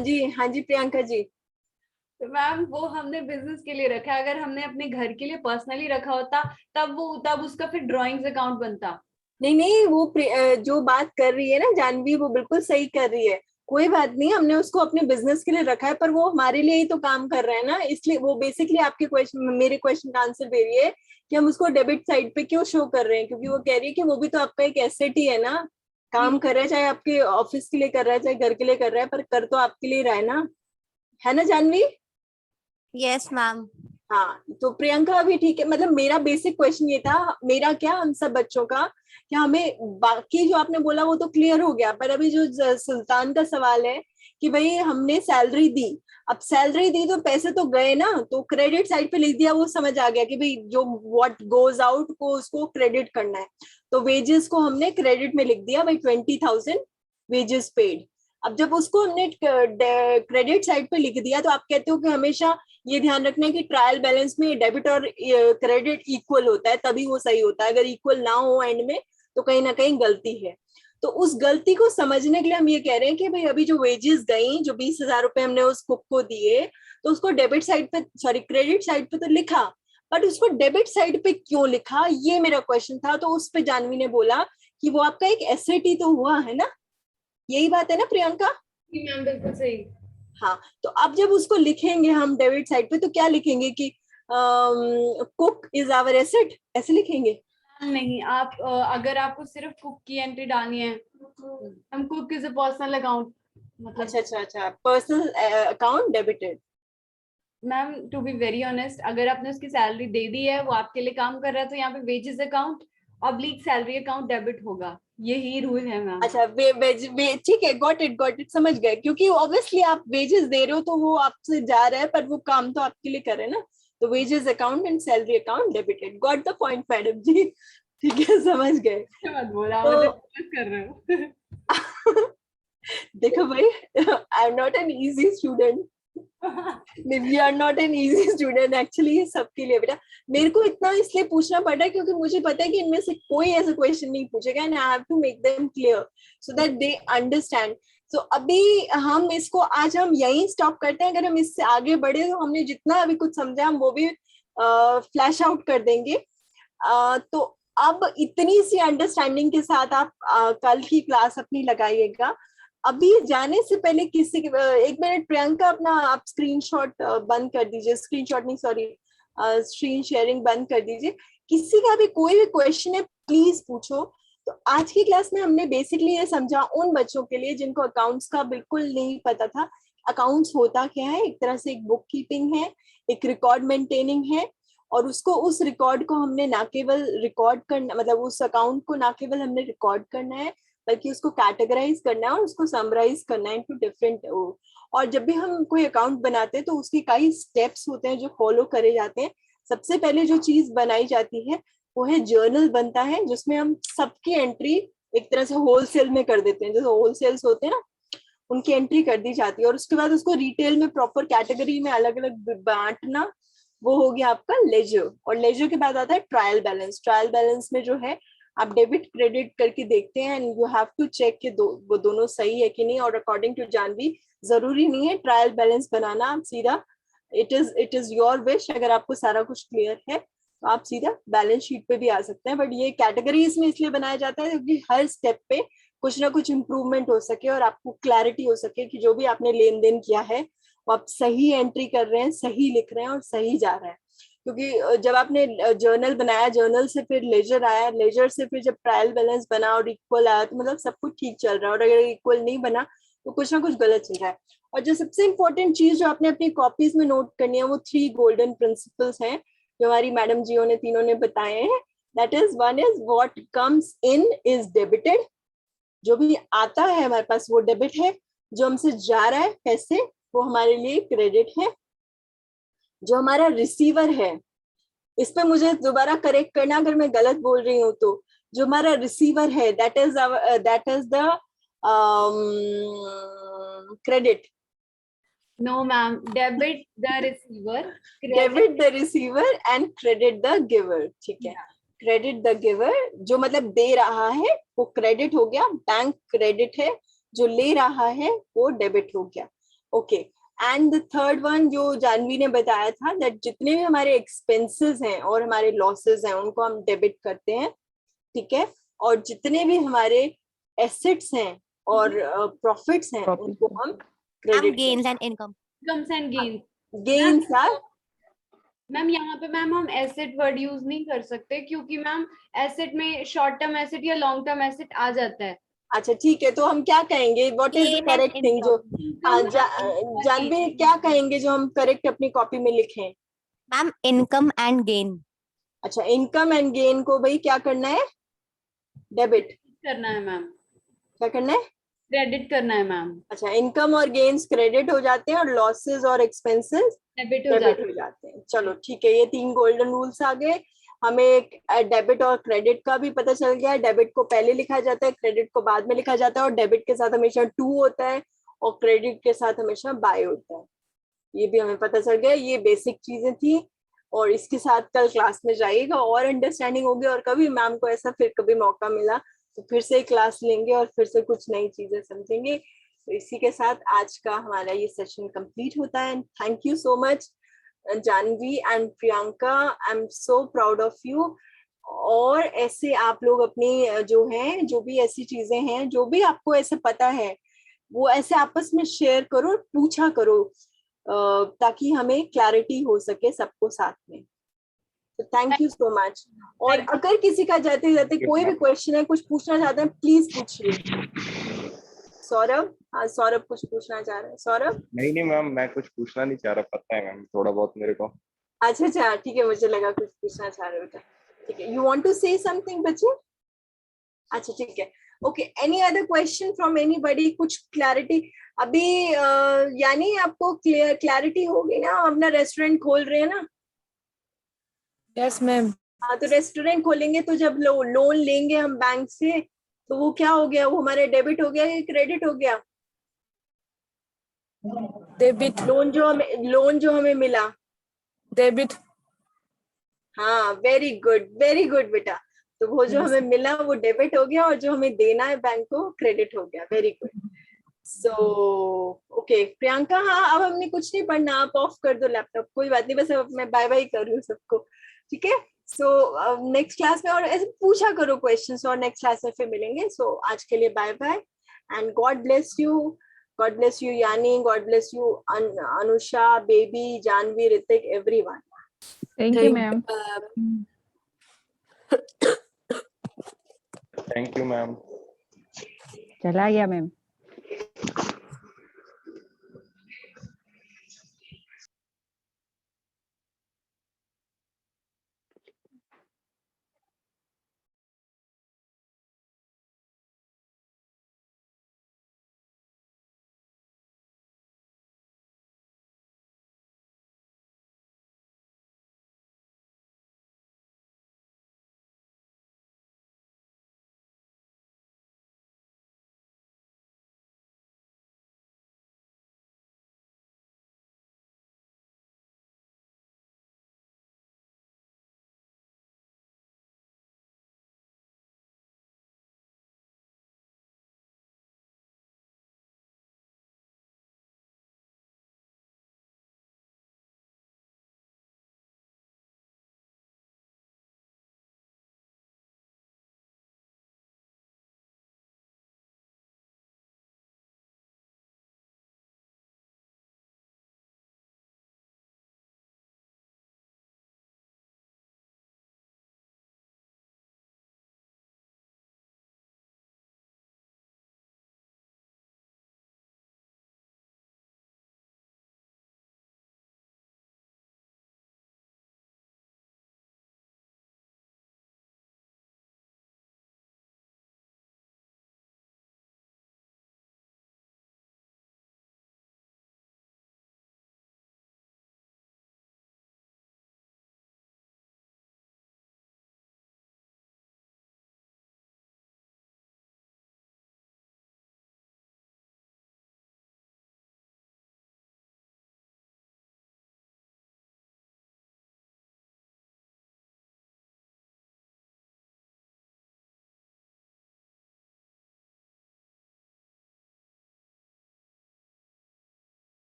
जी प्रियंका जी।
तो मैम वो हमने बिजनेस के लिए रखा है, अगर हमने अपने घर के लिए पर्सनली रखा होता तब उसका फिर ड्राइंग्स अकाउंट बनता।
नहीं वो जो बात कर रही है ना जानवी, वो बिल्कुल सही कर रही है। कोई बात नहीं, हमने उसको अपने बिजनेस के लिए रखा है, पर वो हमारे लिए ही तो काम कर रहा है ना, इसलिए वो बेसिकली आपके क्वेश्चन, मेरे क्वेश्चन का आंसर दे रही है कि हम उसको डेबिट साइड पे क्यों शो कर रहे हैं, क्योंकि वो कह रही है कि वो भी तो आपका एक एसेट ही है ना, काम कर रहा है, चाहे आपके ऑफिस के लिए कर रहा है चाहे घर के लिए कर रहा है, पर कर तो आपके लिए रहा है ना जानवी?
Yes ma'am.
हाँ, तो प्रियंका भी ठीक है, मतलब मेरा बेसिक क्वेश्चन ये था, मेरा क्या, हम सब बच्चों का, कि हमें बाकी जो आपने बोला वो तो क्लियर हो गया, पर अभी जो सुल्तान का सवाल है कि भाई हमने सैलरी दी, अब सैलरी दी तो पैसे तो गए ना, तो क्रेडिट साइड पे लिख दिया, वो समझ आ गया कि भाई जो व्हाट गोज आउट को उसको क्रेडिट करना है, तो वेजेस को हमने क्रेडिट में लिख दिया, भाई 20,000 वेजेस पेड। अब जब उसको हमने क्रेडिट साइड पे लिख दिया, तो आप कहते हो कि हमेशा ये ध्यान रखना है कि ट्रायल बैलेंस में डेबिट और क्रेडिट इक्वल होता है, तभी वो सही होता है, अगर इक्वल ना हो एंड में तो कहीं ना कहीं गलती है। तो उस गलती को समझने के लिए हम ये कह रहे हैं कि भाई अभी जो वेजेस गई, जो 20,000 रुपए हमने उस कुक को दिए, तो उसको डेबिट साइड पे, सॉरी क्रेडिट साइड पे तो लिखा, बट उसको डेबिट साइड पे क्यों लिखा, ये मेरा क्वेश्चन था। तो उस पे जानवी ने बोला कि वो आपका एक एसेट ही तो हुआ है ना, यही बात है ना प्रियंका?
मैम बिल्कुल सही।
हाँ, तो अब जब उसको लिखेंगे हम डेबिट साइड पे, तो क्या लिखेंगे कि कुक इज आवर एसेट, ऐसे लिखेंगे?
नहीं, आप अगर आपको सिर्फ कुक की एंट्री डालनी है, हम cook is a personal account, मतलब
अच्छा, personal account debited.
Ma'am to be very honest, अगर आपने उसकी सैलरी दे दी है, वो आपके लिए काम कर रहा है, तो यहाँ पे wages account oblique salary account debit होगा, यही रूल है मैम।
अच्छा ठीक है, गॉट इट समझ गए, क्योंकि ऑब्वियसली आप वेजेस दे रहे हो तो वो आपसे जा रहा है, पर वो काम तो आपके लिए कर रहे हैं ना, तो wages account and salary account debited. Got the point madam जी, ठीक है, समझ गए।
मत बोला,
तो
कर रहे हो।
देखो भाई, I am not an easy student, we are not an easy student actually, ये सबके लिए बेटा। मेरे को इतना इसलिए पूछना पड़ रहा है क्योंकि मुझे पता है कि इनमें से कोई ऐसा क्वेश्चन नहीं पूछेगा, and I have to make them clear so that they understand. तो अभी हम इसको आज हम यहीं स्टॉप करते हैं। अगर हम इससे आगे बढ़े तो हमने जितना अभी कुछ समझा हम वो भी फ्लैश आउट कर देंगे। तो अब इतनी सी अंडरस्टैंडिंग के साथ आप कल की क्लास अपनी लगाइएगा। अभी जाने से पहले किसी एक मिनट प्रियंका, अपना आप स्क्रीनशॉट बंद कर दीजिए, स्क्रीनशॉट नहीं सॉरी स्क्रीन शेयरिंग बंद कर दीजिए। किसी का भी कोई भी क्वेश्चन है प्लीज पूछो। तो आज की क्लास में हमने बेसिकली ये समझा उन बच्चों के लिए जिनको अकाउंट्स का बिल्कुल नहीं पता था। अकाउंट्स होता क्या है, एक तरह से एक बुक कीपिंग है, एक रिकॉर्ड मेंटेनिंग है, और उसको उस रिकॉर्ड को हमने ना केवल रिकॉर्ड करना, मतलब उस अकाउंट को ना केवल हमने रिकॉर्ड करना है बल्कि उसको कैटेगराइज करना है और उसको समराइज करना है इनटू डिफरेंट। और जब भी हम कोई अकाउंट बनाते हैं तो उसके कई स्टेप्स होते हैं जो फॉलो करे जाते हैं। सबसे पहले जो चीज बनाई जाती है वो है जर्नल बनता है, जिसमें हम सबकी एंट्री एक तरह से होलसेल में कर देते हैं, जैसे होलसेल्स होते हैं ना, उनकी एंट्री कर दी जाती है। और उसके बाद उसको रिटेल में प्रॉपर कैटेगरी में अलग अलग बांटना, वो हो गया आपका लेजर। और लेजर के बाद आता है ट्रायल बैलेंस। ट्रायल बैलेंस में जो है आप डेबिट क्रेडिट करके देखते हैं, and you have to check कि वो दोनों सही है कि नहीं। और अकॉर्डिंग टू जानवी, जरूरी नहीं है ट्रायल बैलेंस बनाना, आप सीधा इट इज योर विश। अगर आपको सारा कुछ क्लियर है तो आप सीधा बैलेंस शीट पे भी आ सकते हैं, बट ये कैटेगरीज में इसलिए बनाया जाता है क्योंकि हर स्टेप पे कुछ ना कुछ इम्प्रूवमेंट हो सके और आपको क्लैरिटी हो सके कि जो भी आपने लेन देन किया है वो आप सही एंट्री कर रहे हैं, सही लिख रहे हैं और सही जा रहा है। क्योंकि जब आपने जर्नल बनाया, जर्नल से फिर लेजर आया, लेजर से फिर जब ट्रायल बैलेंस बना और इक्वल आया, तो मतलब सब कुछ ठीक चल रहा है। और अगर इक्वल नहीं बना तो कुछ ना कुछ गलत चल रहा है। और जो सबसे इंपॉर्टेंट चीज जो आपने अपनी कॉपीज में नोट करनी है वो 3 गोल्डन प्रिंसिपल्स हैं जो हमारी मैडम जियो ने तीनों ने बताए हैं। That is, one is what comes in is debited, जो भी आता है हमारे पास वो डेबिट है, जो हमसे जा रहा है पैसे वो हमारे लिए क्रेडिट है। जो हमारा रिसीवर है, इस पे मुझे दोबारा करेक्ट करना अगर मैं गलत बोल रही हूँ तो, जो हमारा रिसीवर है that is the credit.
No ma'am, debit the receiver,
debit the receiver and credit the giver. ठीक है, क्रेडिट द गिवर जो मतलब दे रहा है वो क्रेडिट हो गया, बैंक क्रेडिट है, जो ले रहा है वो डेबिट हो गया। Okay, and the third one जो जानवी ने बताया था, दैट जितने भी हमारे एक्सपेंसेस हैं और हमारे लॉसेस हैं उनको हम डेबिट करते हैं, ठीक है। और जितने भी हमारे एसेट्स हैं और प्रॉफिट्स हैं उनको हम credit
gains and income,
incomes and gains.
Gains are.
Ma'am यहाँ पे मैम हम एसेट वर्ड यूज नहीं कर सकते क्योंकि मैम एसेट में शॉर्ट टर्म एसेट या लॉन्ग टर्म एसेट आ जाता है।
अच्छा ठीक है, तो हम क्या कहेंगे, what is the correct thing जो जानवी क्या कहेंगे जो हम करेक्ट अपनी कॉपी में लिखें?
Ma'am income and gain.
अच्छा, इनकम एंड गेन को भाई क्या करना है? डेबिट
करना है मैम।
क्या करना है?
क्रेडिट करना है मैम।
अच्छा, इनकम और गेन्स क्रेडिट हो जाते हैं और लॉसेस और एक्सपेंसेस
डेबिट
हो जाते हैं। चलो ठीक है, ये 3 गोल्डन रूल्स आ गए। हमें डेबिट और क्रेडिट का भी पता चल गया। डेबिट को पहले लिखा जाता है, क्रेडिट को बाद में लिखा जाता है, और डेबिट के साथ हमेशा टू होता है और क्रेडिट के साथ हमेशा बाय होता है। ये भी हमें पता चल गया। ये बेसिक चीजें थी और इसके साथ कल क्लास में जाइएगा और अंडरस्टैंडिंग होगी। और कभी मैम को ऐसा फिर कभी मौका मिला तो फिर से क्लास लेंगे और फिर से कुछ नई चीजें समझेंगे। तो इसी के साथ आज का हमारा ये सेशन कंप्लीट होता है। Thank you so much Janvi and Priyanka, I am so proud of you. और ऐसे आप लोग अपनी जो हैं, जो भी ऐसी चीजें हैं जो भी आपको ऐसे पता है वो ऐसे आपस में शेयर करो, पूछा करो, ताकि हमें क्लैरिटी हो सके सबको साथ में। Thank you so much. और अगर किसी का जाते जाते कोई भी क्वेश्चन है, कुछ पूछना चाहते हैं, प्लीज पूछिए। सौरभ, हाँ सौरभ कुछ पूछना चाह रहे हैं। सौरभ?
नहीं मैम, मैं कुछ पूछना नहीं चाह रहा, पता है मैम थोड़ा बहुत मेरे को।
अच्छा ठीक है, मुझे लगा कुछ पूछना चाह रहे हो बेटा। ठीक है, you want to say something बच्चे? अच्छा ठीक है, okay. Any other question from anybody? कुछ क्लैरिटी अभी यानी आपको क्लैरिटी होगी ना? अपना रेस्टोरेंट खोल रहे हैं ना?
Yes ma'am.
हाँ, तो रेस्टोरेंट खोलेंगे तो जब लोन लेंगे हम बैंक से, तो वो क्या हो गया? वो हमारे डेबिट हो गया या क्रेडिट हो गया?
डेबिट।
लोन जो हमें मिला।
डेबिट।
हाँ, वेरी गुड बेटा। तो वो जो हमें मिला वो डेबिट हो गया, और जो हमें देना है बैंक को क्रेडिट हो गया। Very good. So okay Priyanka, हाँ अब हमने कुछ नहीं पढ़ना, आप ऑफ कर दो लैपटॉप, कोई बात नहीं, बस अब मैं बाय बाय कर रही हूँ सबको, ठीक है? सो नेक्स्ट क्लास में और ऐसे पूछा करो क्वेश्चंस, और नेक्स्ट क्लास में फिर मिलेंगे। सो आज के लिए bye bye, and God bless you. God bless you यानी, God bless you Anusha, baby, Janvi, Hrithik, everyone.
Thank you ma'am.
Thank you ma'am.
चला गया मैम।